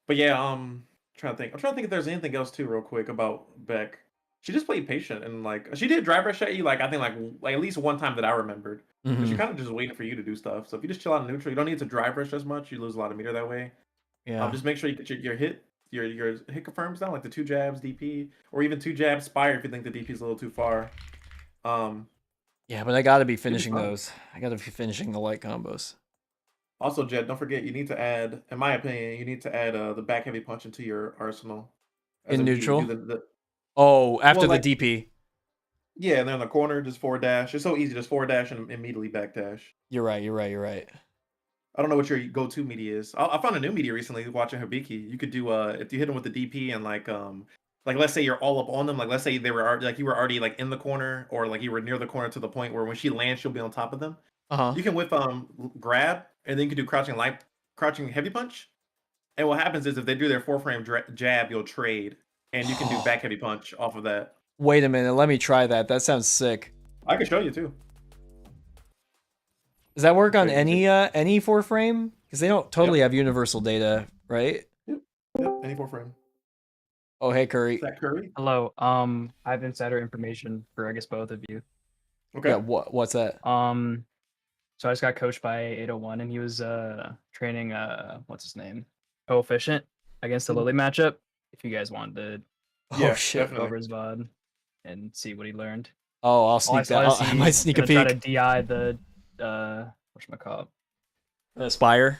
But yeah, I'm trying to think if there's anything else too, real quick about Beck. She just played patient and like she did drive rush at you like I think like at least one time that I remembered. But she kind of just waiting for you to do stuff. So if you just chill out in neutral, you don't need to drive rush as much. You lose a lot of meter that way. Yeah. Just make sure you get your hit confirms down, like the 2 jabs DP, or even 2 jabs Spire if you think the DP is a little too far. Yeah, but I gotta be finishing those. I gotta be finishing the light combos. Also, Jed, don't forget you need to add, in my opinion, the back heavy punch into your arsenal. In neutral? After the DP. Yeah, and then in the corner, just forward dash. It's so easy, just forward dash and immediately back dash. You're right. You're right. You're right. I don't know what your go-to media is. I found a new media recently watching Hibiki. You could do if you hit him with the DP and like let's say you're all up on them. Like let's say they were like you were already like in the corner or like you were near the corner to the point where when she lands, she'll be on top of them. Uh-huh. You can whip grab and then you can do crouching heavy punch. And what happens is if they do their 4-frame jab, you'll trade and you can do back heavy punch off of that. Wait a minute. Let me try that. That sounds sick. I can show you too. Does that work on Okay, any 4-frame? Because they don't totally have universal data, right? Yep. Yep. Any 4-frame. Oh, hey, Is Curry. that Curry? Hello. I have insider information for I guess both of you. Okay. Yeah, what's that? So I just got coached by 801 and he was training what's his name? Coefficient against the Lily matchup. If you guys wanted Oh, Yeah, shit. to definitely. go over his VOD and see what he learned. Oh, I'll All I sneak saw that. is I he's might sneak a gonna try to peek. DI the whatchamacallit? Spire.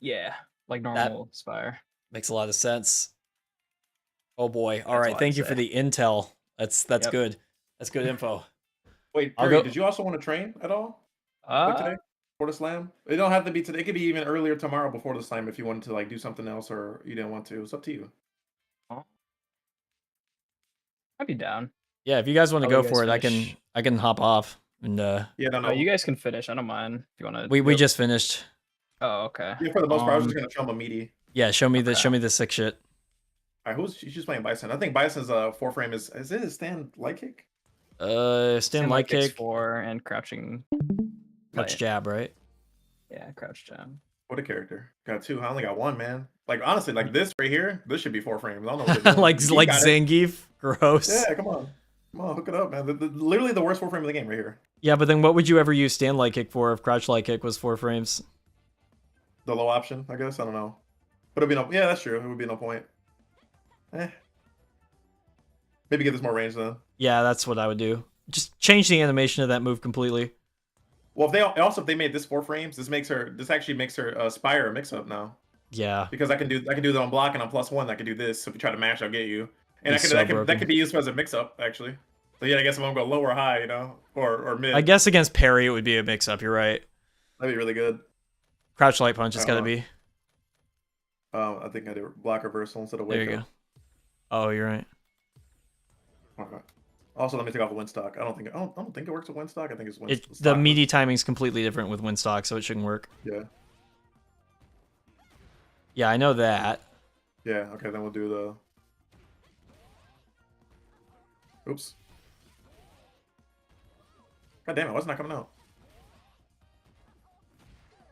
Yeah, like normal Spire. Makes a lot of sense. Oh boy. All That's right. all Thank I'd you for say. the intel. That's Yep. good. That's good info. Wait, I'll Curry, go- did you also want to train at all? Like today? For the slam? It don't have to be today. It could be even earlier tomorrow before the slam if you wanted to like do something else or you didn't want to. It's up to you. I'd be down. Yeah, if you guys want to I'll go let you for it, guys finish. I can hop off. And Yeah, no, no. Oh, you guys can finish. I don't mind if you want to. we just finished. Oh, okay. Yeah, for the most part, I was just gonna show him a meaty. Yeah, show me the Okay. sick shit. All right, she's playing Bison. I think Bison's 4-frame is it his stand light kick? Stand light kicks kick, 4 and crouching. touch Right. jab, right? Yeah, crouch jab. What a character. Got 2. I only got 1, man. Like honestly, like this right here, this should be 4 frames. I don't know what they're doing. like You got it. Zangief. Gross. Yeah, come on. Come on, hook it up, man. Literally the worst 4-frame of the game right here. Yeah, but then what would you ever use stand light kick for if crouch light kick was 4 frames? The low option, I guess. I don't know. But it'd be no. Yeah, that's true. It would be no point. Maybe get this more range then. Yeah, that's what I would do. Just change the animation of that move completely. Well, if they made this 4 frames, this actually makes her Spire a mix up now Yeah. because I can do that on block and on +1. I can do this. So if you try to mash, I'll get you. And He's so that broken. could be used as a mix up actually. So yeah, I guess I'm gonna go low or high, or mid. I guess against parry it would be a mix up, you're right. That'd be really good. Crouch light punch, it's gotta be. I think I did block reversal instead of wake There you up. go. Oh, you're right. Okay. Also, let me take off the Windstock. I don't think it works with Windstock. I think it's Windstock. The meaty timing's completely different with Windstock, so it shouldn't work. Yeah. Yeah, I know that. Yeah. Okay, then we'll do the. Oops. God damn it! What's not coming out?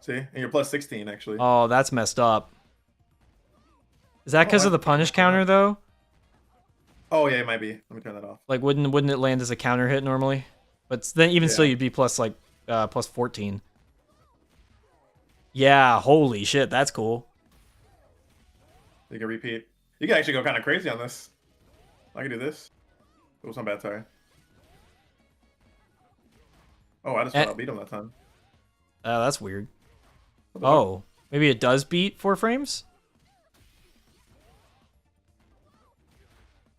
See, and you're +16 actually. Oh, that's messed up. Is that because I of the think punish it's counter though? Oh yeah, it might be. Let me turn that off. Like wouldn't it land as a counter hit normally? But then even still Yeah. you'd be plus 14. Yeah, holy shit, that's cool. You can repeat. You can actually go kind of crazy on this. I can do this. Oops, I'm bad. Sorry. Oh, I just beat him that time. That's weird. What the fuck? Oh, maybe it does beat 4 frames?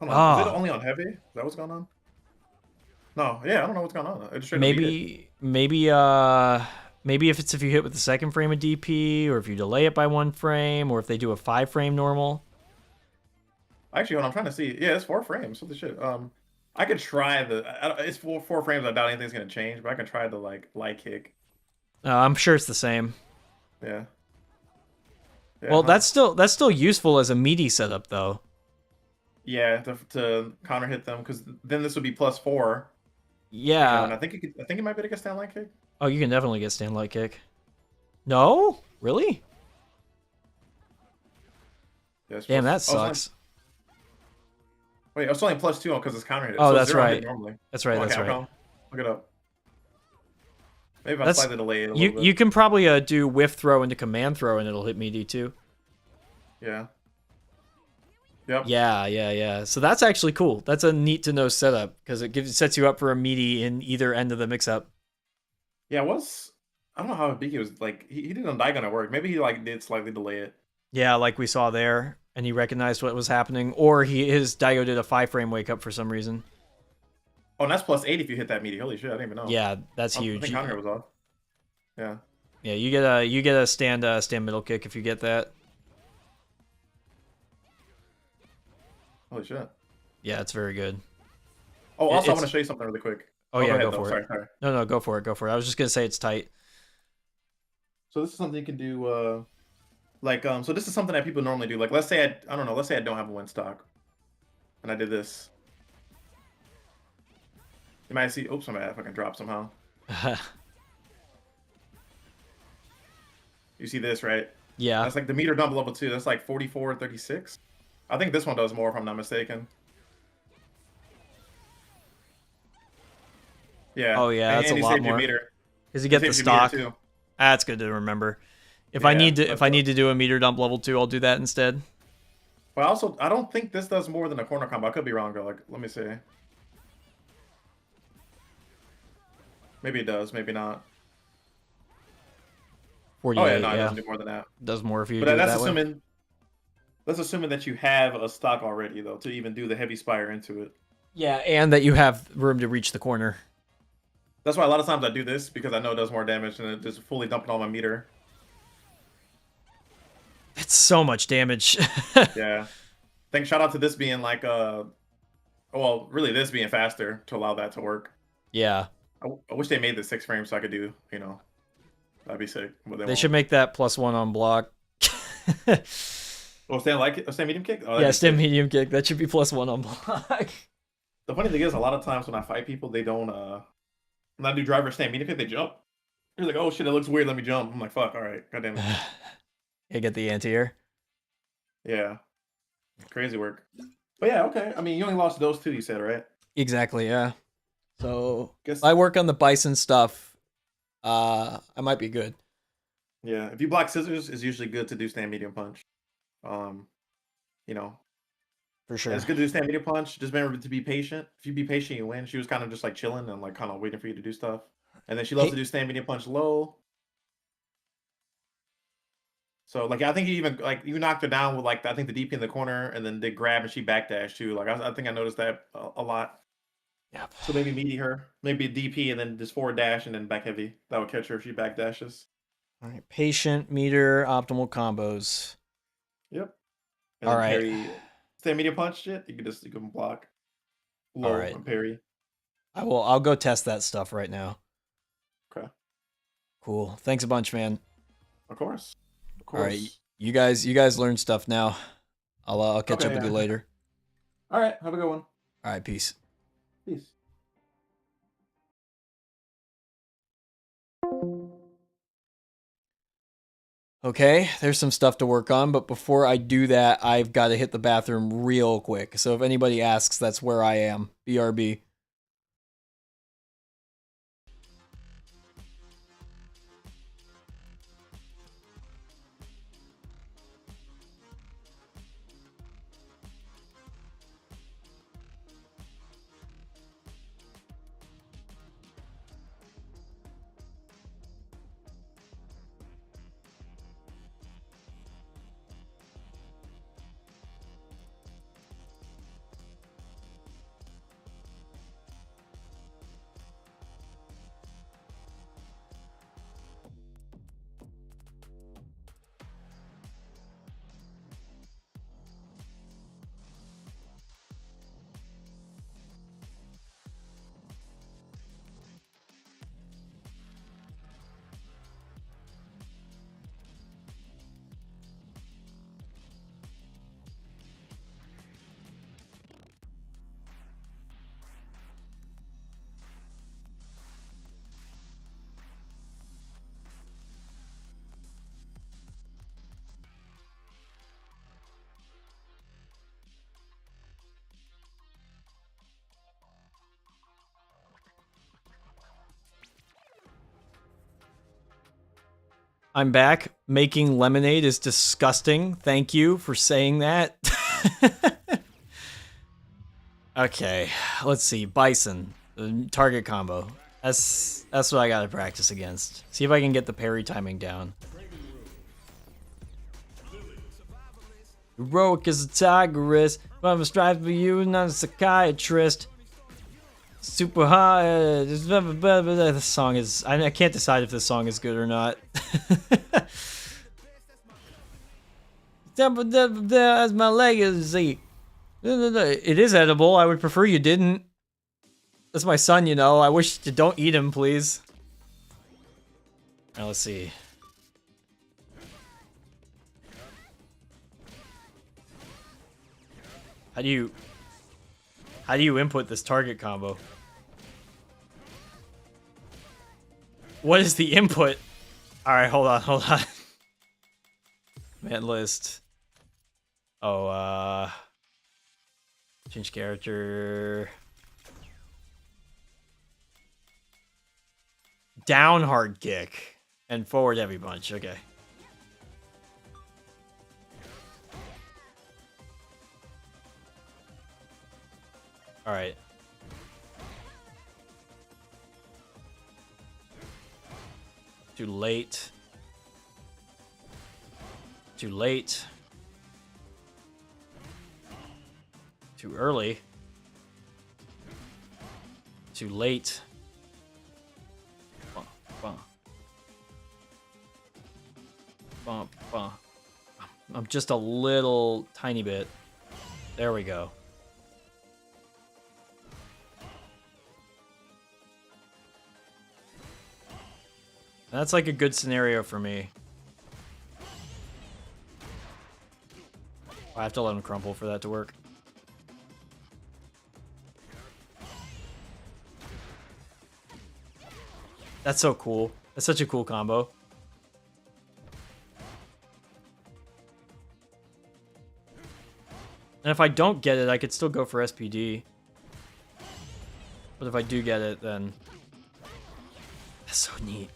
Hold on. Is it Ah. only on heavy? Is that what's going on? No. Yeah, I don't know what's going on. It just straight up beat it. Maybe if you hit with the second frame of DP, or if you delay it by 1 frame, or if they do a 5 frame normal. Actually, what I'm trying to see, yeah, it's 4 frames. What the shit? I could try it's 4 frames. I doubt anything's gonna change, but I can try the light kick. I'm sure it's the same. Yeah. Well, that's still useful as a meaty setup though. Yeah, to counter hit them because then this would be +4. Yeah. And I think it might be like a stand light kick. Oh, you can definitely get stand light kick. No, really? Yeah, it's Damn, that plus- oh, it's only- sucks. Wait, it's only +2 because it's counter hit. Oh, So that's 0 hit right. Normally. That's right. Come on, That's right. Capcom. Look it up. Maybe if I That's- slightly delay it a little bit. You can probably do whiff throw into command throw and it'll hit meaty too. Yeah. Yep. Yeah. So that's actually cool. That's a neat to know setup because it sets you up for a meaty in either end of the mix up. Yeah, I don't know how big he was. Like he did on Daigon at work. Maybe he did slightly delay it. Yeah, like we saw there, and he recognized what was happening, or his Daigo did a 5 frame wake up for some reason. Oh, and that's +8 if you hit that meaty. Holy shit, I didn't even know. Yeah, that's I huge. think counter was off. Yeah. Yeah, you get a stand middle kick if you get that. Holy shit. Yeah, it's very good. Oh, also, I want to It's show you something really quick. oh Go yeah, ahead, go though. for Sorry, it. sorry. No, go for it, go for it. I was just gonna say it's tight. So this is something you can do, so this is something that people normally do. Like, let's say I don't know, let's say I don't have a win stock, and I did this. You might see, oops, I'm bad if I can drop somehow. You see this, right? Yeah. That's like the meter dump level 2. That's like 44.36. I think this one does more if I'm not mistaken. Yeah. Oh yeah, that's a you lot saved your more. meter. Because you It get the saves your meter, stock. too. That's good to remember. If Yeah, I need to do a meter dump level 2, I'll do that instead. But also, I don't think this does more than a corner combo. I could be wrong, though. Like, let me see. Maybe it does, maybe not. 48, Oh yeah, no, it yeah. doesn't do more than that. Does more if you But do it that's that way. assuming that you have a stock already, though, to even do the heavy spire into it. Yeah, and that you have room to reach the corner. That's why a lot of times I do this, because I know it does more damage than it just fully dumping all my meter. It's so much damage. Yeah. Shout out to this being like well, really this being faster to allow that to work. Yeah. I wish they made the 6 frames so I could do, that'd be sick. But They should make that +1 on block. Oh, stand medium kick? Oh, Yeah, stand medium kick. That should be +1 on block. The funny thing is, a lot of times when I fight people, they don't when I do driver stand medium kick, they jump. They're like, oh shit, it looks weird, let me jump. I'm like, fuck, alright, goddamn it. You get the anti-air. Yeah. Crazy work. But yeah, okay. I mean, you only lost those 2, you said, right? Exactly, yeah. So Guess if I work on the bison stuff, I might be good. yeah. If you block scissors, it's usually good to do stand medium punch. You know, For sure. it's good to do stand medium punch. Just remember to be patient. If you be patient, you win. She was kind of just like chilling and like kind of waiting for you to do stuff. And then she loves to do stand medium punch low. So like I think you even like you knocked her down with like I think the DP in the corner and then did grab and she backdash too. Like I think I noticed that a lot. Yep. So maybe meaty her, maybe a DP and then just forward dash and then back heavy. That would catch her if she backdashes. All right, patient, meter, optimal combos. Yep. And All then right. parry, stand medium punch shit. You can block low All right. and parry. I'll go test that stuff right now. Okay. Cool. Thanks a bunch, man. Of course. All right, you guys learn stuff now. I'll catch up with you later. All right, have a good one. All right, peace. Peace. Okay, there's some stuff to work on, but before I do that, I've got to hit the bathroom real quick. So if anybody asks, that's where I am. BRB. I'm back. Making lemonade is disgusting. Thank you for saying that. Okay, let's see. Bison, target combo. That's what I gotta practice against. See if I can get the parry timing down. Heroic as a tigress, but I'm a strive for you, not a psychiatrist. Super high. The song is. I can't decide if this song is good or not. As my legacy. It is edible. I would prefer you didn't. That's my son, you know. I wish you don't eat him, please. Now let's see. How do you input this target combo? What is the input? All right, hold on. Man list. Oh, change character. Down hard kick and forward heavy punch. Okay. All right. Too late. Too late. Too early. Too late. Bump, bump. I'm just a little tiny bit. There we go. That's like a good scenario for me. I have to let him crumple for that to work. That's so cool. That's such a cool combo. And if I don't get it, I could still go for SPD. But if I do get it, then... That's so neat.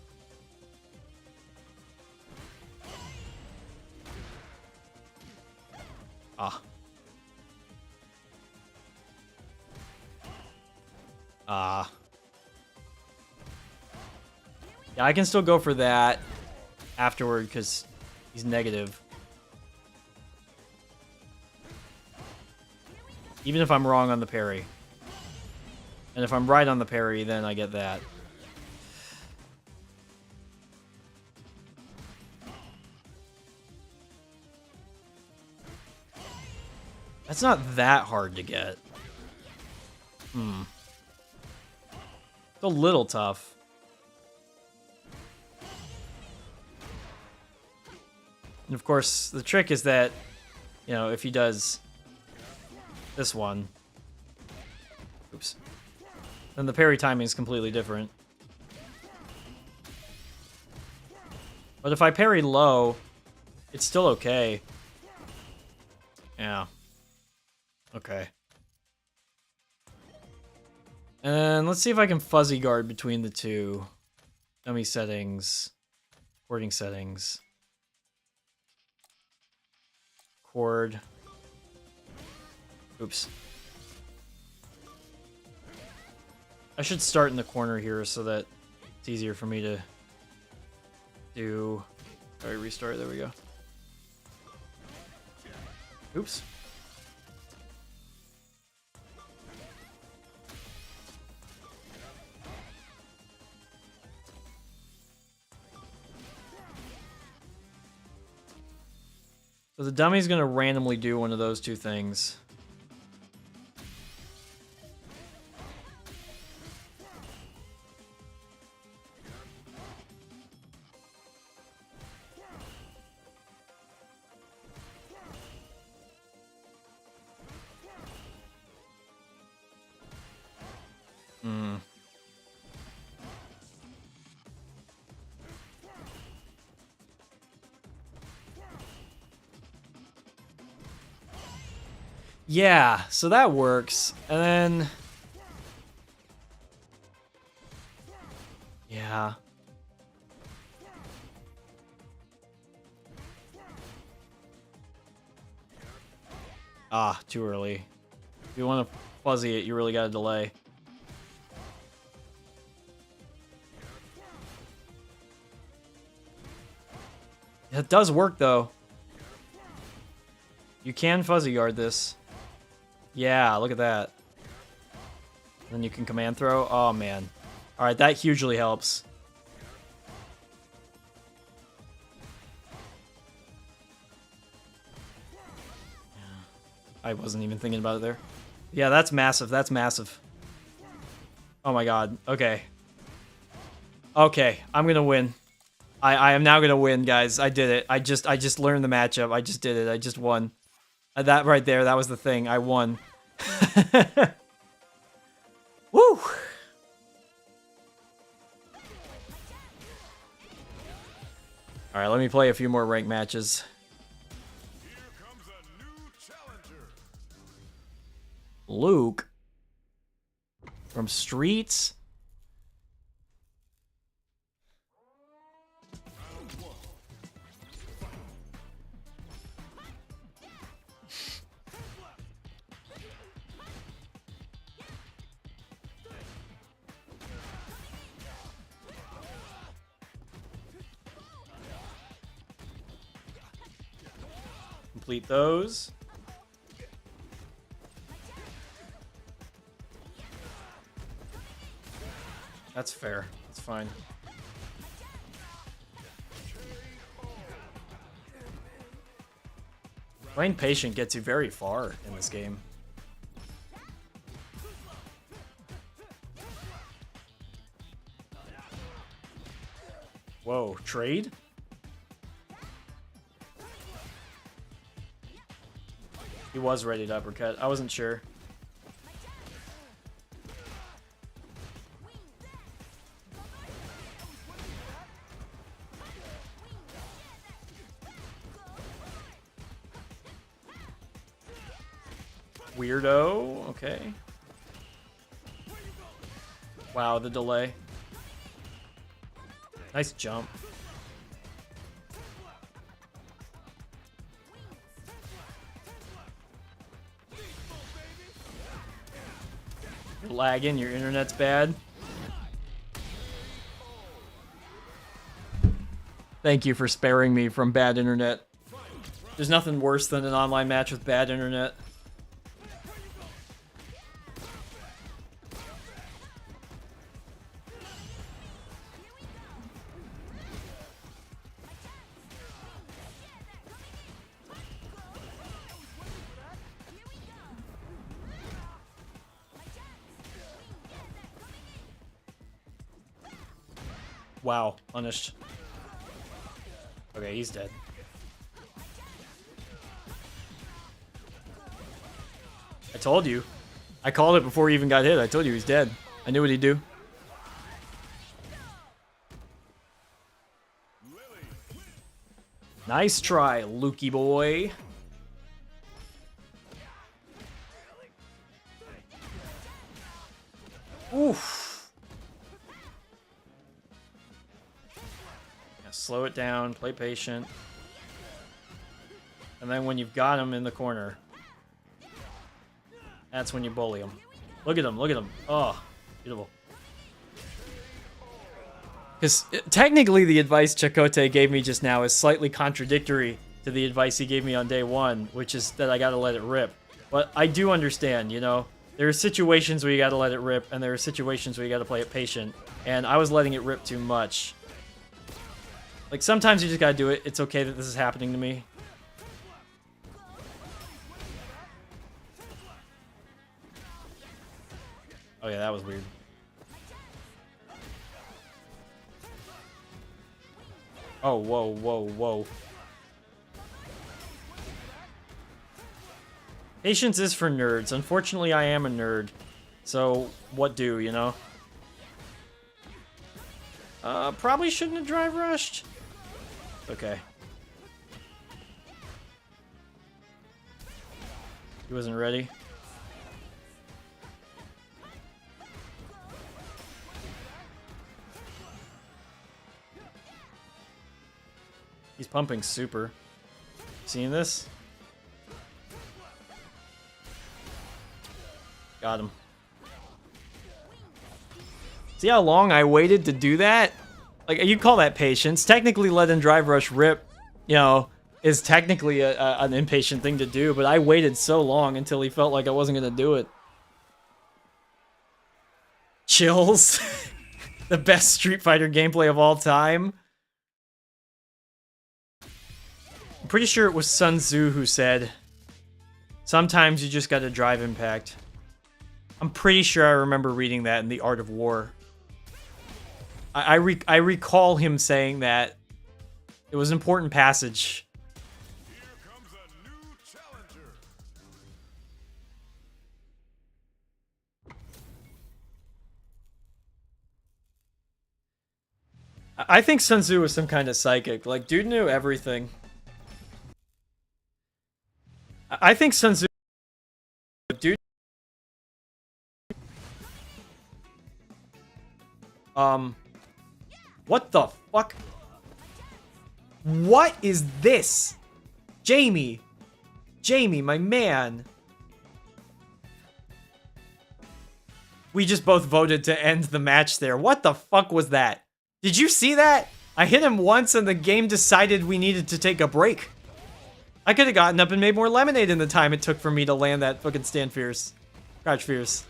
Yeah, I can still go for that afterward because he's negative. Even if I'm wrong on the parry. And if I'm right on the parry, then I get that. That's not that hard to get. It's a little tough. And of course, the trick is that, you know, if he does this one, oops, then the parry timing is completely different. But if I parry low, it's still okay. Yeah. Okay. And let's see if I can fuzzy guard between the two. Dummy settings. Wording settings. Chord. Oops. I should start in the corner here so that it's easier for me to do... Sorry, restart. There we go. Oops. So the dummy's gonna randomly do one of those two things. Yeah, so that works. And then... Yeah. Ah, too early. If you want to fuzzy it, you really got to delay. It does work, though. You can fuzzy guard this. Yeah, look at that. Then you can command throw. Oh, man. All right, that hugely helps. I wasn't even thinking about it there. Yeah, that's massive. That's massive. Oh my god. Okay. Okay, I'm gonna win. I am now gonna win, guys. I did it. I just learned the matchup. I just did it. I just won. That right there, that was the thing. I won. Woo! Alright, let me play a few more ranked matches. Here comes a new challenger. Luke from Streets. Complete those. That's fair. That's fine. Playing patient gets you very far in this game. Whoa, trade? He was ready to uppercut. I wasn't sure. Weirdo. Okay. Wow, the delay. Nice jump. You're lagging, your internet's bad. Thank you for sparing me from bad internet. There's nothing worse than an online match with bad internet. Wow, punished. Okay, he's dead. I told you. I called it before he even got hit. I told you he's dead. I knew what he'd do. Nice try, Lukey boy. Oof. Slow it down, play patient. And then when you've got him in the corner, that's when you bully him. Look at him, look at him. Oh, beautiful. Because technically the advice Chakotay gave me just now is slightly contradictory to the advice he gave me on day one, which is that I gotta let it rip. But I do understand, you know? There are situations where you gotta let it rip, and there are situations where you gotta play it patient. And I was letting it rip too much. Like, sometimes you just gotta do it. It's okay that this is happening to me. Oh yeah, that was weird. Oh, whoa, whoa, whoa. Patience is for nerds. Unfortunately, I am a nerd. So, what do, you know? Probably shouldn't have drive rushed. Okay. He wasn't ready. He's pumping super. Seeing this? Got him. See how long I waited to do that? Like, you call that patience. Technically, letting drive rush rip, you know, is technically an impatient thing to do, but I waited so long until he felt like I wasn't going to do it. Chills. The best Street Fighter gameplay of all time. I'm pretty sure it was Sun Tzu who said, sometimes you just gotta drive impact. I'm pretty sure I remember reading that in The Art of War. I recall him saying that. It was an important passage. Here comes a new challenger. I think Sun Tzu was some kind of psychic. Like, dude knew everything. I think Sun Tzu... Dude... What the fuck? What is this? Jamie. Jamie, my man. We just both voted to end the match there. What the fuck was that? Did you see that? I hit him once and the game decided we needed to take a break. I could have gotten up and made more lemonade in the time it took for me to land that fucking stand fierce. Crouch fierce.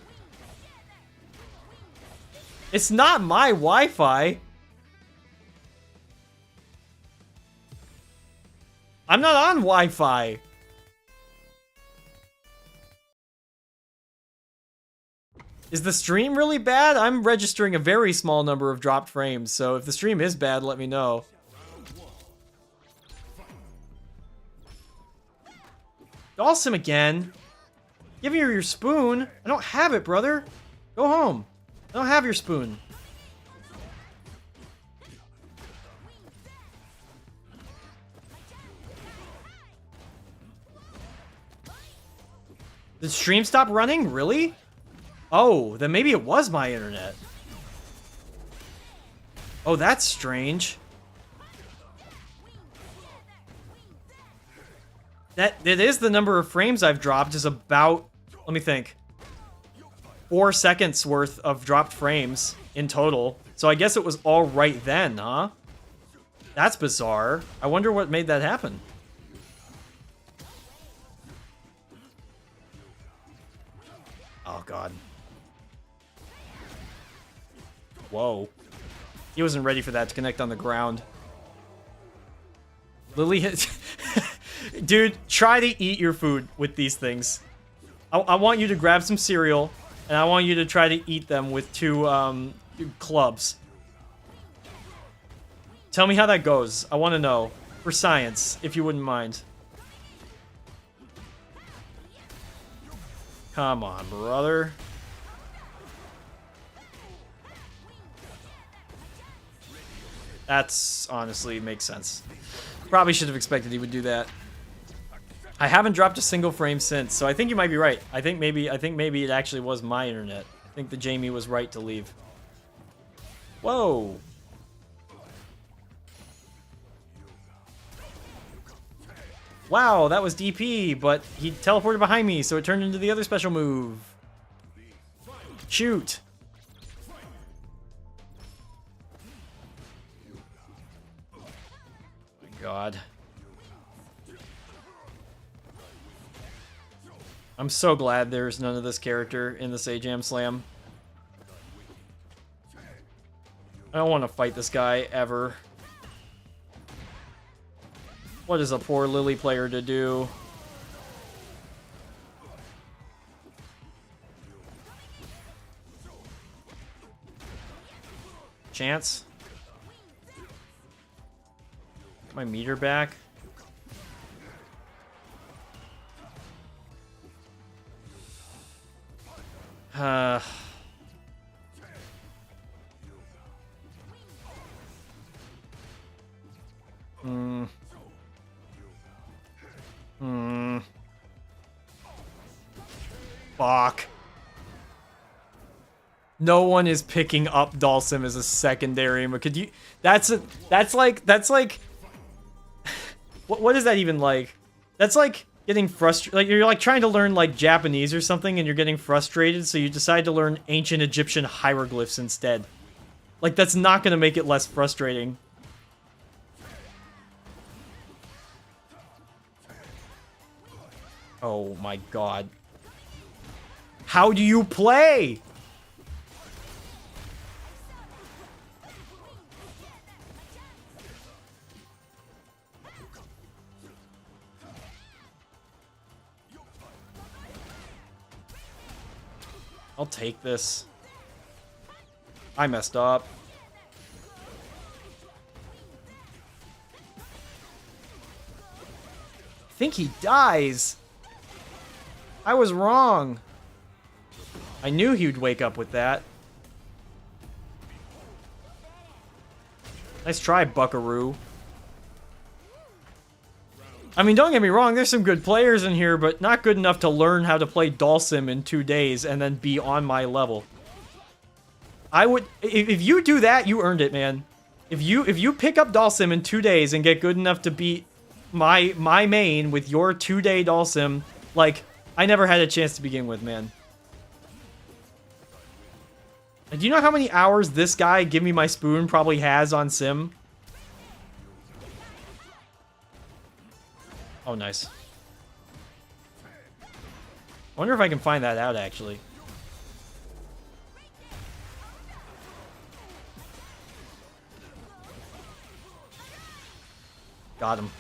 It's not my Wi-Fi. I'm not on Wi-Fi. Is the stream really bad? I'm registering a very small number of dropped frames, so if the stream is bad, let me know. Dawson again. Give me your spoon. I don't have it, brother. Go home. I don't have your spoon. Did stream stop running? Really? Oh, then maybe it was my internet. Oh, that's strange. That is the number of frames I've dropped is about, let me think, 4 seconds worth of dropped frames in total. So I guess it was all right then, huh? That's bizarre. I wonder what made that happen. Oh, God. Whoa. He wasn't ready for that to connect on the ground. Lily hit... Dude, try to eat your food with these things. I want you to grab some cereal, and I want you to try to eat them with two clubs. Tell me how that goes. I want to know. For science, if you wouldn't mind. Come on, brother. That's honestly makes sense. Probably should have expected he would do that. I haven't dropped a single frame since, so I think you might be right. I think maybe it actually was my internet. I think the Jamie was right to leave. Whoa. Wow, that was DP, but he teleported behind me, so it turned into the other special move. Shoot. God. I'm so glad there's none of this character in the Sajam Slam. I don't want to fight this guy ever. What is a poor Lily player to do? Chance? Get my meter back. Fuck. No one is picking up Dalsim as a secondary, but could you... That's like... what is that even like? That's like getting frustrated. Like, you're like trying to learn like Japanese or something and you're getting frustrated, so you decide to learn ancient Egyptian hieroglyphs instead. Like, that's not gonna make it less frustrating. Oh my god. How do you play? I'll take this. I messed up. I think he dies. I was wrong. I knew he would wake up with that. Nice try, Buckaroo. I mean, don't get me wrong, there's some good players in here, but not good enough to learn how to play Dhalsim in 2 days and then be on my level. I would, if you do that, you earned it, man. If you pick up Dhalsim in 2 days and get good enough to beat my main with your 2-day Dhalsim, like, I never had a chance to begin with, man. And do you know how many hours this guy, Give Me My Spoon, probably has on Sim? Oh, nice. I wonder if I can find that out, actually. Got him.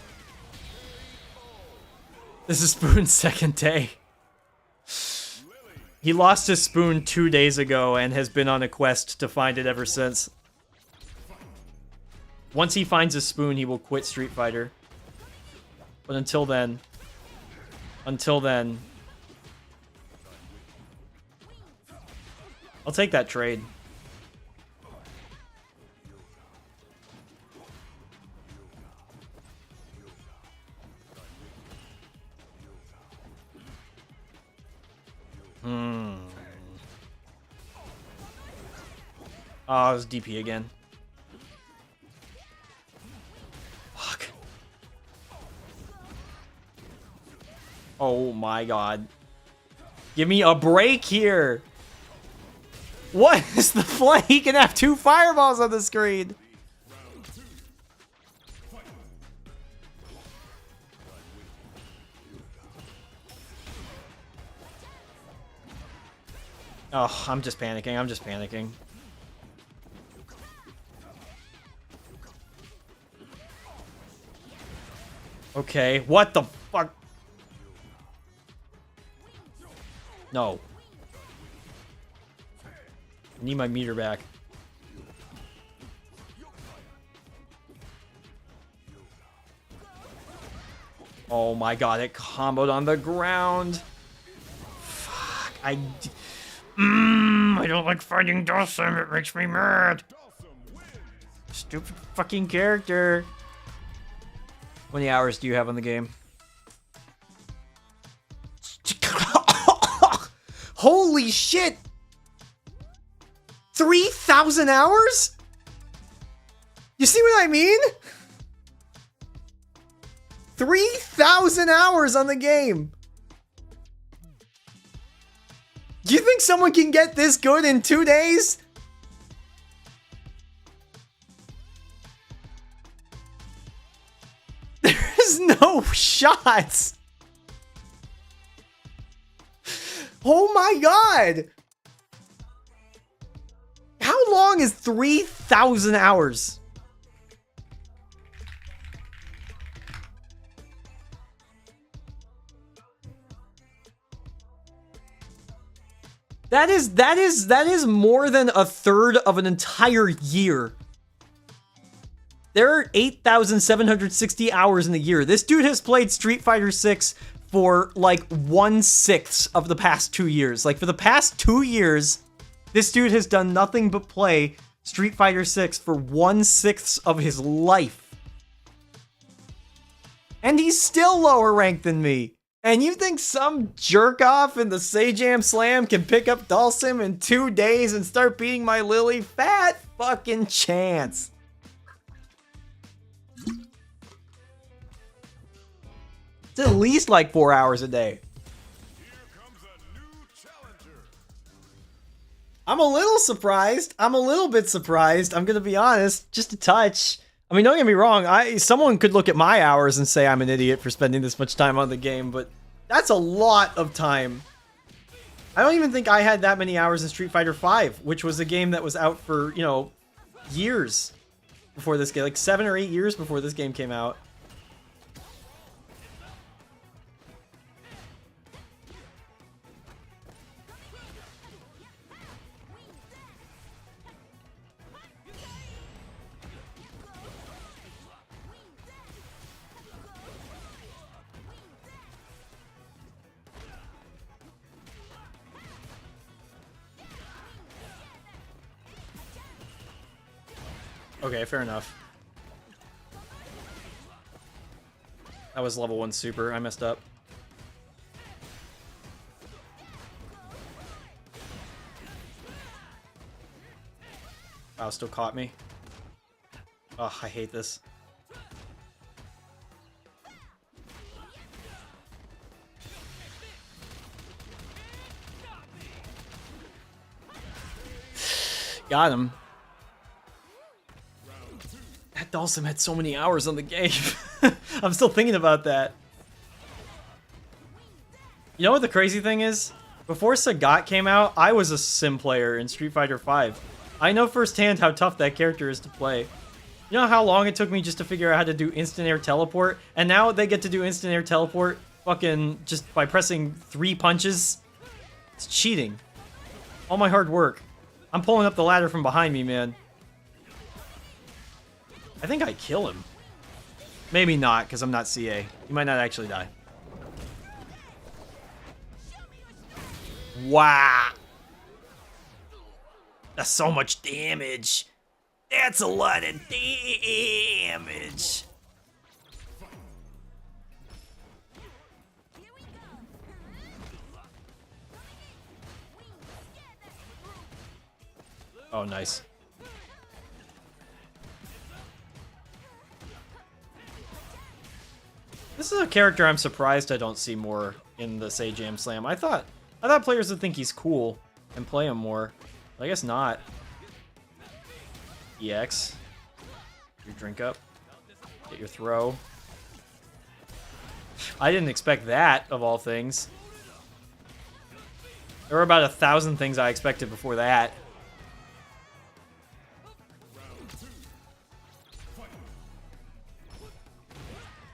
This is Spoon's second day. He lost his spoon 2 days ago and has been on a quest to find it ever since. Once he finds his spoon, he will quit Street Fighter. But until then... I'll take that trade. Oh, it was DP again. Fuck. Oh my god. Give me a break here. What is the play? He can have 2 fireballs on the screen. Oh, I'm just panicking. I'm just panicking. Okay, what the fuck? No. I need my meter back. Oh my god, it comboed on the ground. Fuck, I don't like fighting Dhalsim, it makes me mad. Stupid fucking character. How many hours do you have on the game? Holy shit! 3,000 hours? You see what I mean? 3,000 hours on the game. Do you think someone can get this good in 2 days? There's no shots. Oh my god. How long is 3,000 hours? That is more than a third of an entire year. There are 8,760 hours in a year. This dude has played Street Fighter 6 for like 1/6 of the past 2 years. Like for the past 2 years, this dude has done nothing but play Street Fighter 6 for 1/6 of his life. And he's still lower ranked than me. And you think some jerk off in the Sajam Slam can pick up Dhalsim in 2 days and start beating my Lily? Fat fucking chance. It's at least like 4 hours a day. Here comes a new challenger. I'm a little surprised. I'm a little bit surprised. I'm gonna be honest, just a touch. I mean, don't get me wrong. Someone could look at my hours and say I'm an idiot for spending this much time on the game, but that's a lot of time. I don't even think I had that many hours in Street Fighter V, which was a game that was out for, you know, years before this game, like 7 or 8 years before this game came out. Okay, fair enough. That was level 1 super. I messed up. Wow, still caught me. Oh, I hate this. Got him. That Dhalsim had so many hours on the game. I'm still thinking about that. You know what the crazy thing is? Before Sagat came out, I was a sim player in Street Fighter V. I know firsthand how tough that character is to play. You know how long it took me just to figure out how to do instant air teleport? And now they get to do instant air teleport fucking just by pressing 3 punches? It's cheating. All my hard work. I'm pulling up the ladder from behind me, man. I think I kill him. Maybe not, because I'm not CA. He might not actually die. Wow. That's so much damage. That's a lot of damage. Oh, nice. This is a character I'm surprised I don't see more in the Sajam Slam. I thought players would think he's cool and play him more. But I guess not. EX. Your drink up. Get your throw. I didn't expect that, of all things. There were about 1,000 things I expected before that.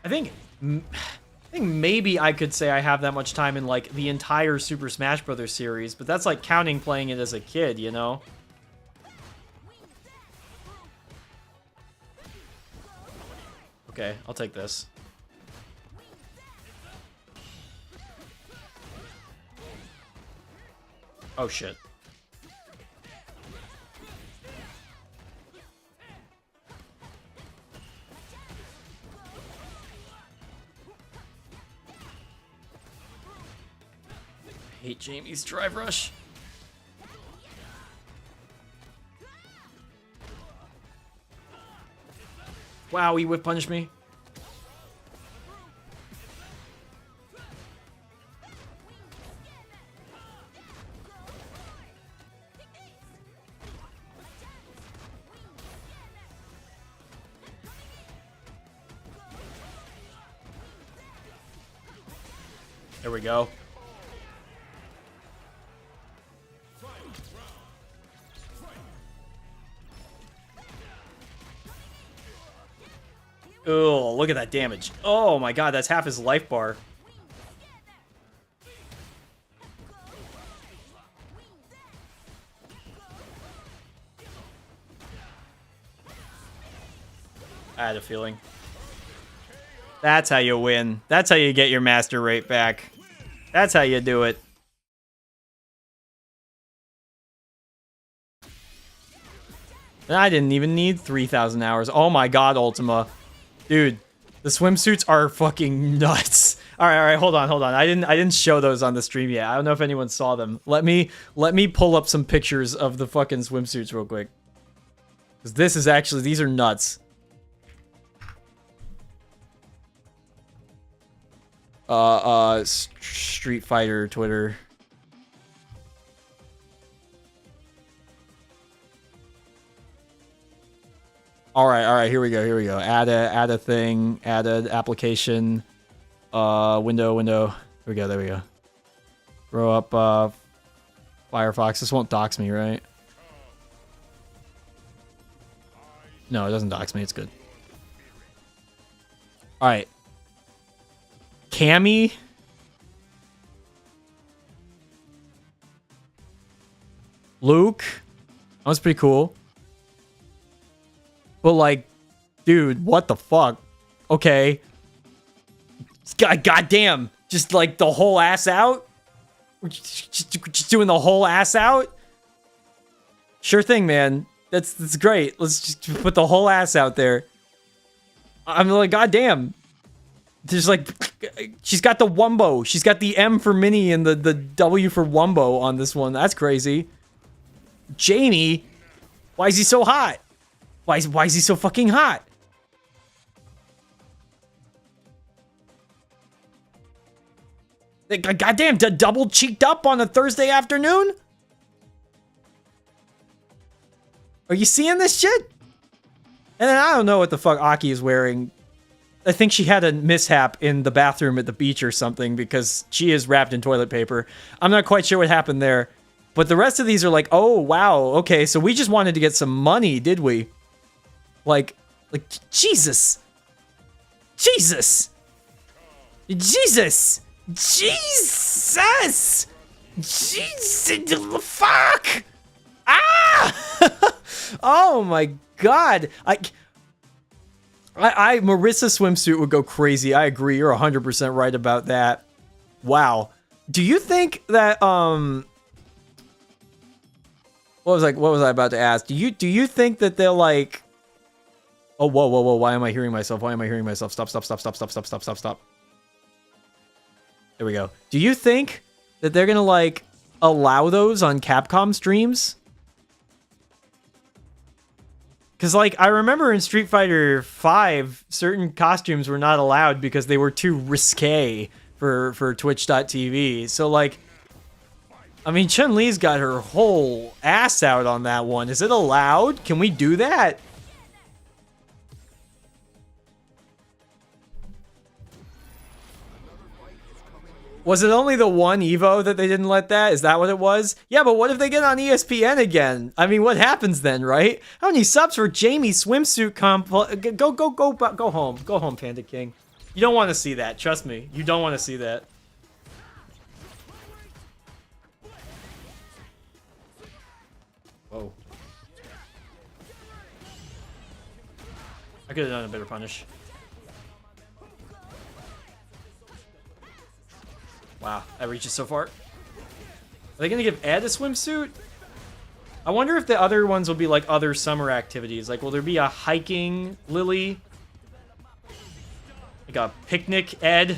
I think maybe I could say I have that much time in like the entire Super Smash Bros. Series, but that's like counting playing it as a kid, you know? Okay, I'll take this. Oh shit. I hate Jamie's drive rush. Wow, he whip punched me. There we go. Oh, look at that damage. Oh my god, that's half his life bar. I had a feeling. That's how you win. That's how you get your master rate back. That's how you do it. And I didn't even need 3,000 hours. Oh my god, Ultima. Dude, the swimsuits are fucking nuts. All right, hold on. I didn't show those on the stream yet. I don't know if anyone saw them. Let me pull up some pictures of the fucking swimsuits real quick. Cuz this is actually, these are nuts. Street Fighter Twitter. All right, here we go. Add a thing, add an application, window. There we go. Throw up, Firefox. This won't dox me, right? No, it doesn't dox me. It's good. All right. Cammy. Luke. That was pretty cool. But like, dude, what the fuck? Okay. Goddamn. Just like the whole ass out? Just doing the whole ass out? Sure thing, man. That's great. Let's just put the whole ass out there. I'm like, goddamn. There's like, she's got the Wumbo. She's got the M for Mini and the W for Wumbo on this one. That's crazy. Jamie, why is he so hot? Why is he so fucking hot? Goddamn, double cheeked up on a Thursday afternoon? Are you seeing this shit? And then I don't know what the fuck Aki is wearing. I think she had a mishap in the bathroom at the beach or something because she is wrapped in toilet paper. I'm not quite sure what happened there. But the rest of these are like, oh, wow, okay, so we just wanted to get some money, did we? Like, Jesus. Jesus. Jesus. Jesus. Jesus. Fuck. Ah! Oh my god. I Marissa swimsuit would go crazy. I agree. You're 100% right about that. Wow. Do you think that what was I about to ask? Do you think that they'll like Oh, whoa. Why am I hearing myself? Stop. There we go. Do you think that they're going to like allow those on Capcom streams? Because, like, I remember in Street Fighter V, certain costumes were not allowed because they were too risque for Twitch.tv. So, like, I mean, Chun-Li's got her whole ass out on that one. Is it allowed? Can we do that? Was it only the one Evo that they didn't let that? Is that what it was? Yeah, but what if they get on ESPN again? I mean, what happens then, right? How many subs for Jamie swimsuit comp? Go home. Go home, Panda King. You don't want to see that. Trust me. You don't want to see that. Whoa. I could have done a better punish. Wow, that reaches so far. Are they gonna give Ed a swimsuit? I wonder if the other ones will be like other summer activities. Like, will there be a hiking Lily? Like a picnic Ed?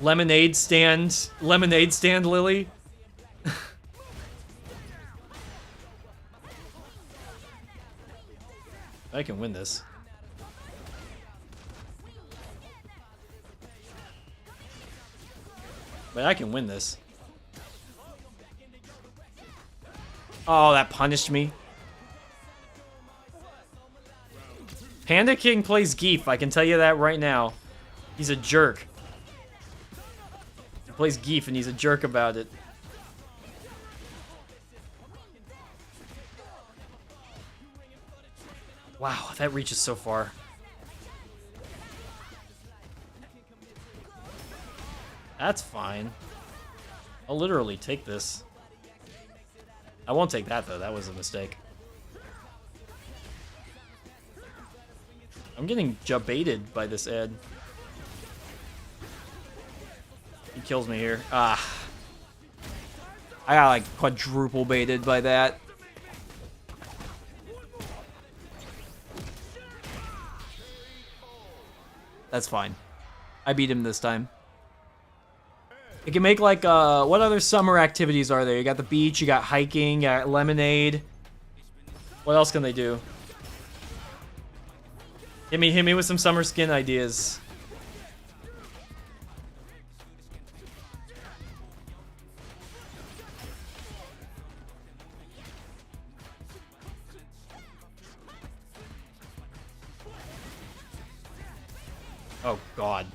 Lemonade stand Lily? I can win this. But I can win this. Oh, that punished me. Panda King plays Geef, I can tell you that right now. He's a jerk. He plays Geef and he's a jerk about it. Wow, that reaches so far. That's fine. I'll literally take this. I won't take that, though. That was a mistake. I'm getting baited by this Ed. He kills me here. Ah. I got, like, quadruple baited by that. That's fine. I beat him this time. You can make like, what other summer activities are there? You got the beach, you got hiking, you got lemonade. What else can they do? Hit me with some summer skin ideas. Oh, God.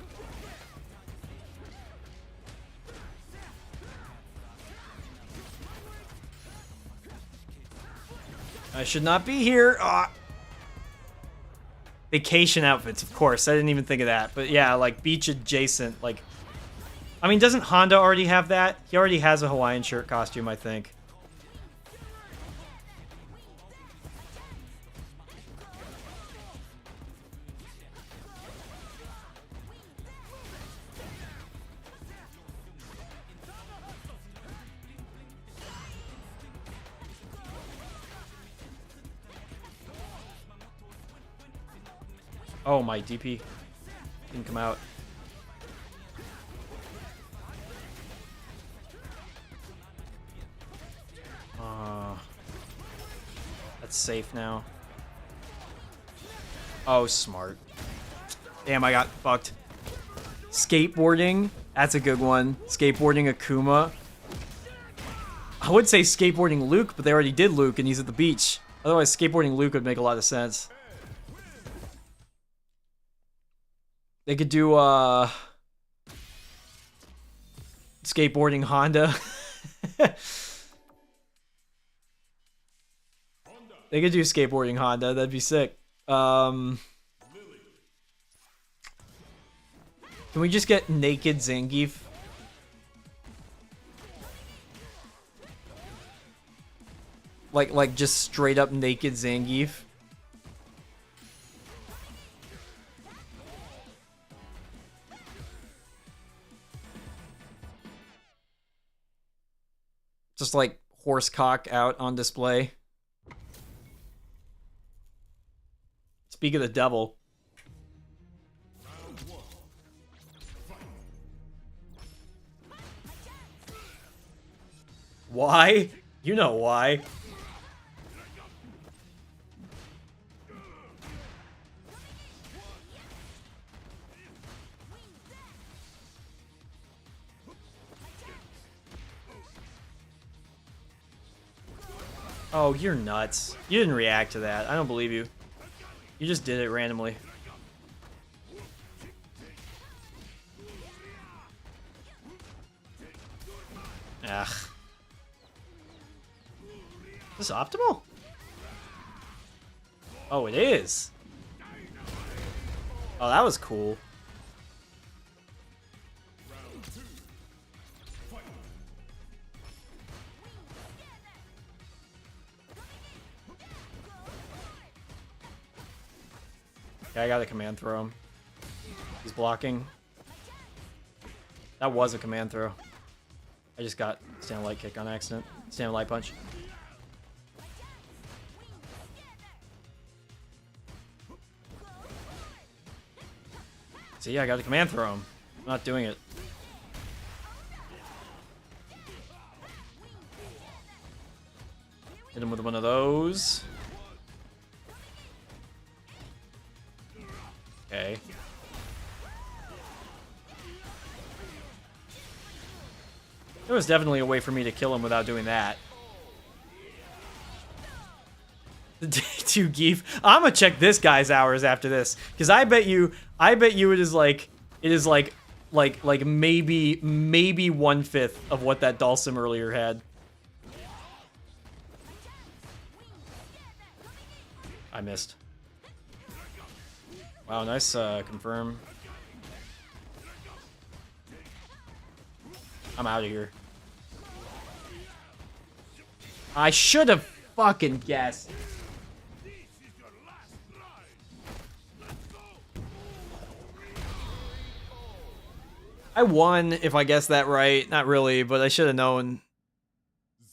I should not be here. Vacation outfits, of course. I didn't even think of that. But yeah, like beach adjacent. Like, I mean, doesn't Honda already have that? He already has a Hawaiian shirt costume, I think. Oh, my DP didn't come out. That's safe now. Oh, smart. Damn, I got fucked. Skateboarding. That's a good one. Skateboarding Akuma. I would say skateboarding Luke, but they already did Luke and he's at the beach. Otherwise, skateboarding Luke would make a lot of sense. They could do, skateboarding Honda. They could do skateboarding Honda. That'd be sick. Can we just get naked Zangief? Like just straight up naked Zangief? Just like horse cock out on display. Speak of the devil. Why? You know why. Oh, you're nuts. You didn't react to that. I don't believe you. You just did it randomly. Ugh. Is this optimal? Oh, it is. Oh, that was cool. Okay, I got a command throw him. He's blocking. That was a command throw. I just got stand light kick on accident. Stand light punch. See, I got to command throw him. I'm not doing it. Hit him with one of those. Okay. There was definitely a way for me to kill him without doing that. The day 2 Geef. I'm gonna check this guy's hours after this, because I bet you it is like maybe 1/5 of what that Dhalsim earlier had. I missed. Wow, nice confirm. I'm out of here. I should have fucking guessed. I won if I guessed that right. Not really, but I should have known.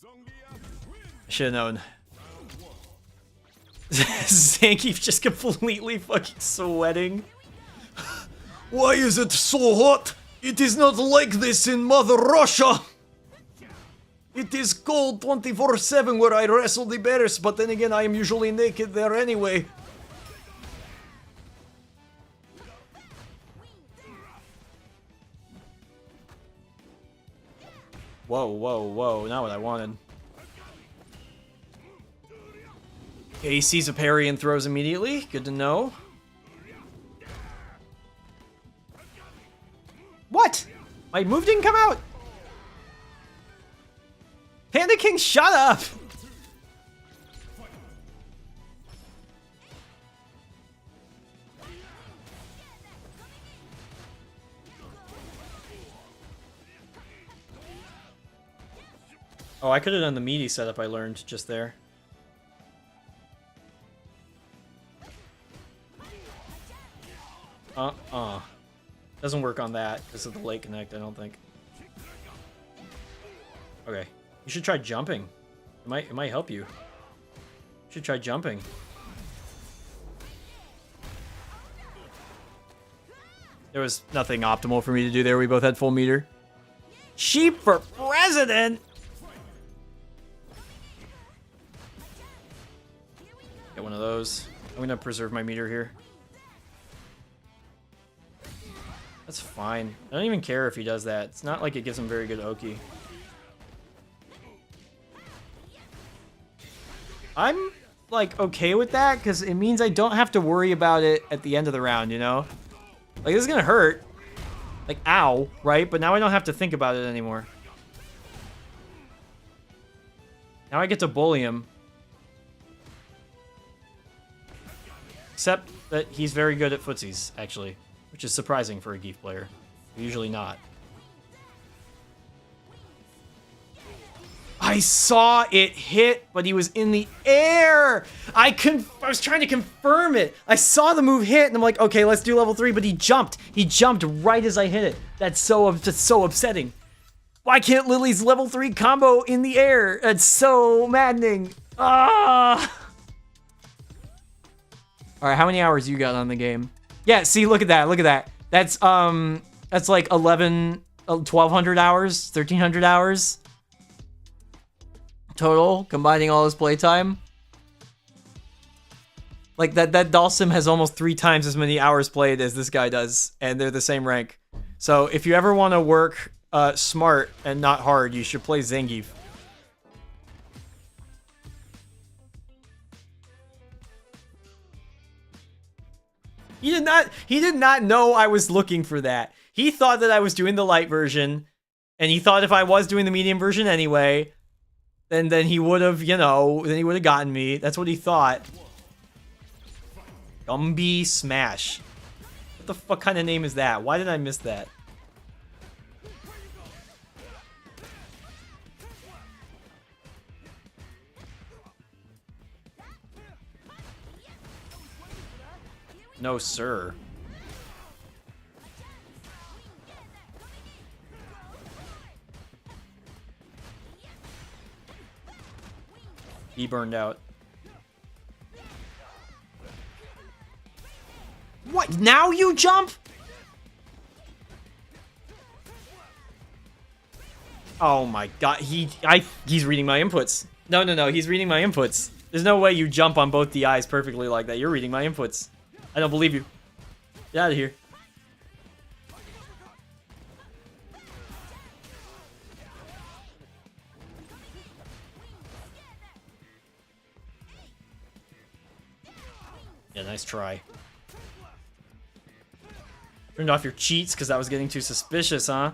I should have known. Zangief just completely fucking sweating. Why is it so hot? It is not like this in Mother Russia. It is cold 24/7 where I wrestle the bears, but then again I am usually naked there anyway. Whoa, whoa, whoa, not what I wanted. Okay, he sees a parry and throws immediately. Good to know. What? My move didn't come out? Panda King, shut up! Oh, I could have done the meaty setup I learned just there. Doesn't work on that because of the late connect, I don't think. Okay. You should try jumping. It might help you. You should try jumping. There was nothing optimal for me to do there. We both had full meter. Sheep for president! Get one of those. I'm gonna preserve my meter here. That's fine. I don't even care if he does that. It's not like it gives him very good Oki. I'm, like, okay with that, because it means I don't have to worry about it at the end of the round, you know? Like, this is gonna hurt. Like, ow, right? But now I don't have to think about it anymore. Now I get to bully him. Except that he's very good at footsies, actually. Which is surprising for a Geef player. Usually not. I saw it hit, but he was in the air. I was trying to confirm it. I saw the move hit, and I'm like, okay, let's do level 3. But he jumped. He jumped right as I hit it. That's so upsetting. Why can't Lily's level 3 combo in the air? That's so maddening. Ah. All right, how many hours you got on the game? Yeah, see, look at that. Look at that. That's like 1,200 hours, 1,300 hours. Total, combining all his playtime. Like, that Dalsim has almost 3 times as many hours played as this guy does, and they're the same rank. So, if you ever want to work smart and not hard, you should play Zangief. He did not know I was looking for that. He thought that I was doing the light version, and he thought if I was doing the medium version anyway, then he would have, you know, then he would have gotten me. That's what he thought. Gumby Smash. What the fuck kind of name is that? Why did I miss that? No, sir. He burned out. What? Now you jump? Oh my god. He's reading my inputs. No. He's reading my inputs. There's no way you jump on both the eyes perfectly like that. You're reading my inputs. I don't believe you. Get out of here. Yeah, nice try. Turned off your cheats because that was getting too suspicious, huh?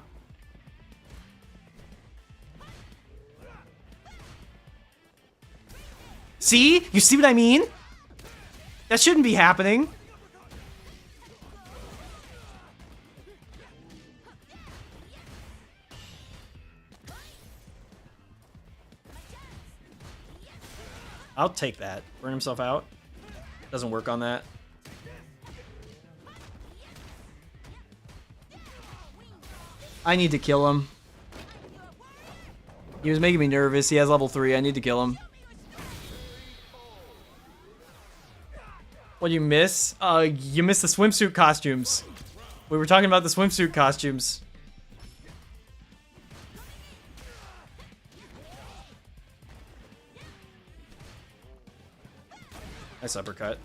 See? You see what I mean? That shouldn't be happening. I'll take that. Burn himself out. Doesn't work on that. I need to kill him. He was making me nervous. He has level 3. I need to kill him. What do you miss? You missed the swimsuit costumes. We were talking about the swimsuit costumes. Nice uppercut.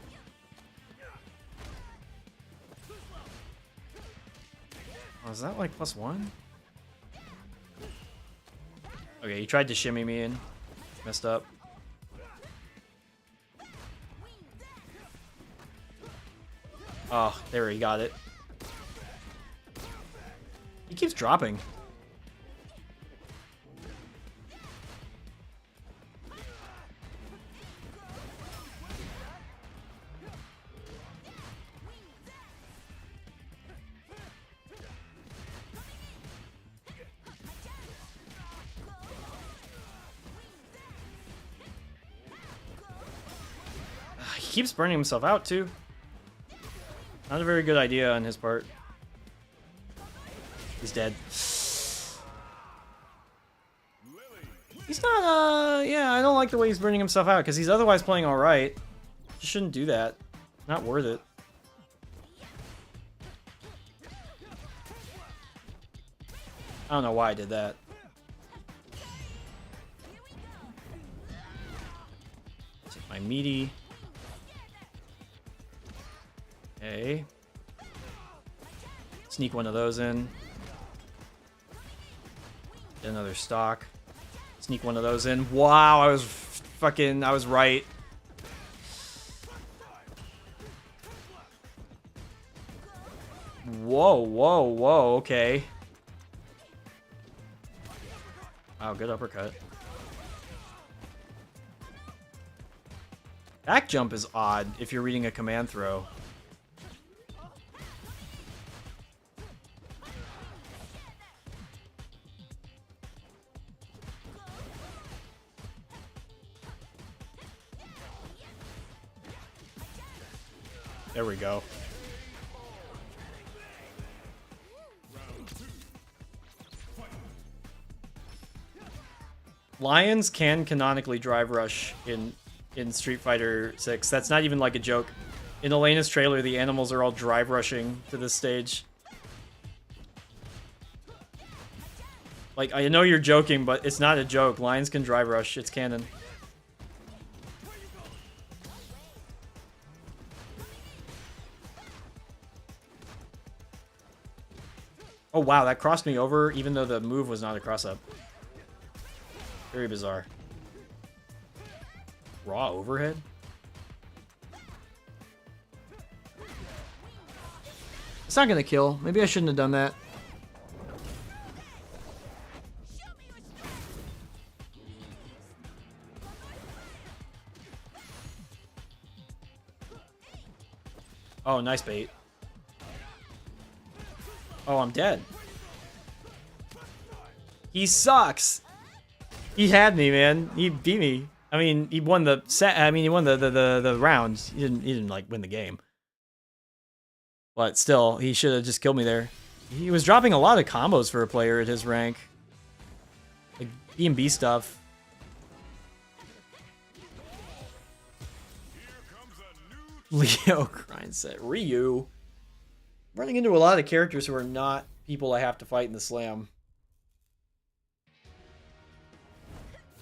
Oh, is that like +1? Okay, he tried to shimmy me in. Messed up. Oh, there he got it. He keeps dropping. He keeps burning himself out too. Not a very good idea on his part. He's dead. He's not, yeah, I don't like the way he's burning himself out, because he's otherwise playing alright. Just shouldn't do that. Not worth it. I don't know why I did that. Take my meaty. Okay. Sneak one of those in. Get another stock. Sneak one of those in. Wow, I was right. Whoa, whoa, whoa, okay. Wow, good uppercut. Back jump is odd if you're reading a command throw. There we go. Lions can canonically drive rush in Street Fighter 6. That's not even like a joke. In Elena's trailer, the animals are all drive rushing to this stage. Like, I know you're joking, but it's not a joke. Lions can drive rush. It's canon. Oh wow, that crossed me over even though the move was not a cross-up. Very bizarre. Raw overhead? It's not gonna kill. Maybe I shouldn't have done that. Oh, nice bait. Oh, I'm dead. He sucks. He had me, man. He beat me. I mean, he won the set. I mean, he won the rounds. He didn't like win the game. But still, he should have just killed me there. He was dropping a lot of combos for a player at his rank. Like B&B stuff. Leo grind set. Ryu. Running into a lot of characters who are not people I have to fight in the slam.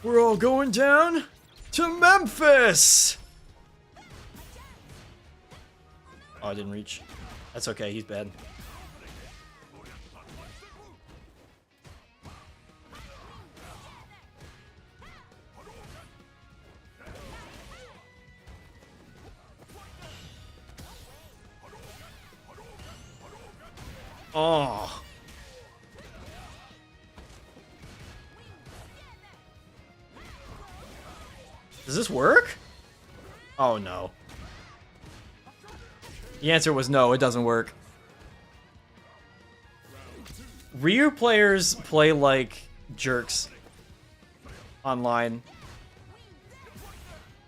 We're all going down to Memphis! Oh, I didn't reach. That's okay, he's bad. Oh. Does this work? Oh no. The answer was no, it doesn't work. Ryu players play like jerks online.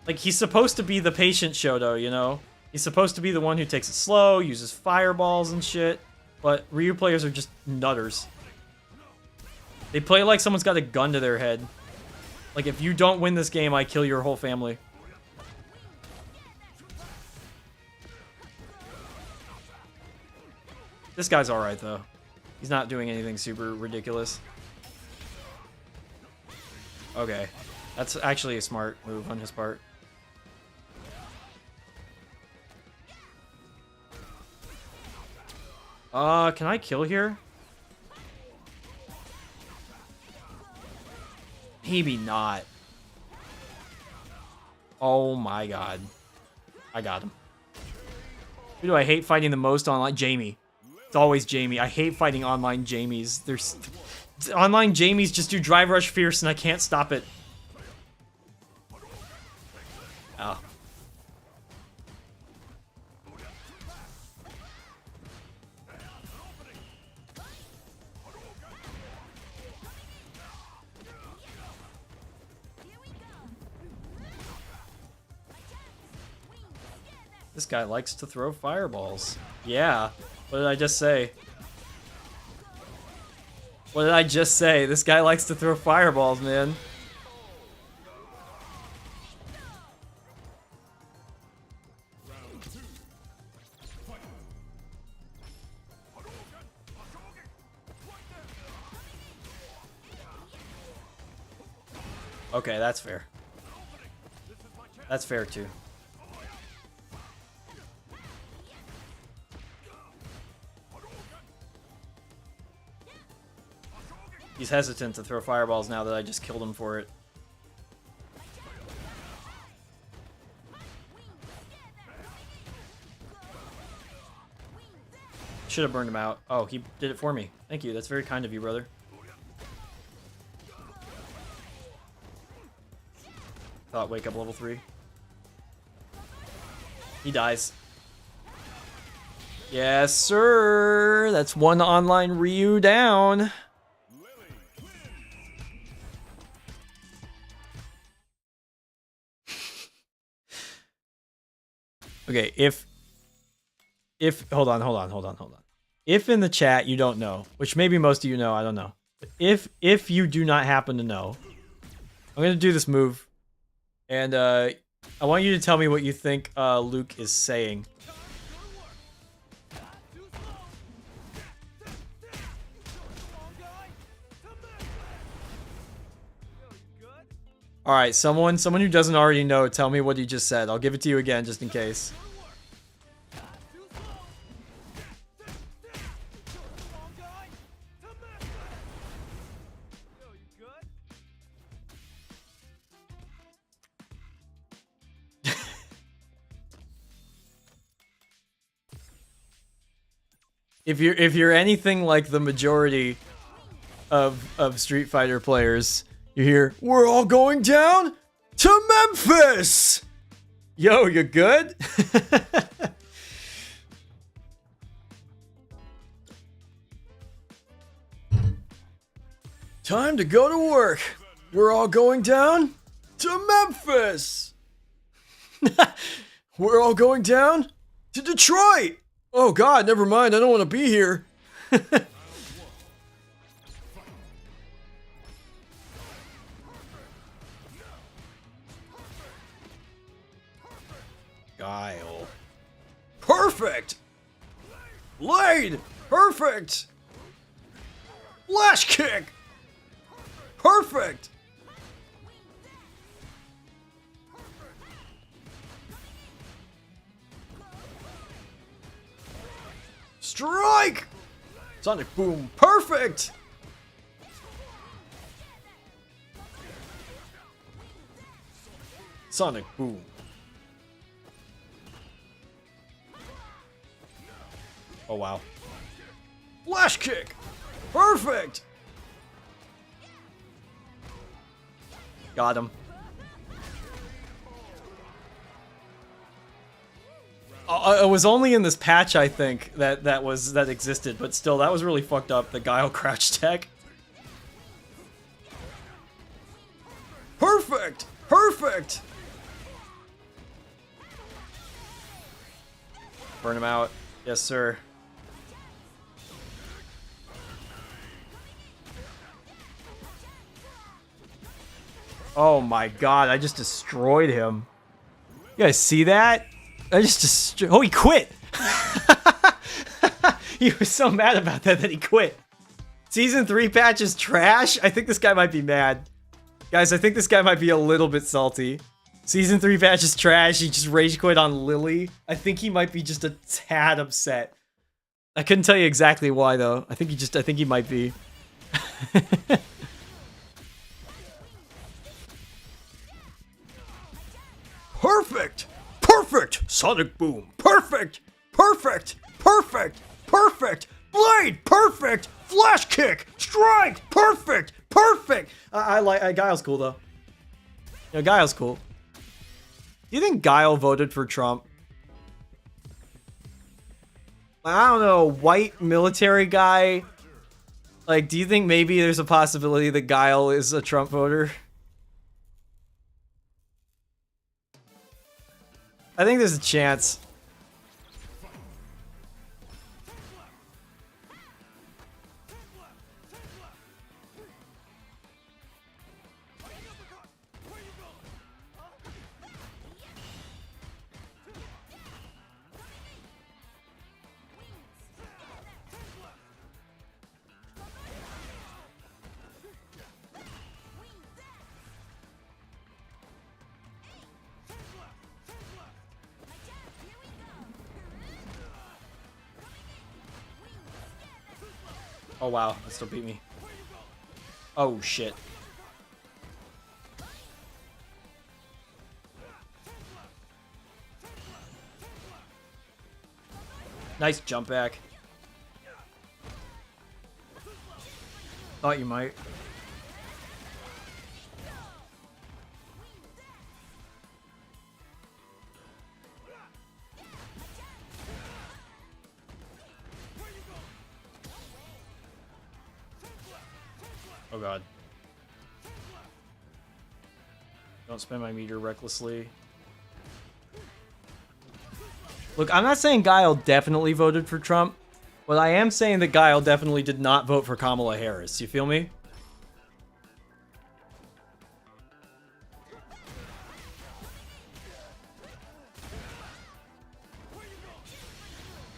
Like, he's supposed to be the patient Shoto, you know? He's supposed to be the one who takes it slow, uses fireballs and shit. But Ryu players are just nutters. They play like someone's got a gun to their head. Like, if you don't win this game, I kill your whole family. This guy's alright, though. He's not doing anything super ridiculous. Okay. That's actually a smart move on his part. Can I kill here? Maybe not. Oh my god. I got him. Who do I hate fighting the most online? Jamie. It's always Jamie. I hate fighting online Jamies. There's online Jamies just do drive rush fierce and I can't stop it. Oh. This guy likes to throw fireballs. Yeah. What did I just say? What did I just say? This guy likes to throw fireballs, man. Okay, that's fair. That's fair too. He's hesitant to throw fireballs now that I just killed him for it. Should have burned him out. Oh, he did it for me. Thank you. That's very kind of you, brother. Thought wake up level 3. He dies. Yes, sir. That's one online Ryu down. Okay, if hold on. If in the chat you don't know, which maybe most of you know, I don't know. But if you do not happen to know, I'm gonna do this move, and I want you to tell me what you think Luke is saying. All right, someone who doesn't already know, tell me what he just said. I'll give it to you again just in case. If you're anything like the majority of Street Fighter players, you hear, "We're all going down to Memphis!" Yo, you good? Time to go to work. We're all going down to Memphis. We're all going down to Detroit. Oh God, never mind. I don't want to be here. Guile. Perfect. Blade. Perfect. Flash kick. Perfect. Strike. Sonic boom. Perfect. Sonic boom. Oh wow. Flash kick. Perfect. Got him. It was only in this patch, I think, that existed, but still, that was really fucked up. The Guile crouch tech. Perfect. Perfect. Burn him out. Yes, sir. Oh my God, I just destroyed him. You guys see that? I just destroyed. Oh, he quit. He was so mad about that he quit. Season 3 patch is trash. I think this guy might be mad. Guys, I think this guy might be a little bit salty. Season 3 patch is trash. He just rage quit on Lily. I think he might be just a tad upset. I couldn't tell you exactly why though. I think he might be. Perfect! Perfect! Sonic boom! Perfect! Perfect! Perfect! Perfect! Blade! Perfect! Flash kick! Strike! Perfect! Perfect! I like Guile's cool though. Yeah, Guile's cool. Do you think Guile voted for Trump? I don't know, white military guy. Like, do you think maybe there's a possibility that Guile is a Trump voter? I think there's a chance. Oh, wow. That still beat me. Oh, shit. Nice jump back. Thought you might. Oh god. Don't spend my meter recklessly. Look, I'm not saying Guile definitely voted for Trump, but I am saying that Guile definitely did not vote for Kamala Harris. You feel me?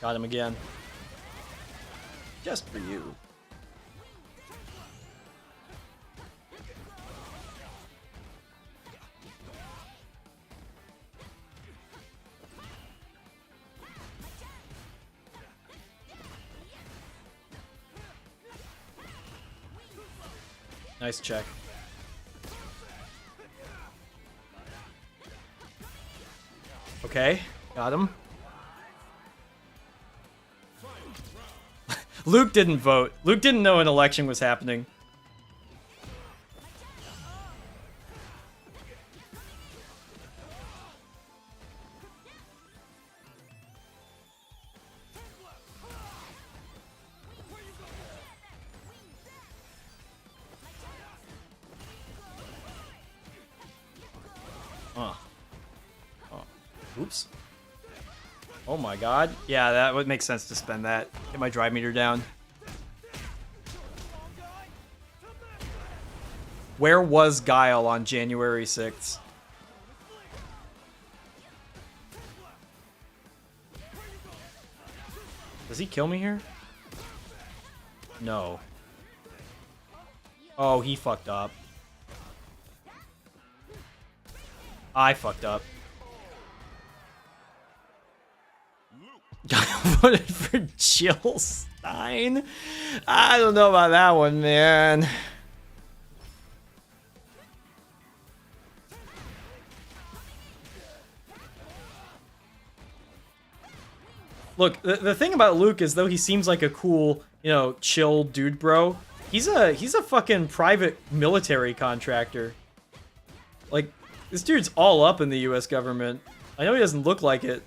Got him again. Just for you. Nice check. Okay, got him. Luke didn't vote. Luke didn't know an election was happening. Oops. Oh my god. Yeah, that would make sense to spend that. Get my drive meter down. Where was Guile on January 6th? Does he kill me here? No. Oh, he fucked up. I fucked up. I voted for Jill Stein? I don't know about that one, man. Look, the thing about Luke is, though he seems like a cool, you know, chill dude bro, he's a fucking private military contractor. Like, this dude's all up in the US government. I know he doesn't look like it,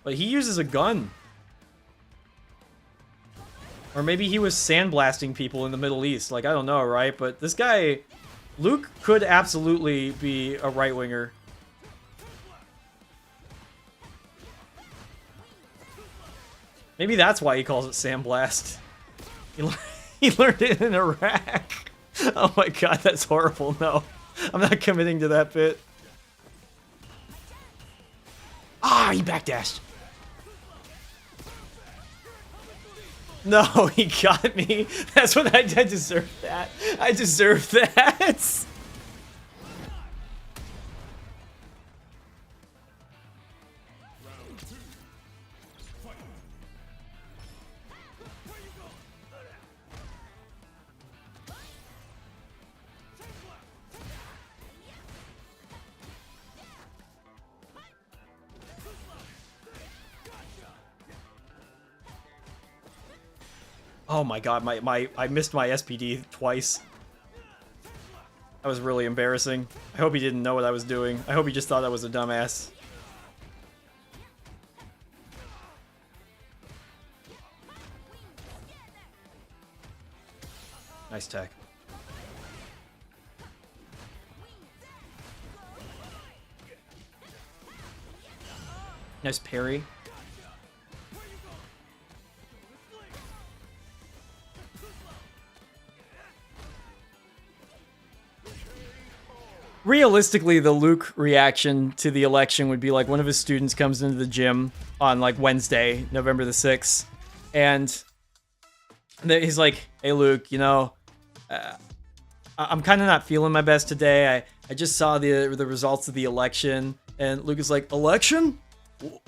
but he uses a gun. Or maybe he was sandblasting people in the Middle East. Like, I don't know, right? But this guy, Luke, could absolutely be a right-winger. Maybe that's why he calls it sandblast. He learned it in Iraq. Oh my god, that's horrible. No, I'm not committing to that bit. Ah, he backdashed. No, he got me. That's what I deserve that. I deserve that. Oh my god, I missed my SPD twice. That was really embarrassing. I hope he didn't know what I was doing. I hope he just thought I was a dumbass. Nice tech. Nice parry. Realistically, the Luke reaction to the election would be like one of his students comes into the gym on like Wednesday, November the 6th, and he's like, "Hey Luke, you know, I'm kind of not feeling my best today. I just saw the results of the election," and Luke is like, "Election?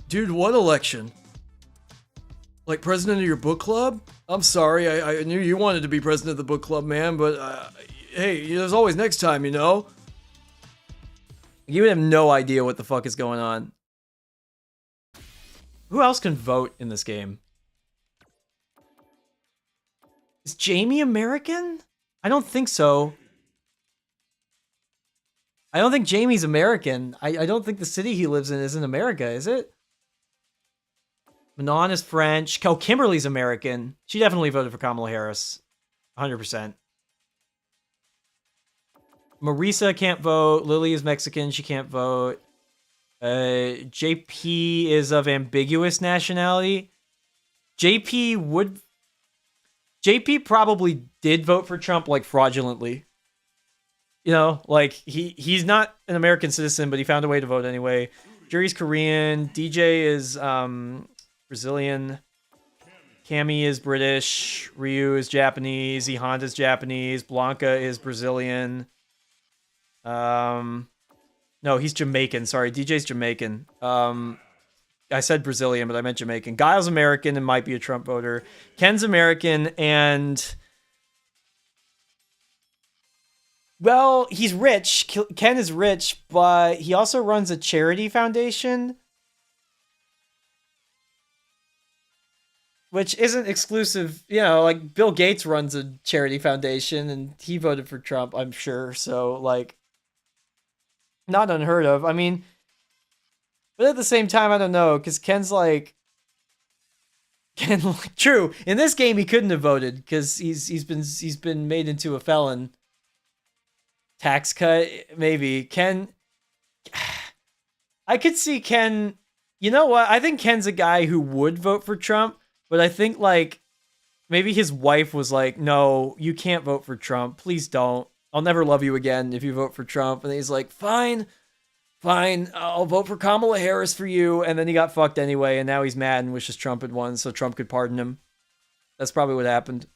Dude, what election?" Like, president of your book club? I'm sorry, I knew you wanted to be president of the book club, man, but, hey, there's always next time, you know? You would have no idea what the fuck is going on. Who else can vote in this game? Is Jamie American? I don't think so. I don't think Jamie's American. I don't think the city he lives in is in America, is it? Manon is French. Oh, Kimberly's American. She definitely voted for Kamala Harris. 100%. Marisa can't vote. Lily is Mexican. She can't vote. JP is of ambiguous nationality. JP probably did vote for Trump, like, fraudulently. You know, like, he's not an American citizen, but he found a way to vote anyway. Jury's Korean. DJ is Brazilian. Cammy is British. Ryu is Japanese. E Honda's Japanese. Blanca is Brazilian. No, he's Jamaican. Sorry, DJ's Jamaican. I said Brazilian, but I meant Jamaican. Guile's American and might be a Trump voter. Ken's American and... Well, he's rich. Ken is rich, but he also runs a charity foundation, which isn't exclusive. You know, like, Bill Gates runs a charity foundation, and he voted for Trump, I'm sure. So, like, not unheard of. I mean, but at the same time, I don't know, because Ken's like... True, in this game, he couldn't have voted, because he's been made into a felon. Tax cut, maybe. Ken... I could see Ken... You know what? I think Ken's a guy who would vote for Trump, but I think, like, maybe his wife was like, no, you can't vote for Trump. Please don't. I'll never love you again if you vote for Trump. And he's like, fine, I'll vote for Kamala Harris for you. And then he got fucked anyway, and now he's mad and wishes Trump had won so Trump could pardon him. That's probably what happened.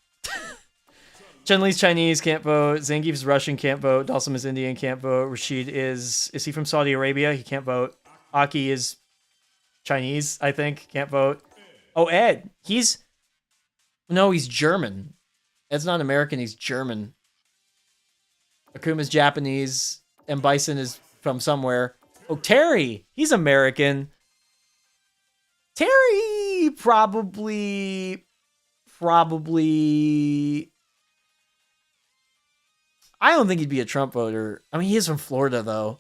Chun-Li's Chinese, can't vote. Zangief's Russian, can't vote. Dalsum is Indian, can't vote. Rashid is he from Saudi Arabia? He can't vote. Aki is Chinese, I think, can't vote. Oh, Ed, he's German. Ed's not American, he's German. Akuma's Japanese. M. Bison is from somewhere. Oh, Terry, he's American. Terry probably... I don't think he'd be a Trump voter. I mean, he is from Florida, though.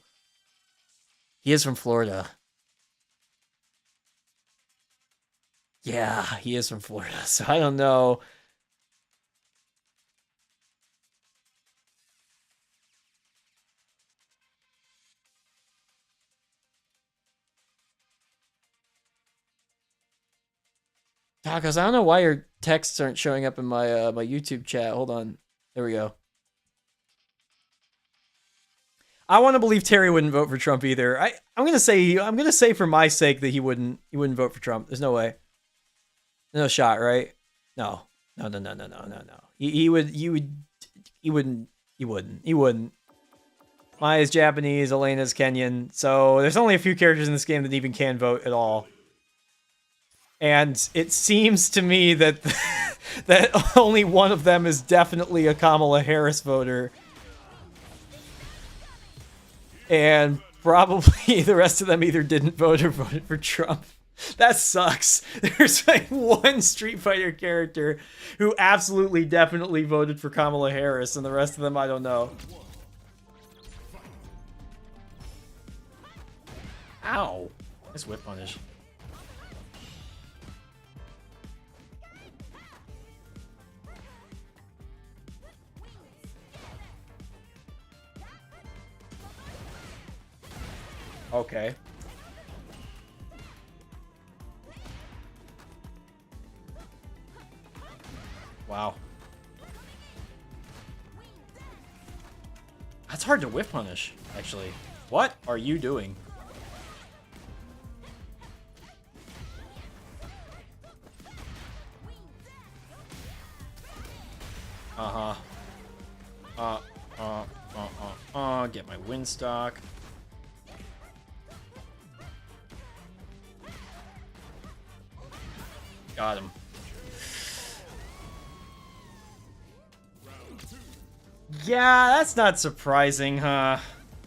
He is from Florida. Yeah, he is from Florida, so I don't know. Tacos, I don't know why your texts aren't showing up in my my YouTube chat. Hold on. There we go. I want to believe Terry wouldn't vote for Trump either. I'm gonna say for my sake that he wouldn't vote for Trump. There's no way. No shot, right? No. He wouldn't. Maya's Japanese, Elena's Kenyan. So there's only a few characters in this game that even can vote at all. And it seems to me that that only one of them is definitely a Kamala Harris voter. And probably the rest of them either didn't vote or voted for Trump. That sucks. There's like one Street Fighter character who absolutely definitely voted for Kamala Harris, and the rest of them I don't know. Ow. Nice whip punish. Okay. Wow. That's hard to whiff punish, actually. What are you doing? Get my win stock. Got him. Yeah, that's not surprising, huh?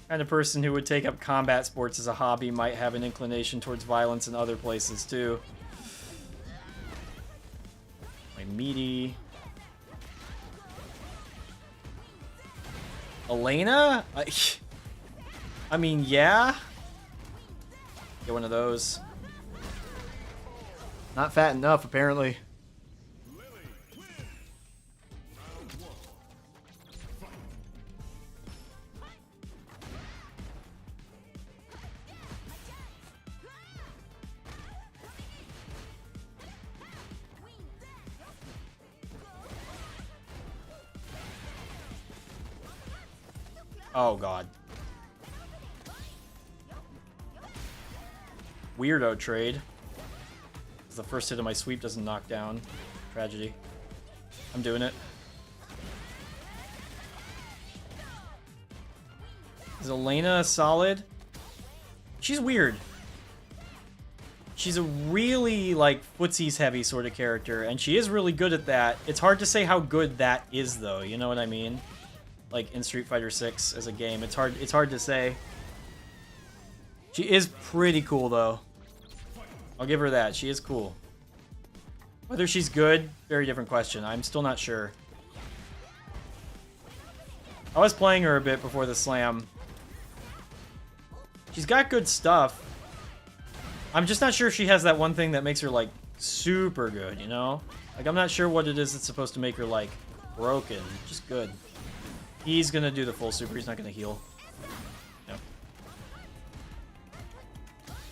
Kind of person who would take up combat sports as a hobby might have an inclination towards violence in other places, too. My meaty. Elena? I mean, yeah. Get one of those. Not fat enough, apparently. Oh, God. Weirdo trade. The first hit of my sweep doesn't knock down. Tragedy. I'm doing it. Is Elena solid? She's weird. She's a really, like, footsies heavy sort of character, and she is really good at that. It's hard to say how good that is, though. You know what I mean? Like, in Street Fighter 6 as a game. It's hard to say. She is pretty cool, though. I'll give her that. She is cool. Whether she's good, very different question. I'm still not sure. I was playing her a bit before the slam. She's got good stuff. I'm just not sure if she has that one thing that makes her, like, super good, you know? Like, I'm not sure what it is that's supposed to make her, like, broken. Just good. He's gonna do the full super. He's not gonna heal. Yep.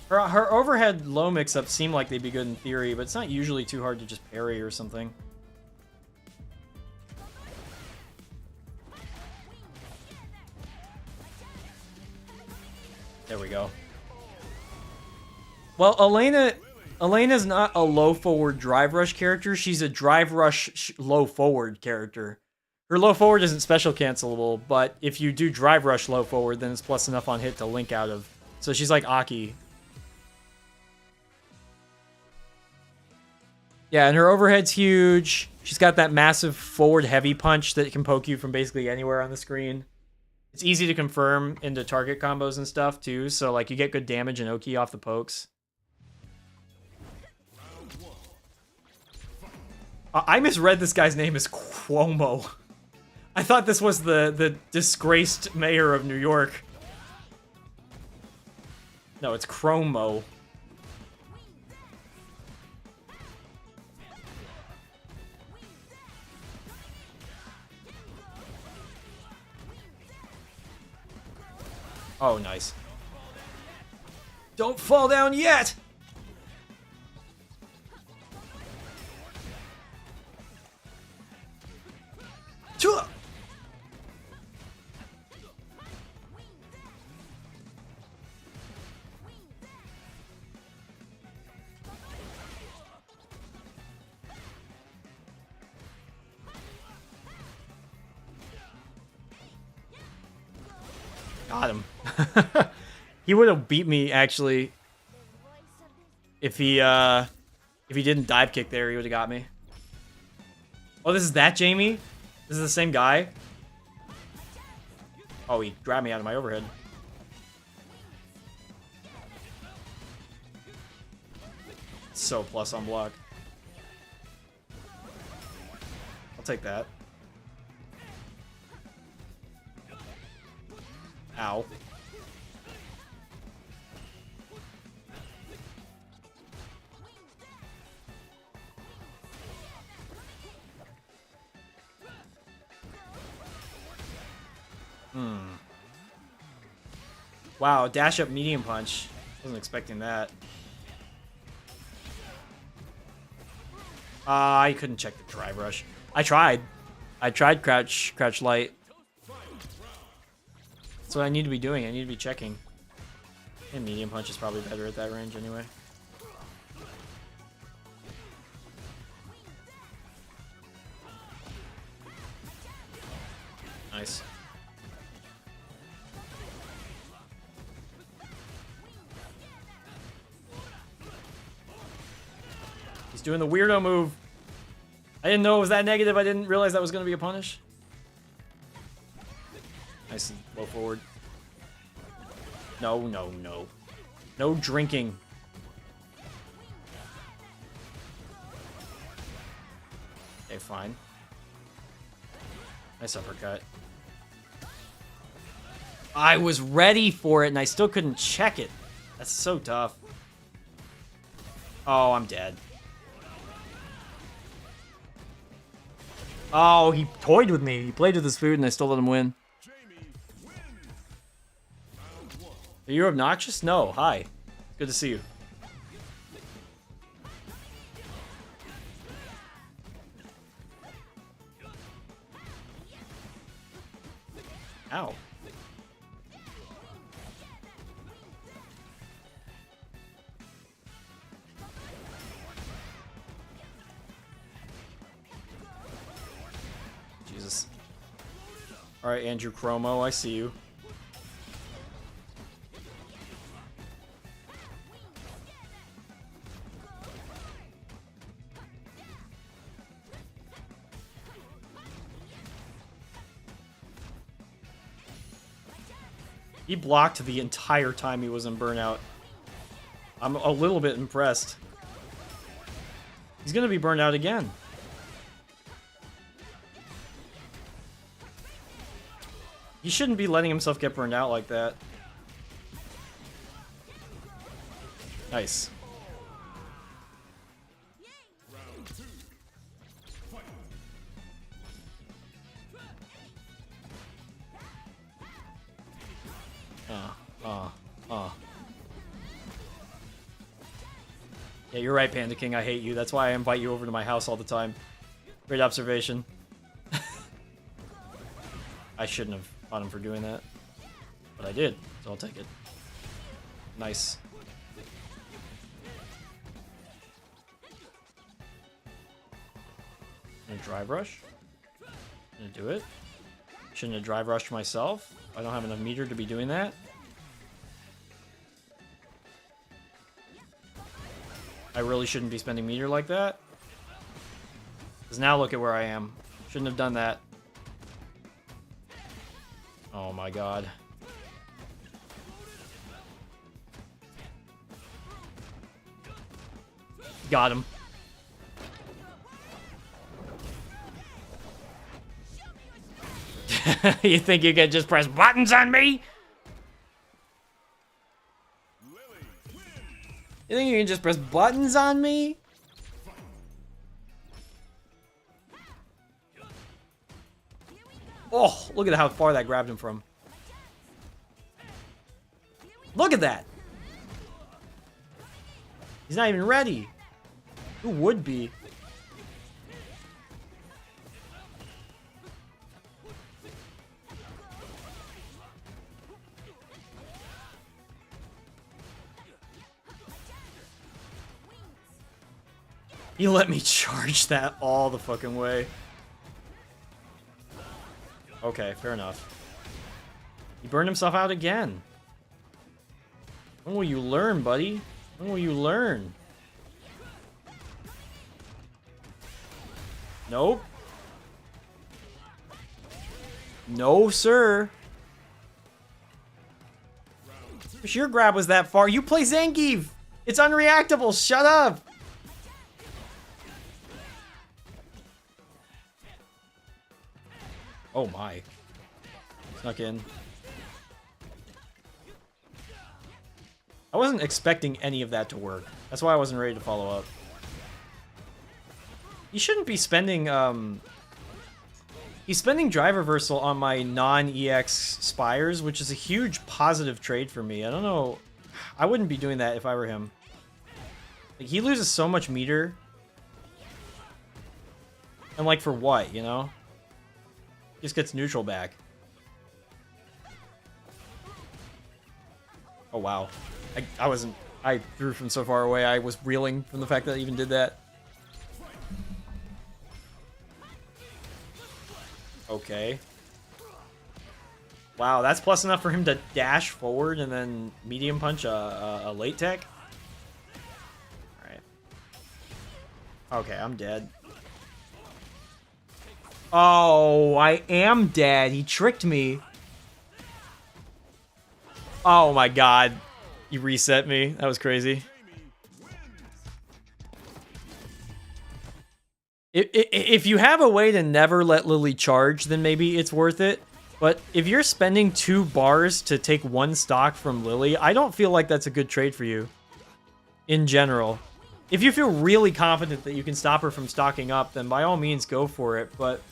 Her overhead low mix-ups seem like they'd be good in theory, but it's not usually too hard to just parry or something. There we go. Well, Elena's not a low forward drive rush character. She's a drive rush low forward character. Her low forward isn't special cancelable, but if you do drive rush low forward, then it's plus enough on hit to link out of. So she's like Aki. Yeah, and her overhead's huge. She's got that massive forward heavy punch that can poke you from basically anywhere on the screen. It's easy to confirm into target combos and stuff, too. So, like, you get good damage and Oki off the pokes. I misread this guy's name as Cuomo. I thought this was the disgraced mayor of New York. No, it's Chromo. Oh, nice. Don't fall down yet! Chua! Got him. He would have beat me actually if he didn't dive kick there. He would have got me. Oh, this is that Jamie? This is the same guy? Oh, he grabbed me out of my overhead. So plus on block. I'll take that. Ow. Wow, dash up medium punch. Wasn't expecting that. I couldn't check the drive rush. I tried crouch light. That's what I need to be doing. I need to be checking. And medium punch is probably better at that range anyway. Nice. He's doing the weirdo move. I didn't know it was that negative. I didn't realize that was going to be a punish. Nice and low forward. No, no, no. No drinking. Okay, fine. Nice uppercut. I was ready for it, and I still couldn't check it. That's so tough. Oh, I'm dead. Oh, he toyed with me. He played with his food, and I still let him win. Are you obnoxious? No. Hi. Good to see you. Ow. Jesus. Alright, Andrew Chromo, I see you. He blocked the entire time he was in burnout. I'm a little bit impressed. He's gonna be burned out again. He shouldn't be letting himself get burned out like that. Nice. Yeah, you're right, Panda King. I hate you. That's why I invite you over to my house all the time. Great observation. I shouldn't have fought him for doing that. But I did, so I'll take it. Nice. Gonna drive rush? Gonna do it? Shouldn't have drive rushed myself. I don't have enough meter to be doing that. I really shouldn't be spending meter like that. Because now look at where I am. Shouldn't have done that. Oh my god. Got him. You think you can just press buttons on me? You think you can just press buttons on me? Oh, look at how far that grabbed him from. Look at that. He's not even ready. Who would be? You let me charge that all the fucking way. Okay, fair enough. He burned himself out again. When will you learn, buddy? When will you learn? Nope. No, sir. If your grab was that far, you play Zangief! It's unreactable, shut up! Oh my. Snuck in. I wasn't expecting any of that to work. That's why I wasn't ready to follow up. He shouldn't be spending, he's spending drive reversal on my non-EX Spires, which is a huge positive trade for me. I don't know. I wouldn't be doing that if I were him. Like, he loses so much meter. And like, for what, you know? Just gets neutral back. Oh, wow. I wasn't... I threw from so far away, I was reeling from the fact that I even did that. Okay. Wow, that's plus enough for him to dash forward and then medium punch a late tech? Alright. Okay, I'm dead. Oh, I am dead. He tricked me. Oh my god. You reset me. That was crazy. If you have a way to never let Lily charge, then maybe it's worth it. But if you're spending 2 bars to take 1 stock from Lily, I don't feel like that's a good trade for you. In general. If you feel really confident that you can stop her from stocking up, then by all means go for it. But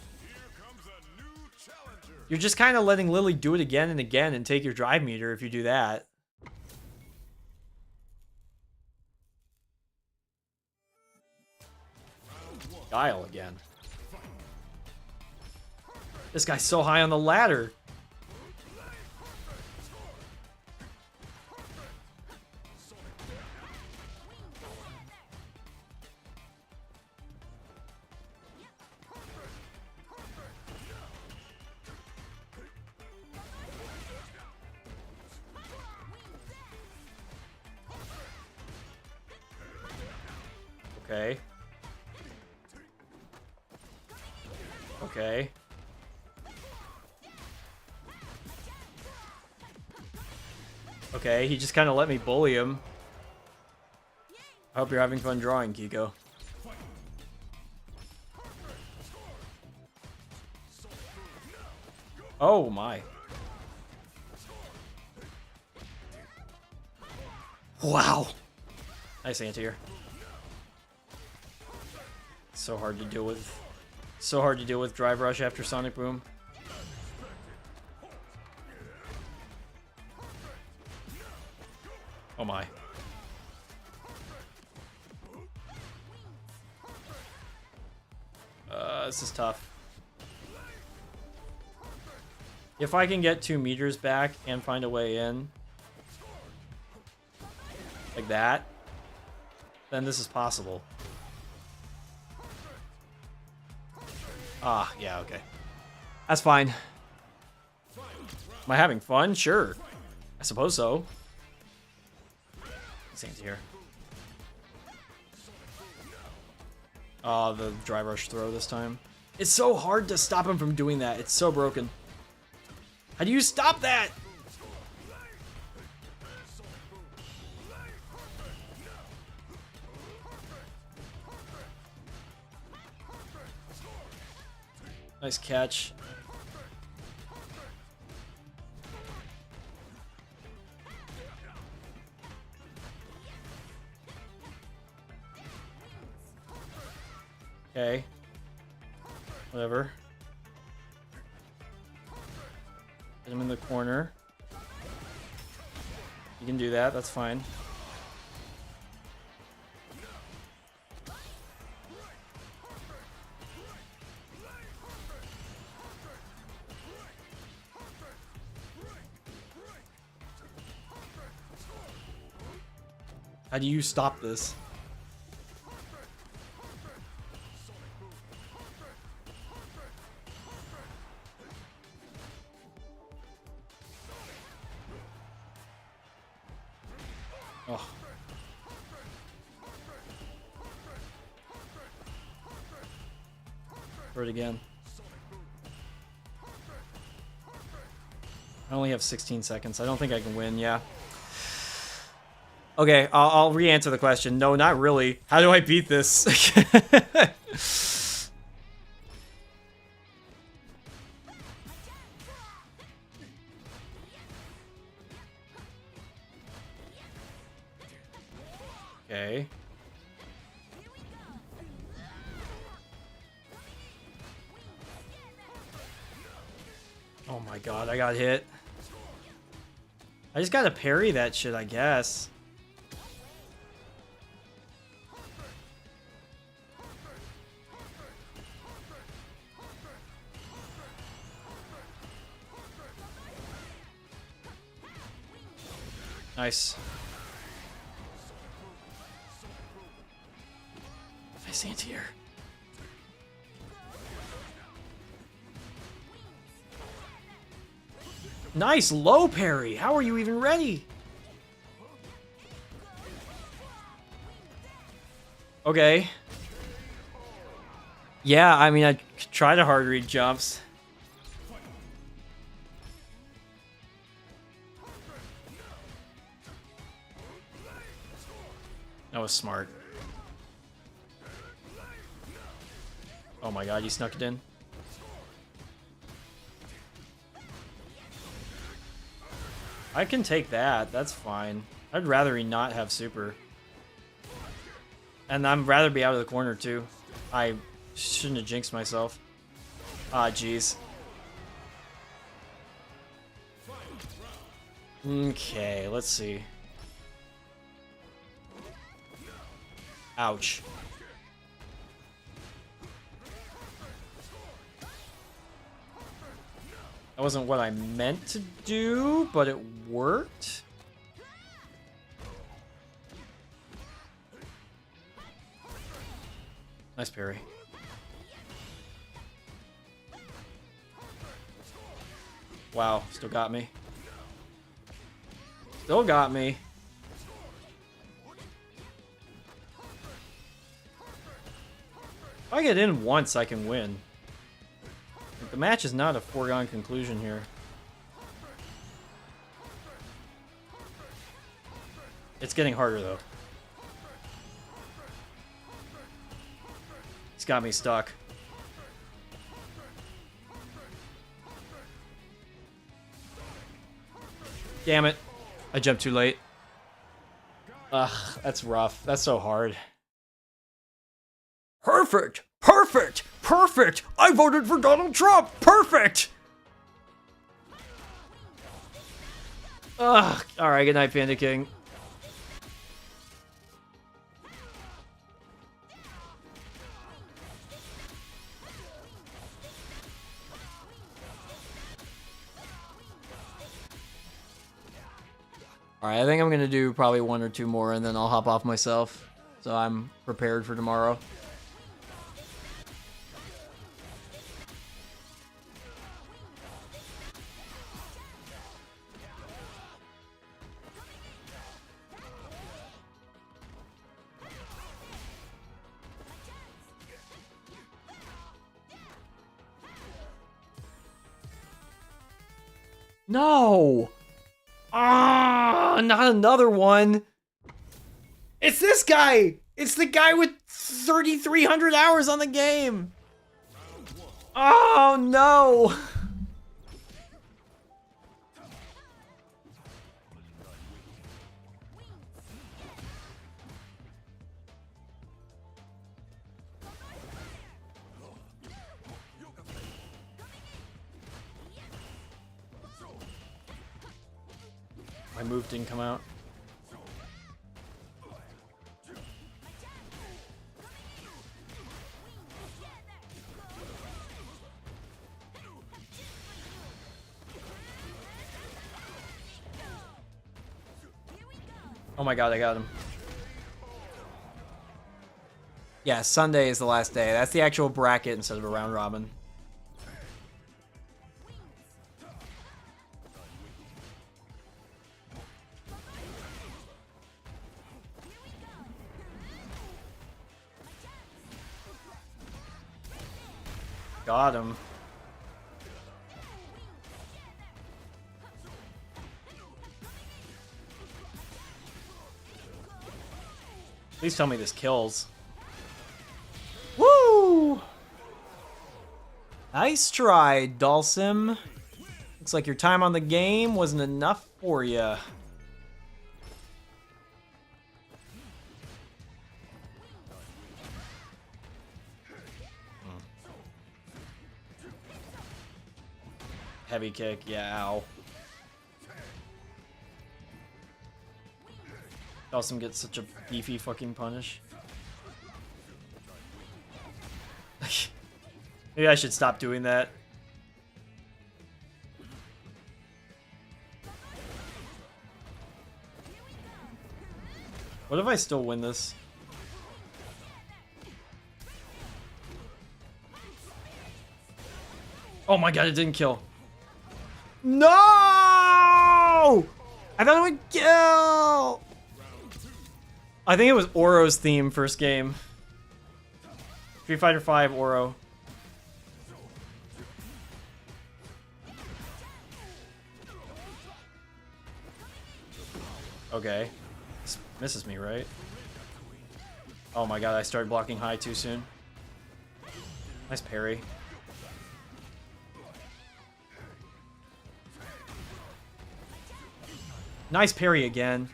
you're just kind of letting Lily do it again and again and take your drive meter if you do that. Guile again. This guy's so high on the ladder. Okay. Okay. Okay, he just kind of let me bully him. I hope you're having fun drawing, Kiko. Oh my. Wow. Nice anti-air. So hard to deal with. So hard to deal with Drive Rush after Sonic Boom. Oh my. This is tough. If I can get 2 meters back and find a way in, like that, then this is possible. Ah, yeah, okay. That's fine. Am I having fun? Sure. I suppose so. Same here. Oh, the Drive Rush throw this time. It's so hard to stop him from doing that. It's so broken. How do you stop that? Nice catch. Okay. Whatever. Get him in the corner. You can do that, that's fine. How do you stop this? Oh. For it again. I only have 16 seconds. I don't think I can win, yeah. Okay, I'll re-answer the question. No, not really. How do I beat this? Okay. Oh my god, I got hit. I just gotta parry that shit, I guess. Nice. Nice anti-air. Nice low parry. How are you even ready? Okay. Yeah, I mean, I try to hard read jumps. That was smart. Oh my god, you snuck it in. I can take that. That's fine. I'd rather he not have super. And I'd rather be out of the corner, too. I shouldn't have jinxed myself. Ah, jeez. Okay, let's see. Ouch. That wasn't what I meant to do, but it worked. Nice parry. Wow, still got me. Still got me. If I get in once, I can win. The match is not a foregone conclusion here. It's getting harder, though. He's got me stuck. Damn it. I jumped too late. Ugh, that's rough. That's so hard. Perfect! Perfect! Perfect! I voted for Donald Trump! Perfect! Ugh. Alright, good night, Panda King. Alright, I think I'm gonna do probably one or two more and then I'll hop off myself. So I'm prepared for tomorrow. No! Ah, not another one. It's this guy. It's the guy with 3,300 hours on the game. Oh no. My move didn't come out. Oh my god, I got him. Yeah, Sunday is the last day. That's the actual bracket instead of a round robin. Got him. Please tell me this kills. Woo! Nice try, Dulcim. Looks like your time on the game wasn't enough for you. Heavy kick, yeah, ow. Dawson gets such a beefy fucking punish. Maybe I should stop doing that. What if I still win this? Oh my god, it didn't kill. No! I thought it would kill! I think it was Oro's theme first game. Street Fighter 5 Oro. Okay. This misses me, right? Oh my god, I started blocking high too soon. Nice parry. Nice parry again.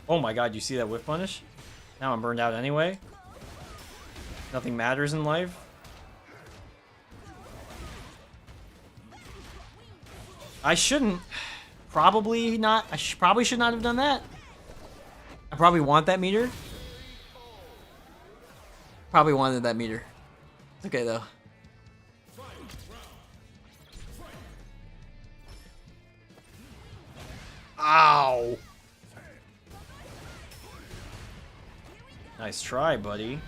Oh my god, you see that whiff punish? Now I'm burned out anyway. Nothing matters in life. I shouldn't. Probably not. Probably should not have done that. I probably want that meter. Probably wanted that meter. It's okay though. Ow. Nice try, buddy.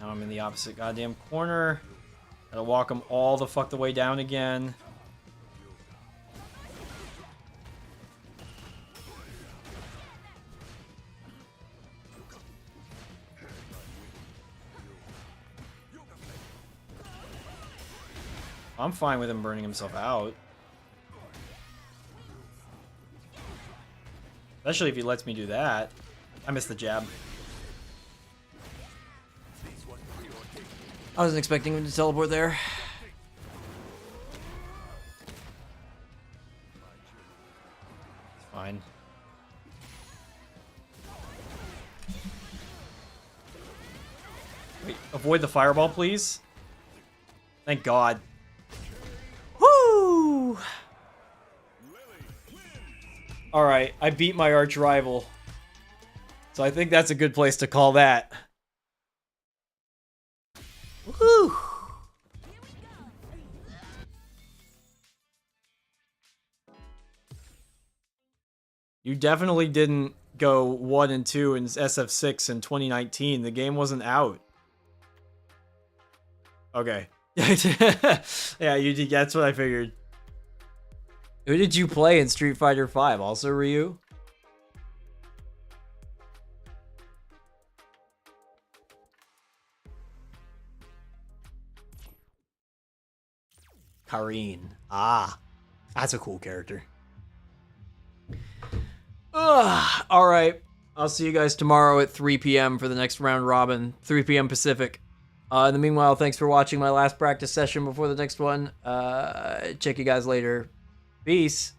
Now I'm in the opposite goddamn corner. Gotta walk him all the fuck the way down again. I'm fine with him burning himself out. Especially if he lets me do that. I missed the jab. I wasn't expecting him to teleport there. Fine. Wait, avoid the fireball, please. Thank God. Woo! Alright, I beat my arch rival. So I think that's a good place to call that. Woo! You definitely didn't go 1 and 2 in SF6 in 2019. The game wasn't out. Okay. Yeah, you did. That's what I figured. Who did you play in Street Fighter 5? Also Ryu? Kareen. Ah, that's a cool character. All right. I'll see you guys tomorrow at 3 p.m. for the next round robin. 3 p.m. Pacific. In the meanwhile, thanks for watching my last practice session before the next one. Check you guys later. Peace.